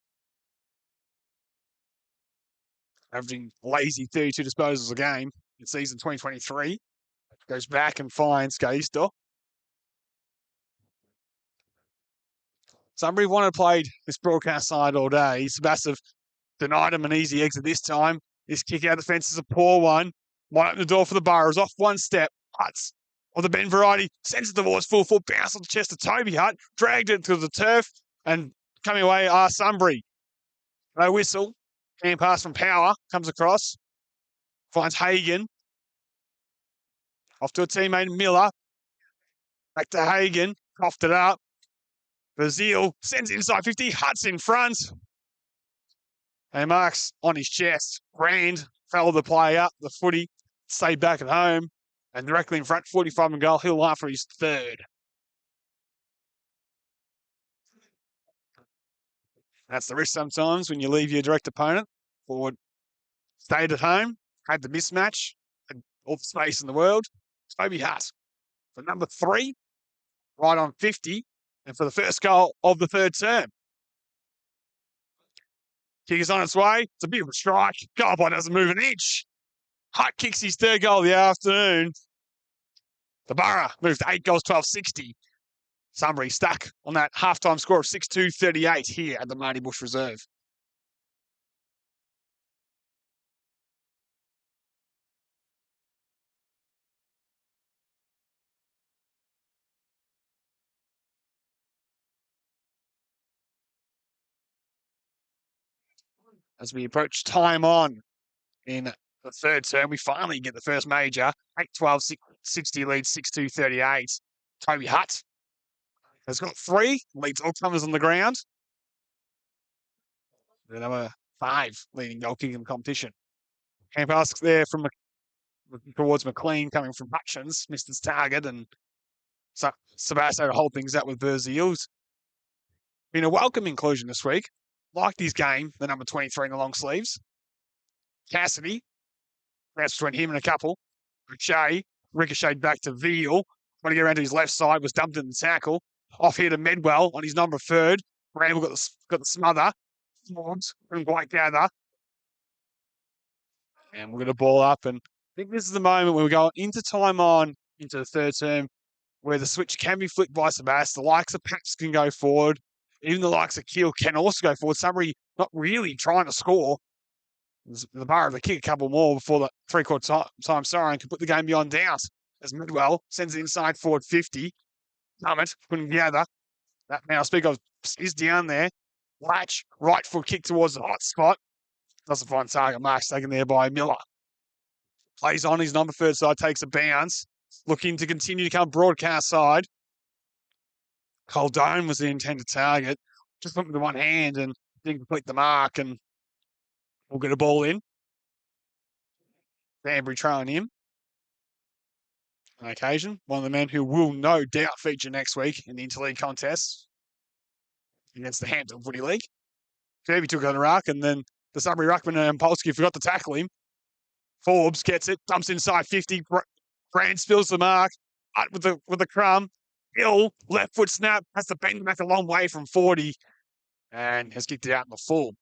Averaging lazy 32 disposals a game in season 2023. Goes back and finds Gaisto. Sunbury wanted to play this broadcast side all day. Sebastopol denied him an easy exit this time. This kick out of the fence is a poor one. Might open the door for the Boroughs. Off one step. Hutts of the Ben variety sends it towards full foot. Bounce on the chest of Toby Hutt. Dragged it to the turf and coming away are Sunbury. No whistle. Hand pass from Power. Comes across. Finds Hagan. Off to a teammate, Miller. Back to Hagan. Coughed it up. Bazile sends it inside 50. Hutts in front. And marks on his chest. Brand fell the player. The footy stayed back at home. And directly in front, 45 and goal. He'll laugh for his third. That's the risk sometimes when you leave your direct opponent. Forward stayed at home, had the mismatch, had all the space in the world. Toby Hutt for number 3, right on 50, and for the first goal of the third term. Kick is on its way. It's a bit of a strike. Goalboy doesn't move an inch. Hutt kicks his third goal of the afternoon. The Borough moved to 8 goals, 12-60. Sunbury stuck on that halftime score of 6-2-38 here at the Marty Bush Reserve. As we approach time on in the third term, we finally get the first major. 8-12-60 leads 6-2-38. Toby Hutt has got 3, leads all comers on the ground. The number 5 leading goal kick in the competition. Hand pass there from towards McLean coming from Hutchins, missed his target, and Sebastopol to hold things up with Eels. Been a welcome inclusion this week. Liked his game, the number 23 in the long sleeves. Cassidy, that's between him and a couple. Ricocheted back to Veal. When he got around to his left side, was dumped in the tackle. Off here to Medwell on his number 3rd. Randall got the smother. Forbes couldn't quite gather. And we're going to ball up. And I think this is the moment when we're going into time on, into the third term, where the switch can be flicked by Sebastopol. The likes of Paps can go forward. Even the likes of Keel can also go forward. Sunbury not really trying to score. The Borough to kick a couple more before the three-quarter time siren can put the game beyond doubt as Midwell sends it inside forward 50. Summit couldn't gather. That man I speak of is down there. Latch, right foot kick towards the hot spot. Doesn't find target. Mark's taken there by Miller. Plays on his number 3rd side, takes a bounce. Looking to continue to come broadcast side. Coldone was the intended target. Just went with the one hand and didn't complete the mark, and we'll get a ball in. Banbury trailing him on occasion. One of the men who will no doubt feature next week in the interleague contest against the Hampton Footy League. Kirby took on the ruck, and then the Sunbury ruckman and Polsky forgot to tackle him. Forbes gets it, dumps inside 50. Brand spills the mark with the crumb. Hill, left foot snap, has to bend back a long way from 40 and has kicked it out in the full.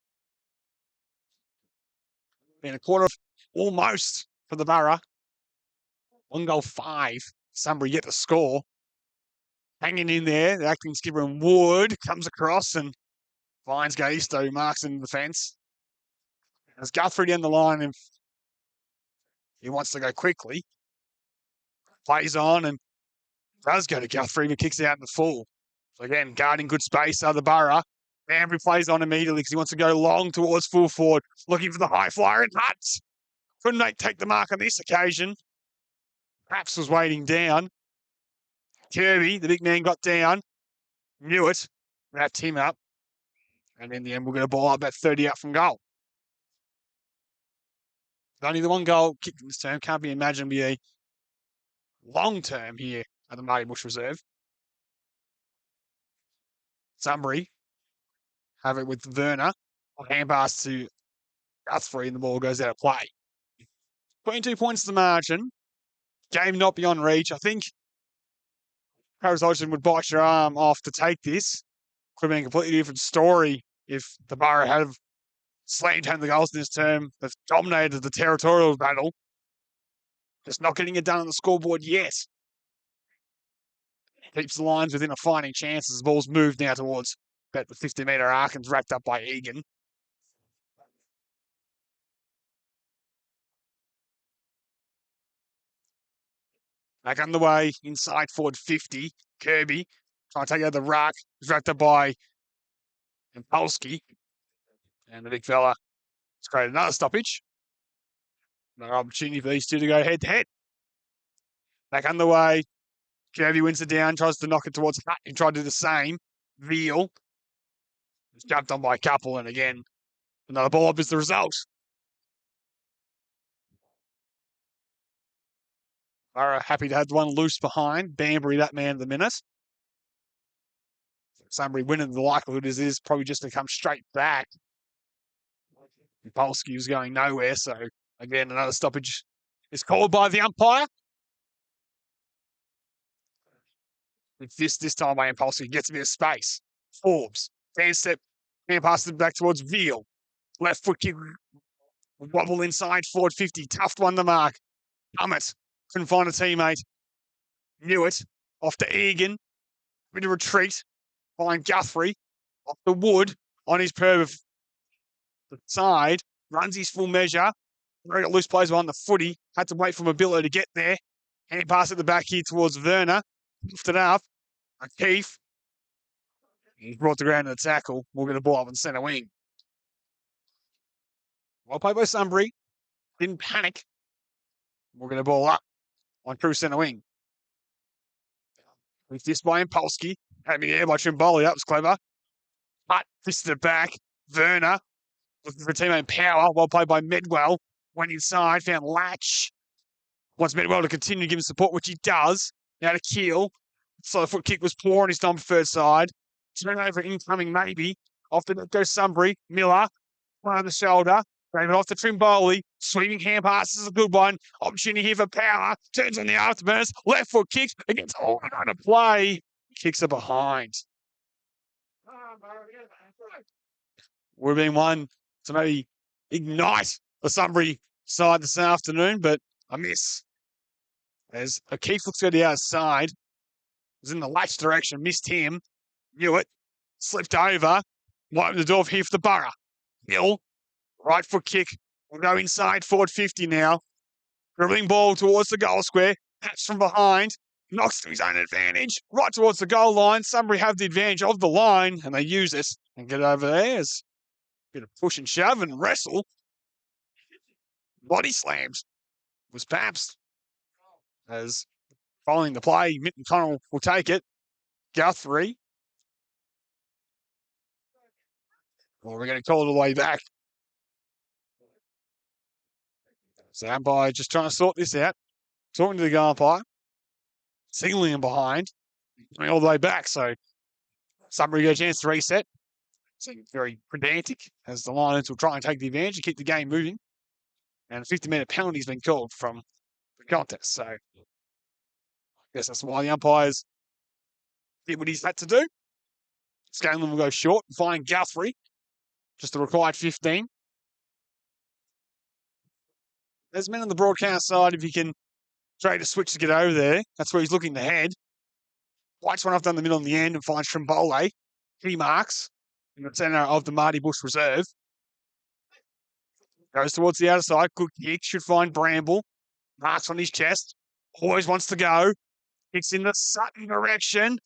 Been a quarter of almost for the Borough. 1 goal 5. Sunbury yet to score. Hanging in there, the acting skipper and Wood comes across and finds Gaisto, who marks in the fence. There's Guthrie down the line and he wants to go quickly. Plays on and does go to Guthrie, but kicks it out in the full. So again, guarding good space out of the Borough. Banbury plays on immediately because he wants to go long towards full forward, looking for the high flyer and Hutt. Couldn't take the mark on this occasion. Perhaps was waiting down. Kirby, the big man, got down. Knew it. Wrapped him up. And in the end, we're going to ball up about 30 out from goal. Only the 1 goal kicked in this term. Can't be imagined to be a long term here at the Marty Bush Reserve. Sunbury have it with Werner. Hand pass to Guthrie and the ball goes out of play. 22 points to the margin. Game not beyond reach. I think Paris Hodgson would bite your arm off to take this. Could have been a completely different story if the Borough had slammed home the goals in this term. They've dominated the territorial battle. Just not getting it done on the scoreboard yet. Keeps the Lions within a fighting chance as the ball's moved now towards about the 50-metre arc and wrapped up by Egan. Back underway, inside forward 50. Kirby trying to take out the ruck. It's wrapped up by Polsky. And the big fella has created another stoppage. Another opportunity for these two to go head-to-head. Back underway. Kirby wins it down, tries to knock it towards Hutt, who tried to do the same. Veal was jumped on by a couple, and again, another ball up is the result. Borough happy to have one loose behind. Banbury, that man at the minute. Sunbury winning, the likelihood is probably just to come straight back. Polsky was going nowhere, so again, another stoppage is called by the umpire. This time by Polsky gets a bit of space. Forbes, hand step, hand passes it back towards Veal. Left foot kick, wobble inside, forward 50, tough one to mark. Hummett, couldn't find a teammate. Knew it, off to Egan, bit of retreat, find Guthrie, off the Wood, on his perv the side, runs his full measure. Very loose plays behind the footy, had to wait for mobility to get there. Hand pass at the back here towards Werner, lifted up. Keith, he's brought the ground to the tackle. We'll get a ball up in centre wing. Well played by Sunbury. Didn't panic. We'll get a ball up on true centre wing. With this by Impolski. Had me there by Trimboli. That was clever. But fisted it back. Werner looking for teammate Power. Well played by Medwell. Went inside, found Latch. Wants Medwell to continue to give him support, which he does. Now to Keel. So the foot kick was poor on his non-preferred side. Turnover incoming, maybe. Off the net goes Sunbury. Miller. One on the shoulder. Gave it off to Trimboli. Sweeping hand pass is a good one. Opportunity here for Power. Turns on the afterburners. Left foot kick against all under play. Kicks are behind. Would have been one to maybe ignite the Sunbury side this afternoon, but a miss. As O'Keefe looks to the outside. Was in the latch direction, missed him. Knew it. Slipped over. Opened the door here for the Borough. Hill. Right foot kick. Will go inside. Forward 50 now. Dribbling ball towards the goal square. Taps from behind. Knocks to his own advantage. Right towards the goal line. Sunbury have the advantage of the line, and they use it and get over there. It's a bit of push and shove and wrestle. Body slams was Pabst. As following the play, Mitten Connell will take it. Guthrie. Well, we're going to call it all the way back. So umpire just trying to sort this out. Talking to the goal umpire. Signaling him behind. Coming all the way back. So Sunbury get a chance to reset. Seems very pedantic as the Lions will try and take the advantage and keep the game moving. And a 50-minute penalty has been called from the contest. So I guess that's why the umpires did what he's had to do. Scanlon will go short and find Guthrie. Just the required 15. There's men on the broadcast side, if he can trade a switch to get over there, that's where he's looking to head. Whites one off down the middle and the end and finds Trimbole. He marks in the centre of the Marty Bush Reserve. Goes towards the outer side. Good kick. Should find Bramble. Marks on his chest. Always wants to go. Kicks in the Sutton direction.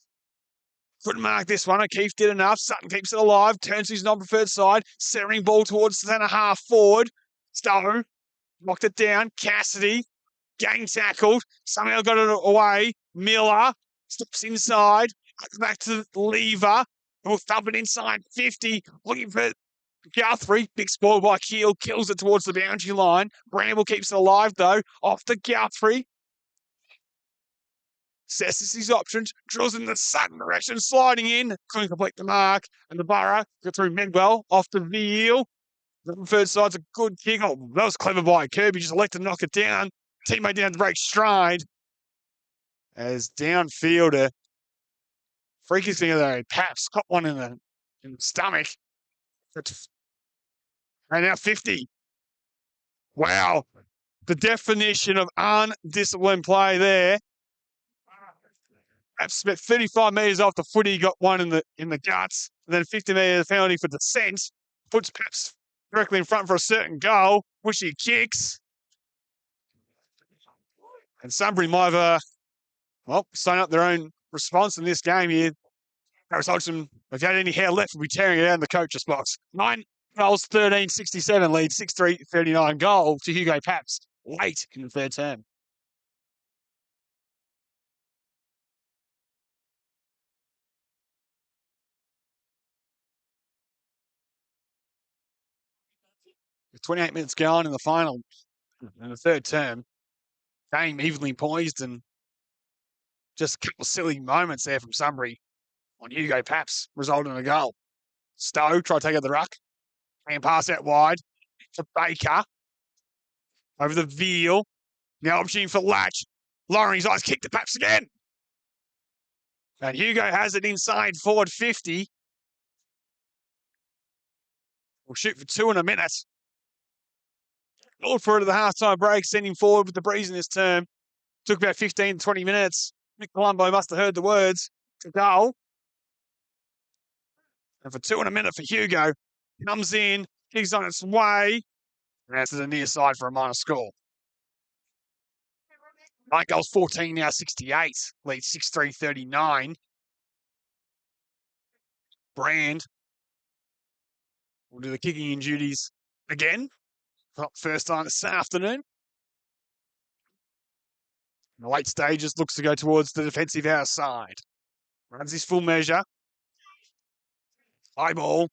Couldn't mark this one. O'Keefe did enough. Sutton keeps it alive. Turns to his non-preferred side. Centering ball towards the centre half forward. Stowe. Knocked it down. Cassidy. Gang tackled. Somehow got it away. Miller. Steps inside. Back to the lever. Will thump it inside 50. Looking for Guthrie. Big spoil by Keel. Kills it towards the boundary line. Bramble keeps it alive though. Off to Guthrie. Assesses his options. Drills in the Sutton direction. Sliding in. Couldn't complete the mark. And the Borough got through Medwell. Off to Veal. The third side's a good kick. Oh, that was clever by Kirby. Just elected to knock it down. Teammate didn't have to break stride. As downfielder. Freaky thing though. Paps got one in the stomach. And now 50. Wow. The definition of undisciplined play there. Paps spent 35 metres off the footy, got one in the guts. And then 50 metres penalty for descent. Puts Paps directly in front for a certain goal. Which he kicks. And Sunbury might have, sewn up their own response in this game here. Harris Hodgson, if you had any hair left, will be tearing it out in the coach's box. 9 goals, 13-67 lead, 6-3-39 goal to Hugo Paps late in the third term. With 28 minutes going in the final, in the third term, game evenly poised and just a couple of silly moments there from Sunbury on Hugo Paps, resulting in a goal. Stowe tried to take out the ruck and pass out wide to Baker. Over the Veal. Now opportunity for Latch. Lowering his eyes, kick to Paps again. And Hugo has it inside forward 50. We'll shoot for 2 in a minute. Lord for it at the halftime break, sending forward with the breeze in this term. Took about 15 to 20 minutes. Mick Colombo must have heard the words. To goal. And for 2 in a minute for Hugo. Comes in, kicks on its way. And that's to the near side for a minor score. 9 goals, 14 now, 68. Leads 6-3-39. Brand will do the kicking in duties again. First time this afternoon. In the late stages, looks to go towards the defensive outside. Runs his full measure. High ball.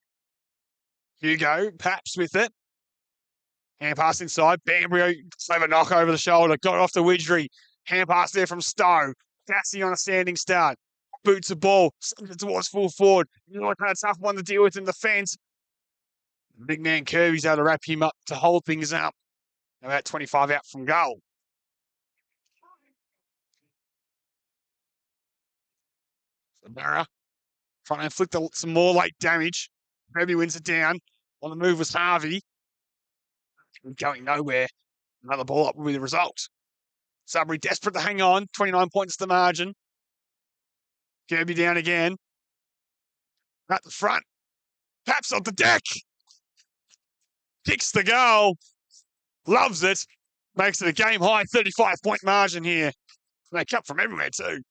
Hugo, Paps with it. Hand pass inside. Bambrio, clever knock over the shoulder. Got it off to Widgery. Hand pass there from Stowe. Gassy on a standing start. Boots the ball. Sends it towards full forward. You know, kind of tough one to deal with in defence. Big man Kirby's able to wrap him up to hold things up. About 25 out from goal. Barra trying to inflict some more late damage. Kirby wins it down. On the move was Harvey. Going nowhere. Another ball up will be the result. Sunbury desperate to hang on. 29 points to the margin. Kirby down again. At the front. Paps on the deck. Kicks the goal. Loves it. Makes it a game high 35-point margin here. And they cut from everywhere too.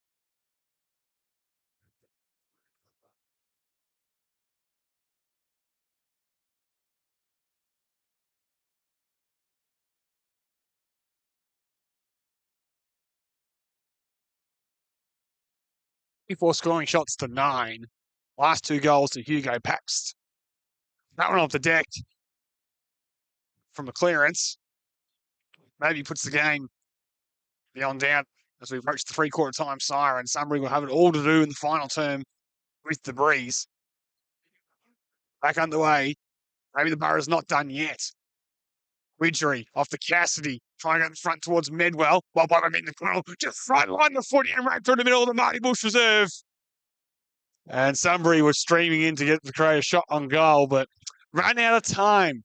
Before scoring shots to 9. Last 2 goals to Hugo Paps. That one off the deck from the clearance. Maybe puts the game beyond doubt as we approach the 3/4 time siren. Sunbury will have it all to do in the final term with the breeze. Back underway. Maybe the Borough's not done yet. Widgery off to Cassidy. Trying to go in front towards Medwell. While Bobber meeting the corner. Just front line the footy and right through the middle of the Marty Bush reserve. And Sunbury was streaming in to get the create a shot on goal, but ran out of time.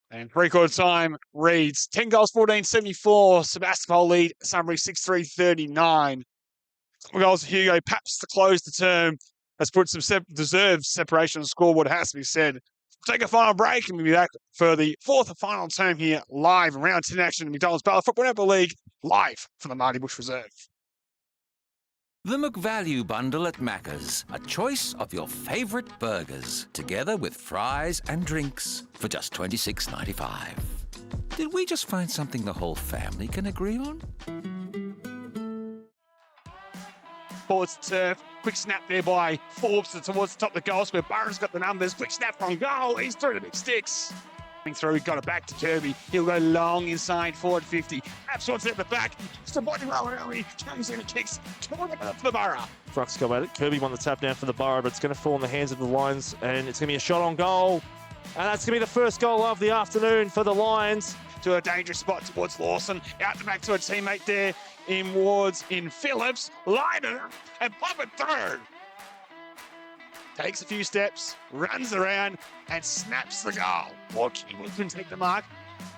And 3/4 time reads 10 goals, 14-74. Sebastopol lead Sunbury 6-3-39. Some goals for Hugo Paps to close the term. Has put some deserved separation on the scoreboard, it has to be said. Take a final break and we'll be back for the 4th and final term here live in round 10 action in McDonald's Ballarat Football Netball League, live from the Marty Bush Reserve. The McValue Bundle at Macca's. A choice of your favourite burgers, together with fries and drinks for just $26.95. Did we just find something the whole family can agree on? Towards the turf. Quick snap there by Forbes towards the top of the goal square. Burroughs got the numbers. Quick snap from goal. He's through the big sticks. Coming through, he got it back to Kirby. He'll go long inside forward 50. Paps wants it at the back. It's a body roll early. Comes in and kicks. For the Borough. Trucks go at it. Kirby won the tap down for the Borough, but it's going to fall in the hands of the Lions, and it's going to be a shot on goal. And that's going to be the first goal of the afternoon for the Lions. To a dangerous spot towards Lawson. Out the back to a teammate there in Wards in Phillips. Line it up and pop it through. Takes a few steps, runs around and snaps the goal. Watkin can take the mark.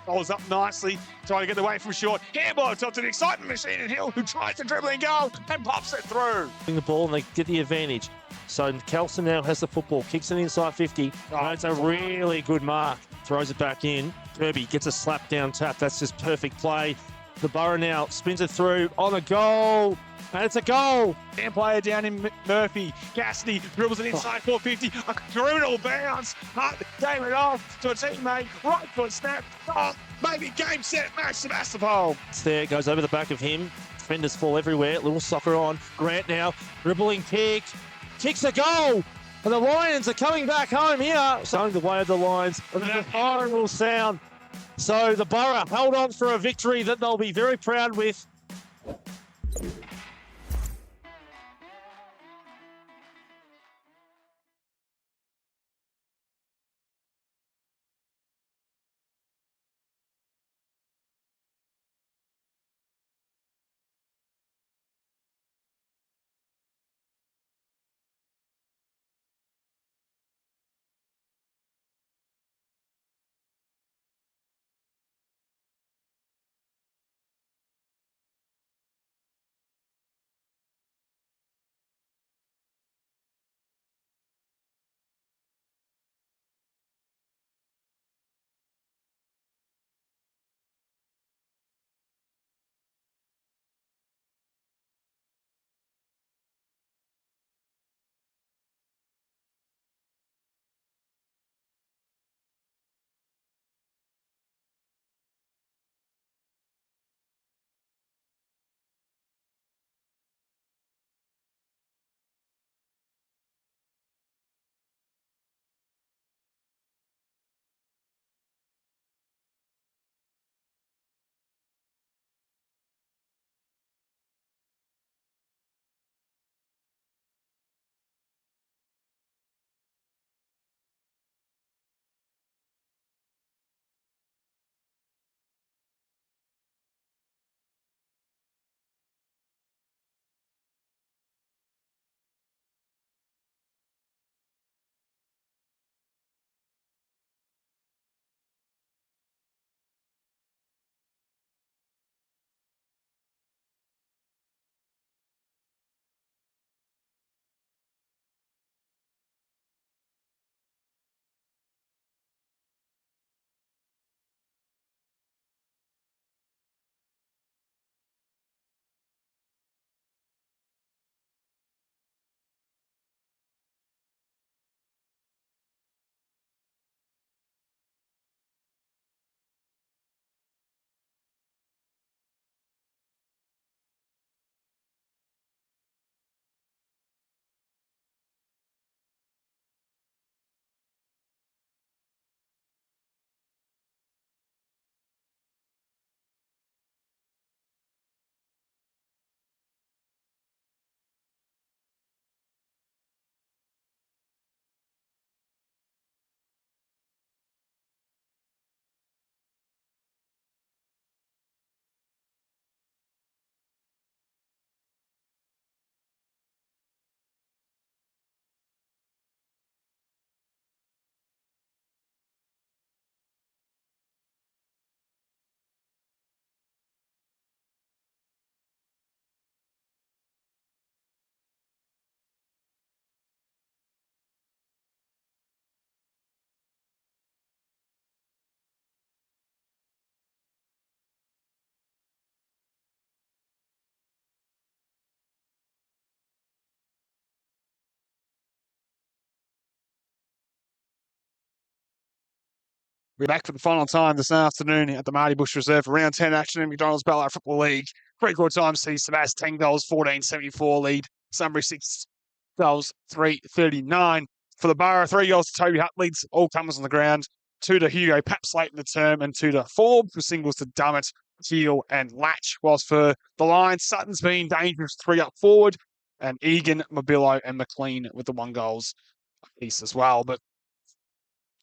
Follows up nicely, trying to get away from short. Handball top to the excitement machine in Hill, who tries to dribble and goal and pops it through. The ball and they get the advantage. So Kelson now has the football, kicks it inside 50. That's a really good mark. Throws it back in. Kirby gets a slap down tap. That's just perfect play. The Borough now spins it through on a goal. And it's a goal. And player down in Murphy. Cassidy dribbles it inside 450. A criminal bounce. Gave it off to a teammate. Right foot snap. Oh, maybe game, set, match, Sebastopol. It's there, goes over the back of him. Defenders fall everywhere. Little soccer on. Grant now, dribbling kick. Kicks a goal. And the Lions are coming back home here. Showing the way of the Lions. And a horrible sound. So the Borough held on for a victory that they'll be very proud with. We're back for the final time this afternoon at the Marty Bush Reserve for round 10 action in McDonald's Ballarat Football League. Three-quarter time sees Sebastopol 10 goals, 14.74 lead. Sunbury 6 goals, 3.39. For the Borough, 3 goals to Toby Hutt, leads all comers on the ground. 2 to Hugo Paps late in the term and 2 to Forbes with singles to Dummett, Teal and Latch. Whilst for the Lions, Sutton's been dangerous, 3 up forward, and Egan, Mobillo and McLean with the 1 goals apiece as well. But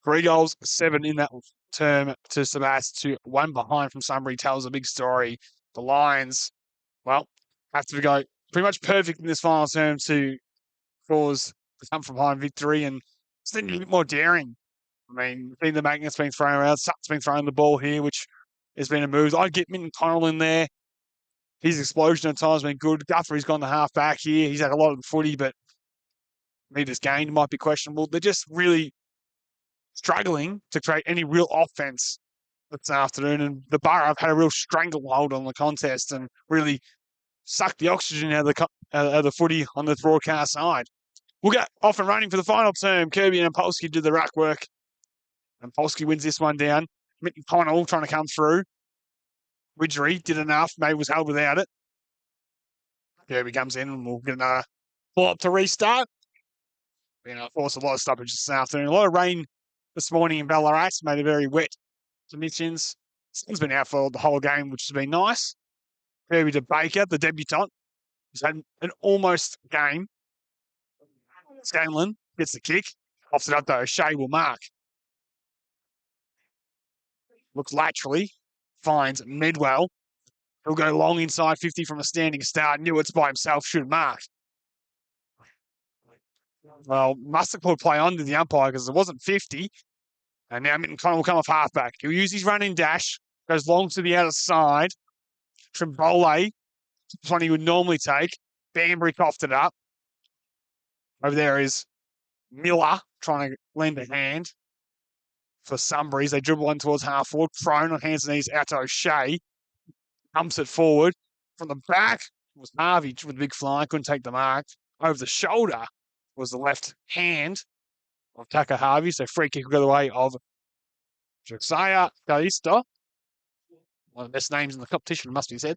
3 goals, 7 in that term to Sebastopol, to 1 behind from Sunbury tells a big story. The Lions, well, have to go pretty much perfect in this final term to cause the come from behind victory and just need a bit more daring. I mean, the magnet's been thrown around, Sutton's been throwing the ball here, which has been a move. I'd get Minton Connell in there. His explosion at times has been good. Guthrie's gone the half back here. He's had a lot of the footy, but meters gained might be questionable. They're just really struggling to create any real offense this afternoon. And the Borough have had a real stranglehold on the contest and really sucked the oxygen out of the footy on the broadcast side. We'll get off and running for the final term. Kirby and Polsky do the ruck work. And Polsky wins this one down. Minton Connell trying to come through. Widgery did enough, maybe was held without it. Kirby comes in and we'll get another pull-up to restart. Of course, a lot of stoppage this afternoon. A lot of rain this morning in Ballarat. Made it very wet conditions. Sun's been out for the whole game, which has been nice. Kirby to Baker, the debutant. He's had an almost game. Scanlon gets the kick. Offs it up though. Shea will mark. Looks laterally. Finds Medwell. He'll go long inside 50 from a standing start. Newitt's by himself. Should mark. Well, must have put play on to the umpire because it wasn't 50. And now Minton Connell will come off halfback. He'll use his running dash. Goes long to the outer side. Trimbole. This one he would normally take. Banbury coughed it up. Over there is Miller trying to lend a hand for Sunbury's. They dribble one towards half forward. Prone on hands and knees out to O'Shea. Pumps it forward. From the back was Harvey with a big fly. Couldn't take the mark. Over the shoulder was the left hand of Tucker Harvey. So free kick will go the way of Josiah Gaista. One of the best names in the competition, must be said.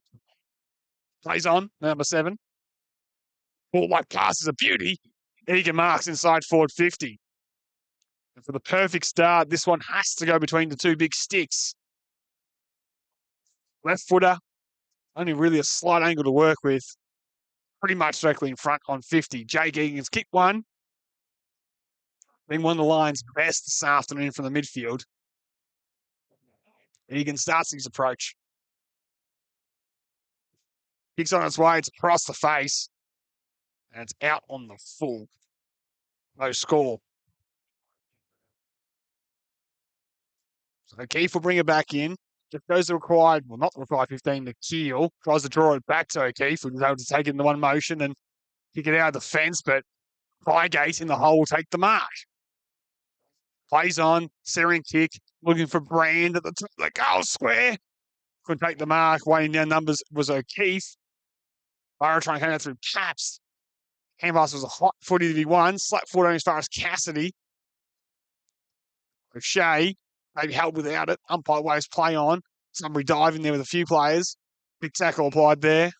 Plays on, number 7. Ball like pass is a beauty. Egan marks inside forward 50. And for the perfect start, this one has to go between the 2 big sticks. Left footer, only really a slight angle to work with. Pretty much directly in front on 50. Jake Egan's kick one. Being one of the Lions' best this afternoon from the midfield. Egan starts his approach. Kicks on its way. It's across the face. And it's out on the full. No score. So O'Keefe will bring it back in. Just goes the required, well, not the required 15 to Keel. Tries to draw it back to O'Keefe, who was able to take it in the one motion and kick it out of the fence, but Highgate in the hole will take the mark. Plays on, Syrian kick, looking for Brand at the top of the goal square. Couldn't take the mark. Weighing down numbers was O'Keefe. Borough trying to come out through Caps. Handpass was a hot footy that he won. Slap forward on as far as Cassidy. O'Shea, maybe held without it. Umpire waves play on. Somebody diving there with a few players. Big tackle applied there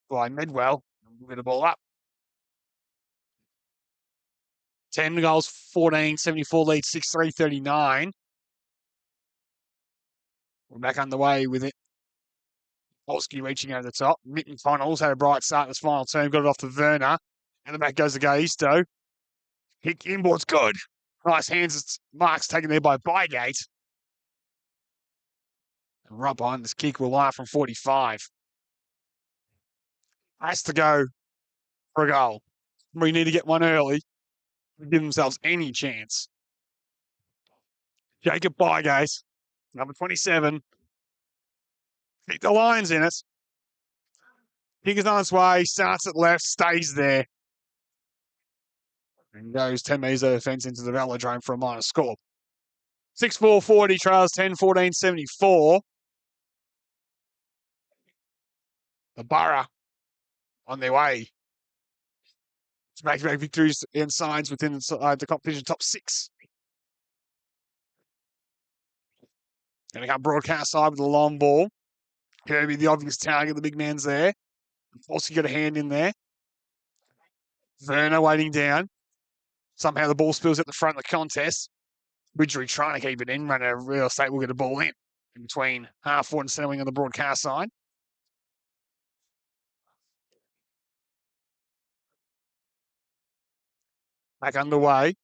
by Medwell. We'll get the ball up. 10 goals, 14, 74 lead, 6-3, 39. We're back underway with it. Polsky reaching over the top. Minton Connell's had a bright start in this final term. Got it off to Werner. And the back goes to Gaisto. Kick inboard's good. Nice hands. Marks taken there by Bygate. And right behind this kick will lie from 45. Has to go for a goal. We need to get one early to give themselves any chance. Jacob Bygate, number 27. Keep the Lions in it. Kick is on its way. Starts at left. Stays there. And goes 10 metres over the fence into the velodrome for a minor score. 6-4 40 trails 10-14 74. The Borough on their way to back-to-back victories and signs within the competition top 6. Going to come broadcast side with the long ball. Kirby, the obvious target, the big man's there. Also got a hand in there. Werner waiting down. Somehow the ball spills at the front of the contest. Widgery trying to keep it in. Runner of real estate will get a ball in between half forward and centre wing on the broadcast side. Back underway.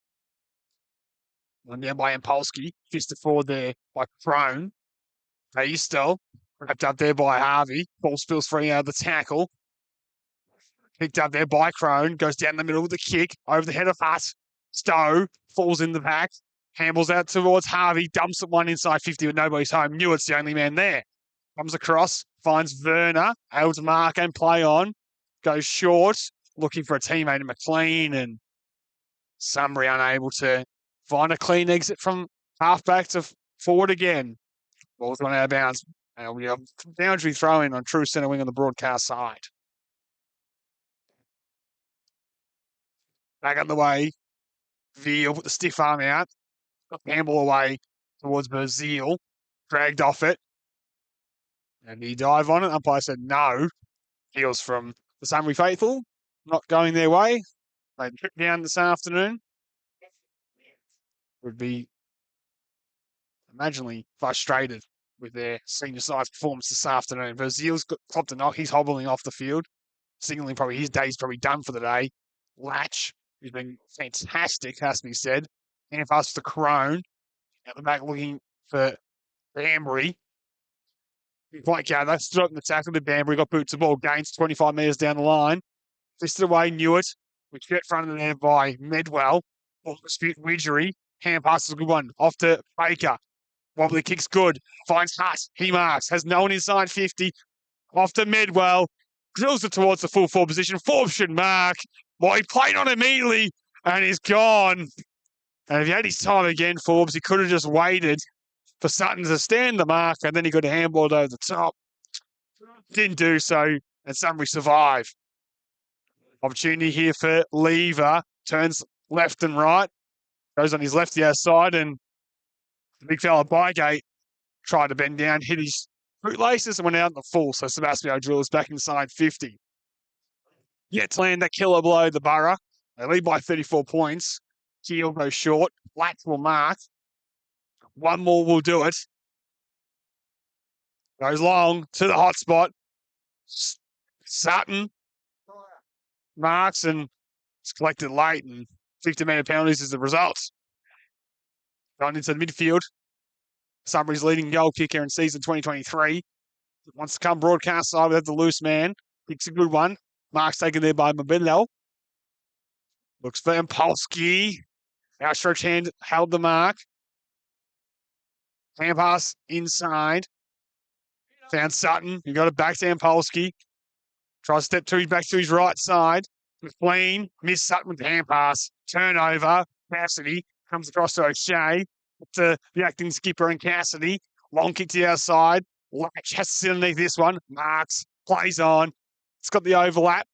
And down by Impolski. Fisted forward there by Crone. Still wrapped up there by Harvey. Ball spills free out of the tackle. Picked up there by Crone. Goes down the middle with the kick. Over the head of Hutt. Stowe falls in the back. Handballs out towards Harvey. Dumps at one inside 50 with nobody's home. Newitt's the only man there. Comes across. Finds Werner. Able to mark and play on. Goes short. Looking for a teammate in McLean. And Sunbury unable to find a clean exit from halfback to forward again. Ball's gone out of bounds. And it'll be a boundary throw in on true centre wing on the broadcast side. Back on the way. Veal put the stiff arm out. Got Campbell away towards Bazile. Dragged off it. And he dive on it. Umpire said no. Feels from the Sunbury faithful. Not going their way. They trip down this afternoon. Would be imaginably frustrated with their senior side performance this afternoon. Bazile's got clocked a knock. He's hobbling off the field. Signaling probably his day's probably done for the day. Latch, who's been fantastic, has to be said. And pass to Crone. At the back looking for Banbury. Quite gather. Stood up in the tackle to Banbury. Got boots the ball. Gains 25 metres down the line. Fisted away Newitt. Which get fronted there by Medwell. Ball dispute Widgery. Hand pass is a good one. Off to Baker. Wobbly kicks good. Finds Hutt. He marks. Has no one inside 50. Off to Medwell. Drills it towards the full forward position. Forbes should mark. Well, he played on immediately and he's gone. And if he had his time again, Forbes, he could have just waited for Sutton to stand the mark and then he could have handballed over the top. Didn't do so and Sunbury survive. Opportunity here for Lever. Turns left and right. Goes on his lefty outside and the big fella Bygate tried to bend down, hit his bootlaces and went out in the full. So Sebastopol drills back inside 50. Yet to land that killer below the Borough. They lead by 34 points. Keel goes short. Latch will mark. One more will do it. Goes long to the hot spot. Sutton marks and it's collected late and 50-metre penalties is the result. Going into the midfield. Sunbury's leading goal kicker in season 2023. Wants to come broadcast side without the loose man. Kicks a good one. Mark's taken there by Mabindel. Looks for Impolski. Outstretched hand held the mark. Hand pass inside. Found Sutton. He got it back to Impolski. Tries to step back to his right side. McLean missed Sutton with the hand pass. Turnover. Cassidy comes across to O'Shea. To the acting skipper and Cassidy. Long kick to the outside. Latch has to sit underneath this one. Marks. Plays on. It's got the overlap.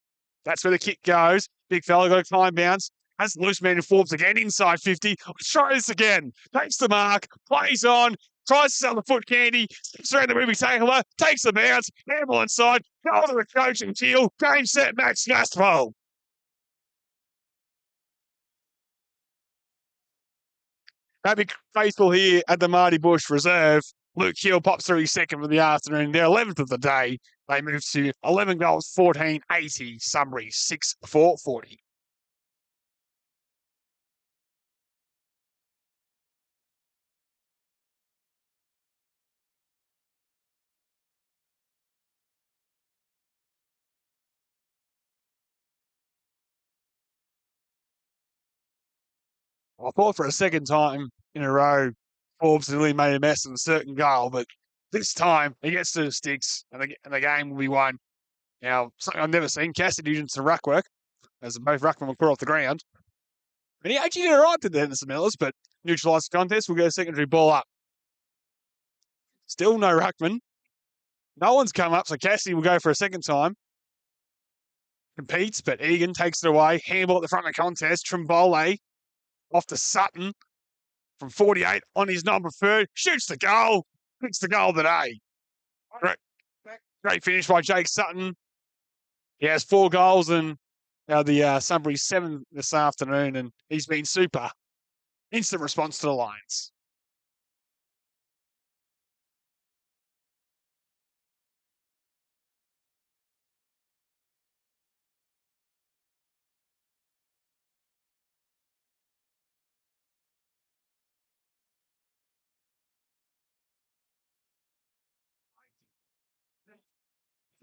That's where the kick goes. Big fella got a time bounce. Has the loose man in Forbes again inside 50. Let's try this again. Takes the mark. Plays on. Tries to sell the foot candy. Skips around the moving tackler. Takes the bounce. Handball inside. Goal to the coach and Teal. Game, set, match, Sebastopol. Happy faithful here at the Marty Bush Reserve. Luke Hill pops through his second for the afternoon. Their 11th of the day. They move to 11 goals, 14-80. Sunbury 6-4-40. I thought for a second time in a row, Forbes really made a mess of a certain goal, but this time he gets to the sticks and the game will be won. Now, something I've never seen, Cassidy did some ruck work, as both ruckmen were put off the ground. And he actually did all right to the Henderson Millers, but neutralised the contest. We'll go secondary ball up. Still no ruckman. No one's come up, so Cassidy will go for a second time. Competes, but Egan takes it away. Handball at the front of the contest. Trimbole off to Sutton from 48 on his non-preferred. Shoots the goal. It's the goal of the day. Great finish by Jake Sutton. He has 4 goals and the Sunbury 7 this afternoon, and he's been super. Instant response to the Lions.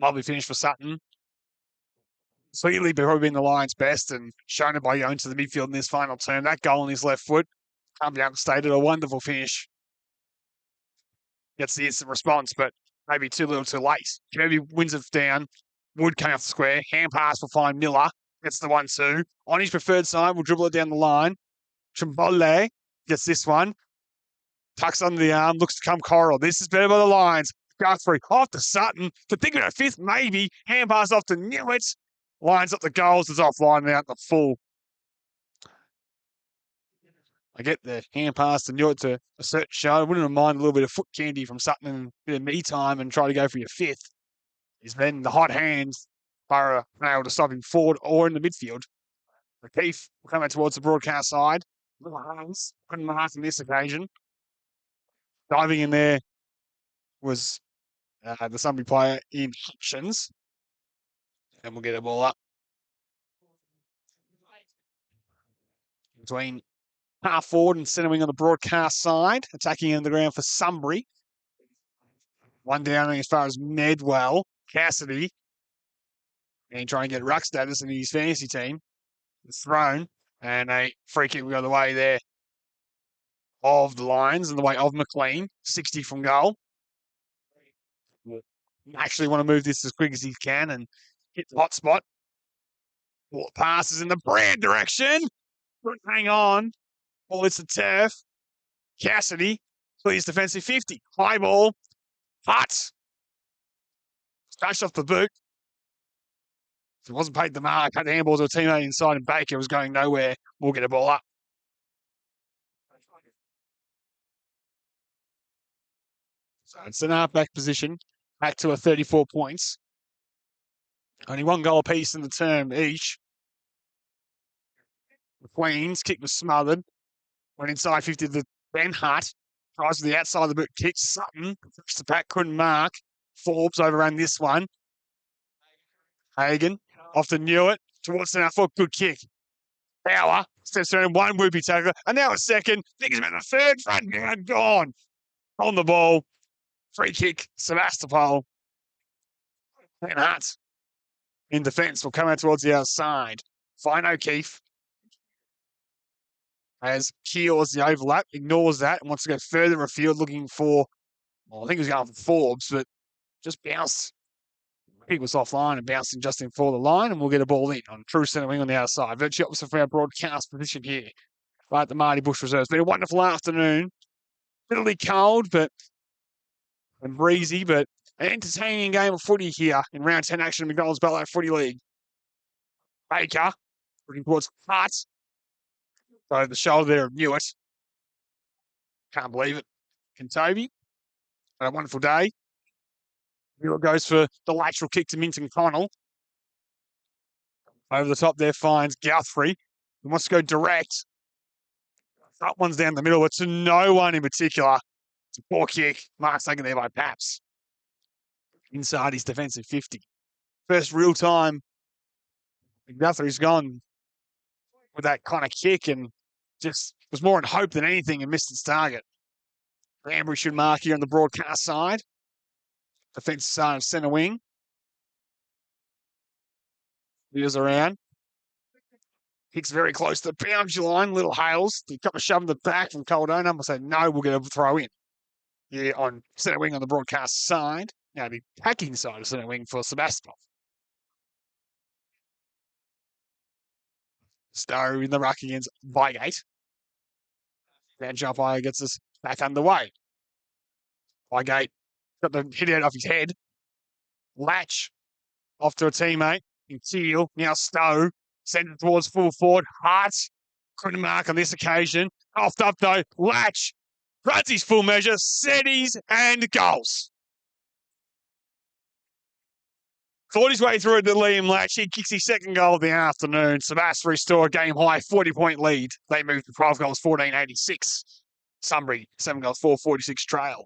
Lovely finish for Sutton. Sweetly probably been the Lions' best and shown it by going to the midfield in this final term. That goal on his left foot can't be understated. A wonderful finish. Gets the instant response, but maybe too little too late. Kirby wins it down. Wood came off the square. Hand pass will find Miller. Gets the 1-2. On his preferred side, we'll dribble it down the line. Chimbole gets this one. Tucks under the arm. Looks to come Coral. This is better by the Lions. Guthrie off to Sutton. To think of a 5th, maybe. Hand pass off to Newitz. Lines up the goals. It's offline and out the full. I get the hand pass to Newit to a certain show. I wouldn't mind a little bit of foot candy from Sutton and a bit of me time and try to go for your 5th. He's been the hot hands are able to stop him forward or in the midfield. Keith will come out towards the broadcast side. Little Hans couldn't mark on this occasion. Diving in there was the Sunbury player in Hutchins. And we'll get a ball up. Between half forward and centre wing on the broadcast side. Attacking in the ground for Sunbury. One down as far as Medwell. Cassidy. And trying to get ruck status in his fantasy team. It's thrown. And a free kick will go the way there of the Lions and the way of McLean. 60 from goal. Actually want to move this as quick as he can and hit the hot spot. Ball passes in the Brand direction. Hang on. Ball hits the turf. Cassidy clears defensive 50. High ball. Hut. Scratched off the boot. It wasn't paid the mark. Had the handball to a teammate inside and Baker was going nowhere. We'll get a ball up. So it's an half-back position. Back to a 34 points. Only 1 goal apiece in the term each. The Queens kick was smothered. Went inside 50 to Ben Hutt. Tries to the outside of the boot. Kicks Sutton. The pack couldn't mark. Forbes overran this one. Hagan off to Newit. Towards the foot. Good kick. Power. Steps around 1 whoopie tackler. And now a second. Think he's about the 3rd. Front down. Gone. On the ball. Free kick. Sebastopol. Ben Hutt in defence will come out towards the outside. Fine O'Keefe. As keels the overlap, ignores that and wants to go further afield looking for, well, I think he was going for Forbes, but just bounced. He was offline and bouncing just in for the line, and we'll get a ball in on true centre wing on the outside. Virtually opposite for our broadcast position here. Right at the Marty Bush Reserve. It's been a wonderful afternoon. Bitterly cold, and breezy, but an entertaining game of footy here in round 10 action of McDonald's Ballarat Footy League. Baker looking towards Hart. So the shoulder there of Newit. Can't believe it. Kentobi. Had a wonderful day. Newit goes for the lateral kick to Minton Connell. Over the top there finds Guthrie. He wants to go direct. That one's down the middle, but to no one in particular. It's a poor kick. Mark's taken there by Paps. Inside his defensive 50. First real time Guthrie's gone with that kind of kick and just was more in hope than anything and missed its target. Ambry should mark here on the broadcast side. Defensive side of centre wing. Wheels around. Kicks very close to the boundary line. Little Hales. He got a shove in the back from Caldona. We'll say, no, we'll get a throw in. Here on centre wing on the broadcast side. Now the attacking side of centre wing for Sebastopol. Stowe in the ruck against Bygate. That jump high gets us back underway. Bygate got the hit out off his head. Latch off to a teammate. In Teal. Now Stowe. Sent it towards full forward. Hart couldn't mark on this occasion. Offed up though. Latch runs his full measure, setties and goals. Fought his way through to Liam Latch. He kicks his second goal of the afternoon. Sebastopol restore a game high 40-point lead. They move to 12 goals, 14-86. Sunbury, 7 goals, 4-46 trail.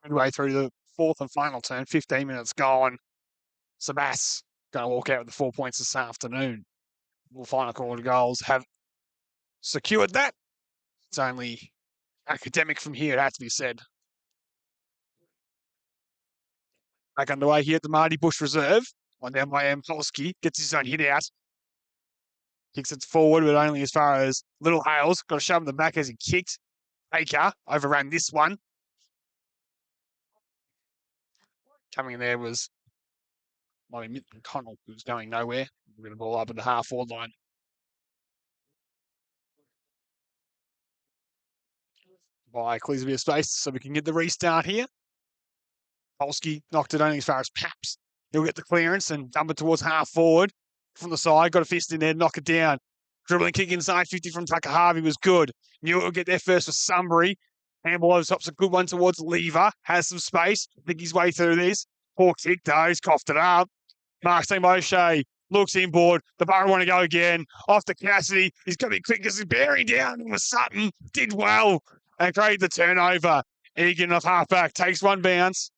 Midway through the fourth and final turn, 15 minutes gone. Sebas going to walk out with the 4 points this afternoon. Will final quarter goals have secured that. It's only academic from here, it has to be said. Back underway here at the Marty Bush Reserve. One down by Polsky, gets his own hit out. Kicks it forward, but only as far as Little Hales. Got to shove him in the back as he kicked. Baker overran this one. Coming in there was Mitt Connell, who's going nowhere. We're going to ball up at the half-forward line. By clears a bit of space so we can get the restart here. Polsky knocked it only as far as Paps. He'll get the clearance and dump it towards half-forward. From the side, got a fist in there, knock it down. Dribbling kick inside, 50 from Tucker Harvey was good. Knew it would get there first for Sunbury. Handball over top's a good one towards Lever. Has some space. I think his way through this. Poor kick though, he's coughed it up. Mark St. Moshe looks inboard. The Borough want to go again. Off to Cassidy. He's got to be quick because he's bearing down with Sutton. Did well and created the turnover. Egan off halfback. Takes one bounce.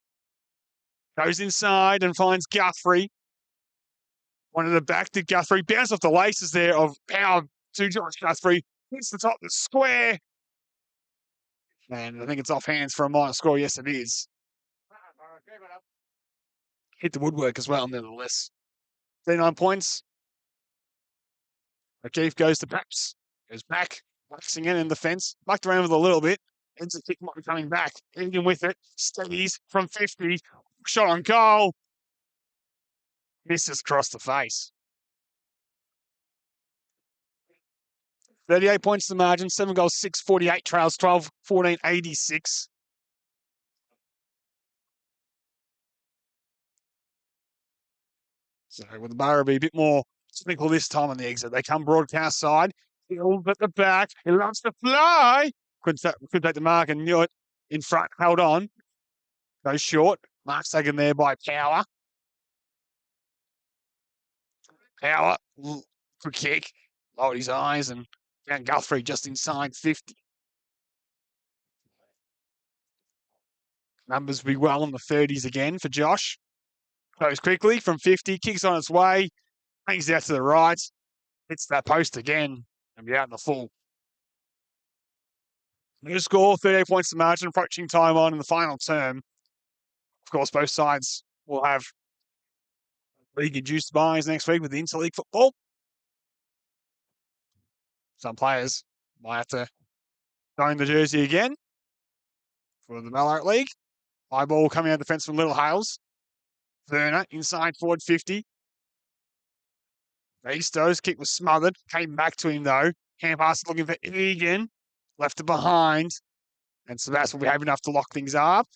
Goes inside and finds Guthrie. One at the back to Guthrie. Bounce off the laces there of power to George Guthrie. Hits the top of the square. And I think it's off hands for a minor score. Yes, it is. Hit the woodwork as well, nevertheless. 39 points. O'Keefe goes to Paps. Goes back. Waxing in defence. Mucked around with a little bit. Ends the kick might be coming back. Egan with it. Steadies from 50. Shot on goal. Misses across the face. 38 points to the margin. 7 goals, 6-48 trails, 12, 14, 86. So will the Borough be a bit more cynical this time on the exit? They come broadcast side. He'll at the back. He loves to fly. Could take the mark and knew it. In front, held on. Goes short. Mark's taken there by Power. Power, good kick. Lowered his eyes and found Guthrie just inside 50. Numbers will be well in the 30s again for Josh. Goes quickly from 50, kicks on its way, hangs out to the right, hits that post again, and be out in the full. New score, 38 points to margin, approaching time on in the final term. Of course, both sides will have league-induced buys next week with the interleague football. Some players might have to don the jersey again for the Ballarat League. High ball coming out of defence from Little Hales. Werner inside forward 50. Easto's kick was smothered. Came back to him though. Hand pass looking for Egan. Left it behind. And Sebastopol will be happy enough to lock things up.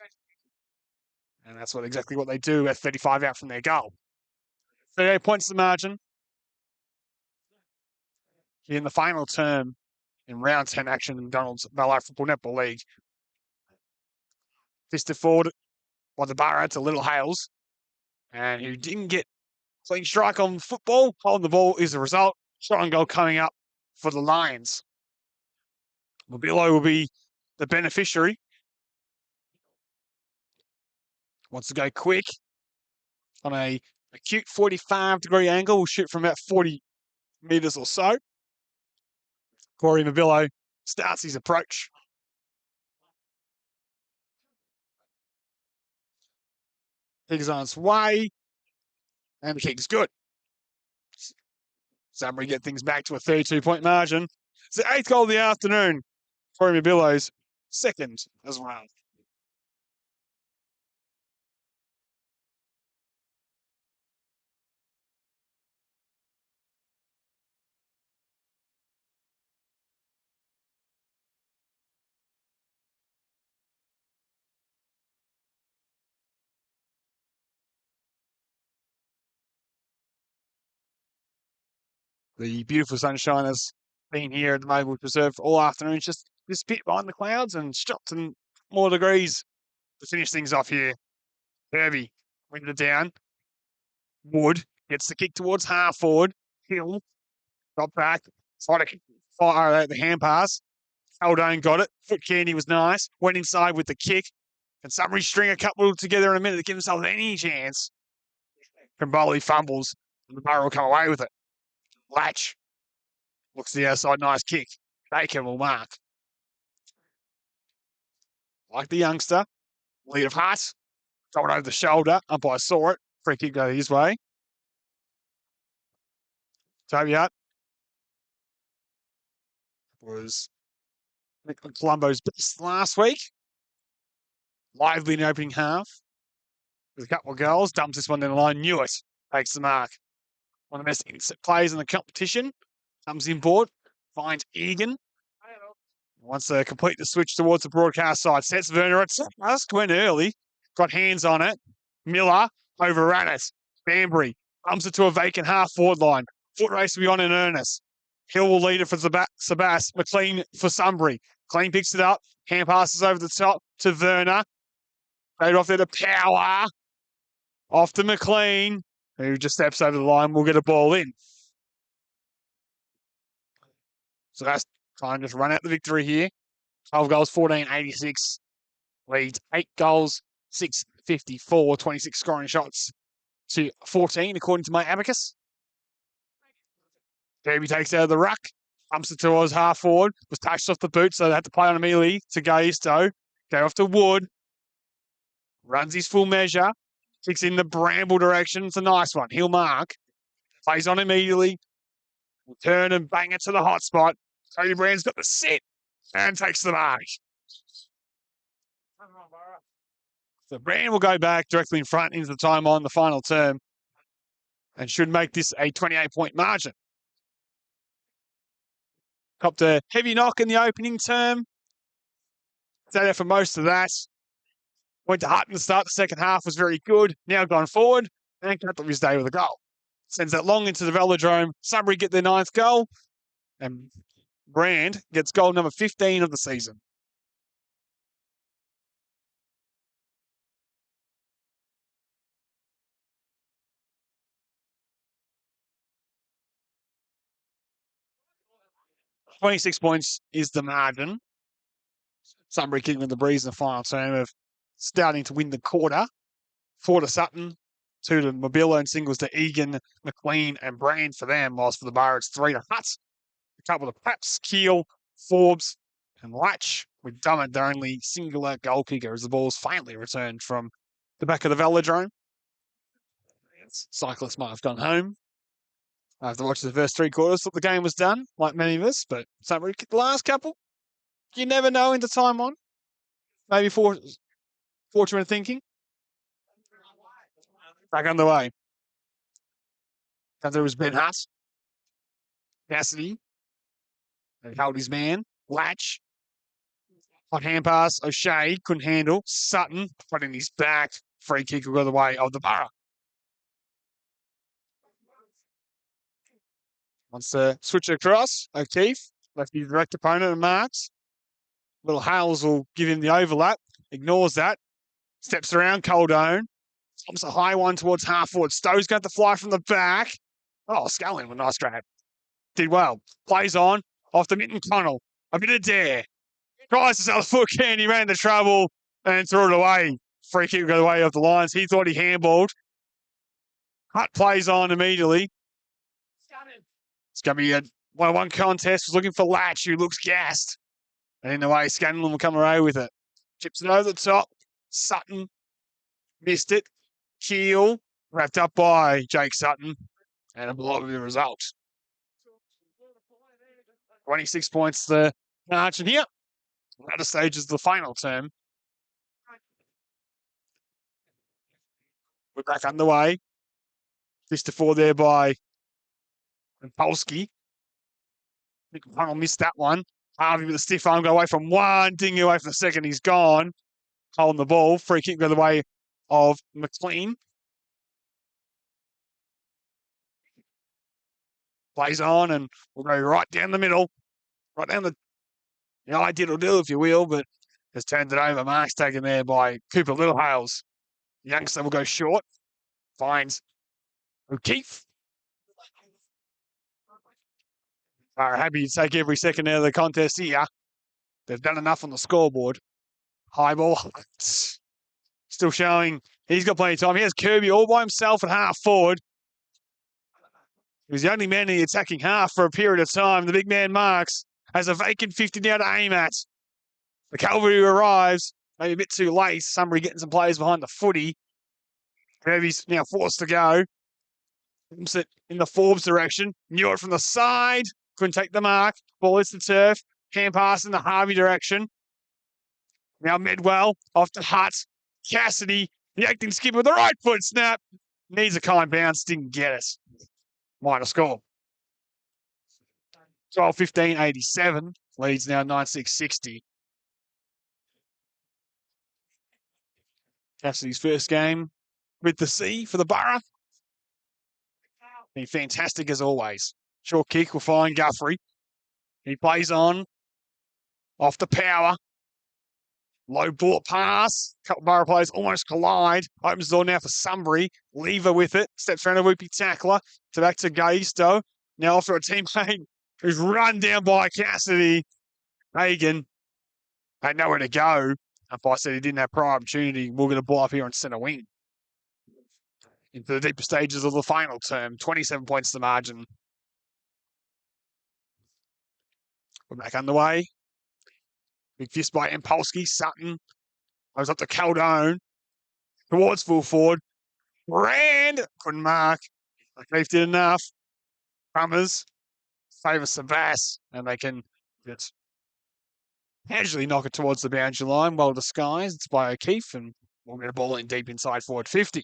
And that's exactly what they do at 35 out from their goal. 38 points to the margin. In the final term in round 10 action in Donald's Ballarat Football Netball League. Fisted forward by the Borough to Little Hales. And who didn't get clean strike on football. Holding the ball is the result. Shot on goal coming up for the Lions. Mobilo will be the beneficiary. Wants to go quick on a acute 45-degree angle. We'll shoot from about 40 metres or so. Corey Mobilo starts his approach. Kick is on its way. And the kick is good. Sunbury get things back to a 32-point margin. It's the 8th goal of the afternoon. Corey Mobilo's second as well. The beautiful sunshine has been here at the Maple Reserve all afternoon. It's just this bit behind the clouds and dropped in more degrees to finish things off here. Kirby wins it down. Wood gets the kick towards half forward. Hill got back. Tried to fire the hand pass. Haldane got it. Foot candy was nice. Went inside with the kick. And Sunbury string a couple together in a minute to give themselves any chance. Kamboli fumbles. And the Borough will come away with it. Latch looks to the outside. Nice kick. Baker will mark. Like the youngster. Lead of Hart. Throw it over the shoulder. Umpire saw it. Free kick go his way. Tobiat was Colombo's best last week. Lively in the opening half. With a couple of goals. Dumps this one down the line. Knew it. Takes the mark. One of the best intercept players in the competition. Comes in board. Finds Egan. Wants to complete the switch towards the broadcast side. Sets Werner at just went early. Got hands on it. Miller overran it. Banbury comes it to a vacant half forward line. Foot race will be on in earnest. Hill will lead it for Sebastopol. McLean for Sunbury. McLean picks it up. Hand passes over the top to Werner. Straight off there to Power. Off to McLean, who just steps over the line. We'll get a ball in. So that's trying to just run out the victory here. 12 goals, 14-86. Leads 8 goals, 6-54. 26 scoring shots to 14, according to my abacus. Kirby takes out of the ruck. Pumps it towards half forward. Was touched off the boot, so they had to play on immediately to Gaisto. Go off to Wood. Runs his full measure. Kicks in the Bramble direction. It's a nice one. He'll mark. Plays on immediately. Will turn and bang it to the hot spot. Cody Brand's got the sit and takes the mark. So Brand will go back directly in front into the time on the final term and should make this a 28-point margin. Copped a heavy knock in the opening term. Stayed there for most of that. Went to Hutton to start the second half, was very good. Now gone forward and capped off his day with a goal. Sends that long into the velodrome. Sunbury get their 9th goal. And Brand gets goal number 15 of the season. $26 points is the margin. Sunbury kicking with the breeze in the final term of starting to win the quarter. 4 to Sutton, 2 to Mobilo and singles to Egan, McLean and Brand for them, whilst for the Bar it's 3 to Hutt. A couple of Paps, Keel, Forbes and Latch, with Dummett their only singular goal kicker as the ball's faintly returned from the back of the velodrome. Cyclists might have gone home after watching the first 3 quarters. Thought the game was done, like many of us, but Sunbury kicked the last couple. You never know into time on. Maybe fortunate thinking. Back underway. There was Ben Hutt. Cassidy. He held his man. Latch. Hot hand pass. O'Shea couldn't handle. Sutton put in his back. Free kick will go the way of the Borough. Wants to switch across. O'Keefe left his direct opponent and marks. Little Hales will give him the overlap. Ignores that. Steps around Coldone. Tops a high one towards half forward. Stowe's got the fly from the back. Oh, Scullin with a nice grab. Did well. Plays on. Off to Minton Connell. A bit of dare. Tries to sell the foot can. He ran into trouble and threw it away. Free kick go the way of the Lions. He thought he handballed. Hutt plays on immediately. It's going to be a 1-on-1 contest. Was looking for Latch, who looks gassed. And in the way, Scanlon will come away with it. Chips it over the top. Sutton missed it. Keel wrapped up by Jake Sutton. And a blow of the result. 26 points the margin here. Latter stages of the final term. We're back underway. 6-4 there by Polsky. I think Connell missed that one. Harvey with a stiff arm, go away from one, ding away from the second. He's gone. Holding the ball. Free kick go the way of McLean. Plays on and will go right down the middle, right down the ideal do, if you will, but has turned it over. Mark's taken there by Cooper Littlehales. Youngster will go short, finds O'Keefe. Are happy to take every second out of the contest here. They've done enough on the scoreboard. High ball. Still showing he's got plenty of time. He has Kirby all by himself at half forward. He was the only man in the attacking half for a period of time. The big man Marks has a vacant 50 now to aim at. The cavalry arrives, maybe a bit too late. Sunbury getting some players behind the footy. Kirby's now forced to go. Pumps it in the Forbes direction. Knew it from the side. Couldn't take the mark. Ball hits the turf. Hand pass in the Harvey direction. Now Medwell off to Hutt. Cassidy, the acting skipper with the right foot snap. Needs a kind bounce. Didn't get it. Minor score. 12-15-87. Leads now 9-6-60. Cassidy's first game with the C for the Borough. Been fantastic as always. Short kick will find Guthrie. He plays on. Off the power. Low ball pass. Couple of Borough players almost collide. Opens the door now for Sunbury. Lever with it. Steps around a whoopie tackler. To back to Gaisto. Now after a teammate who's run down by Cassidy. Hagan had nowhere to go. If I said he didn't have prior opportunity, we're going to ball up here on centre wing. Into the deeper stages of the final term. 27 points to margin. We're back underway. Big fist by Empolsky. Sutton goes up to Caldone. Towards full forward. Brand couldn't mark. They've did enough. Crummers favour Sebas, and they can just casually knock it towards the boundary line. Well disguised. It's by O'Keefe, and we'll get a ball in deep inside forward 50.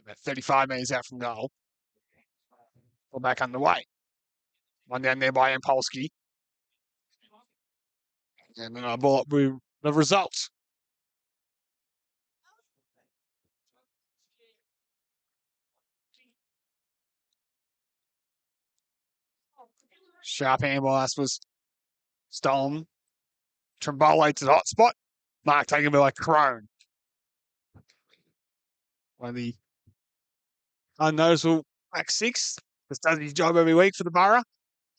About 35 metres out from goal. We're back underway. One down there by Empolsky. And then I ball up with the results. Sharp handball was stolen. Trimbole to the hot spot. Mark taken by Crone. One of the unnoticeable back six. Just does his job every week for the Borough.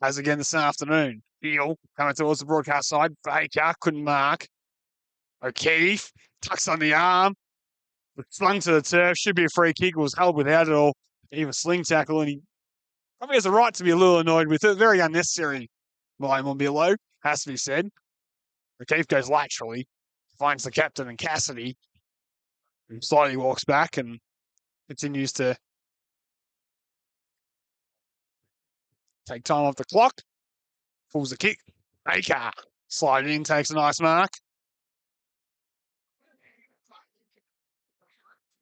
As again this afternoon. Beale coming towards the broadcast side. Baker couldn't mark. O'Keefe tucks on the arm. Slung to the turf. Should be a free kick. It was held without it or even sling tackle. And he probably has a right to be a little annoyed with it. Very unnecessary blame on below, has to be said. O'Keefe goes laterally. Finds the captain and Cassidy. Who slightly walks back and continues to take time off the clock. Pulls the kick. Baker sliding in, takes a nice mark.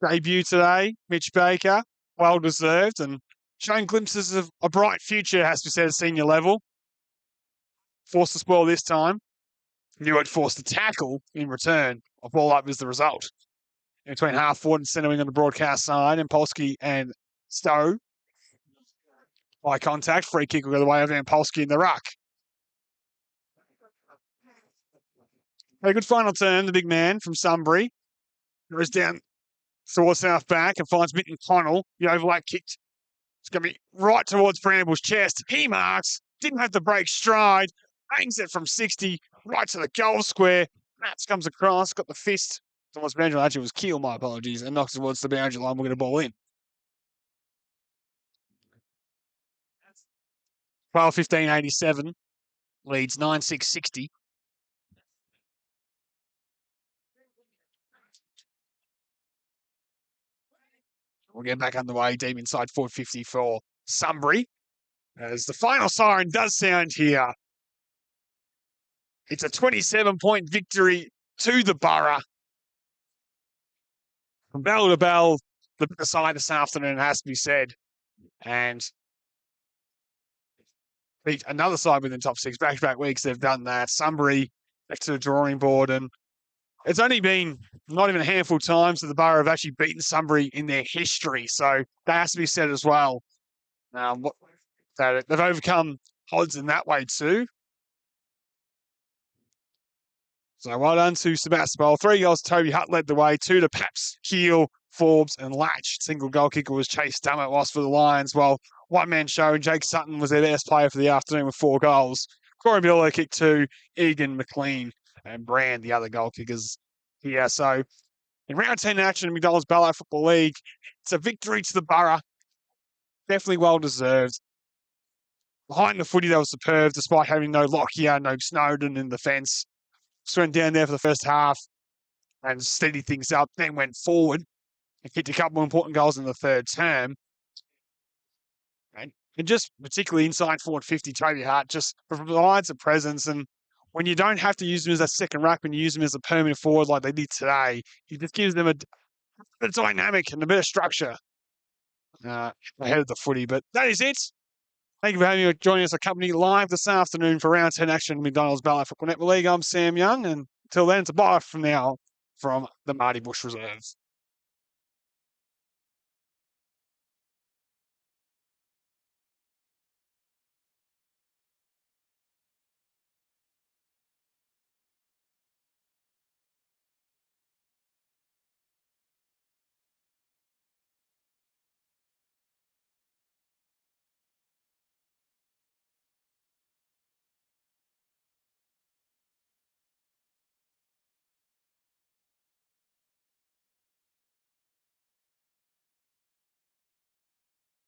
Debut today, Mitch Baker. Well deserved and showing glimpses of a bright future, has to be said, at senior level. Forced to spoil this time. Knew it forced to tackle in return. A ball up is the result. In between half forward and centre wing on the broadcast side, and Polsky and Stowe. Eye contact, free kick will go the way of Polsky in the ruck. A good final turn, the big man from Sunbury. Goes down towards South back and finds Mitten Connell. The overlap kicked. It's going to be right towards Bramble's chest. He marks. Didn't have to break stride. Bangs it from 60 right to the goal square. Mats comes across, got the fist towards the boundary line. Actually, it was Keel, my apologies, and knocks towards the boundary line. We're going to ball in. 12-15-87. Leads 9-6-60. We'll get back underway deep inside 450 for Sunbury. As the final siren does sound here. It's a 27-point victory to the Borough. From bell to bell, the bigger side this afternoon, has to be said. And beat another side within top six. Back-to-back weeks they've done that. Sunbury back to the drawing board and it's only been not even a handful of times that the Borough have actually beaten Sunbury in their history. So that has to be said as well. That they've overcome odds in that way too. So well done to Sebastopol. 3 goals, Toby Hutt led the way. 2 to Paps, Keel, Forbes and Latch. Single goal kicker was Chase Dummett, whilst for the Lions, well, one-man show and Jake Sutton was their best player for the afternoon with 4 goals. Corey Miller kicked 2, Egan, McLean and Brand, the other goal kickers here. So in round 10 action in McDonald's Ballarat Football League, it's a victory to the Borough. Definitely well deserved. Behind the footy, they were superb, despite having no Lockyer, no Snowden in defence. Just went down there for the first half and steadied things up, then went forward and kicked a couple of important goals in the third term. And just particularly inside forward 50, Toby Hart just provides a presence. And when you don't have to use him as a second ruck, when you use him as a permanent forward like they did today, he just gives them a dynamic and a bit of structure ahead of the footy. But that is it. Thank you for having me joining us at Company live this afternoon for round 10 action McDonald's Ballarat Football Network League. I'm Sam Young, and until then, it's a bye from now from the Marty Bush Reserves.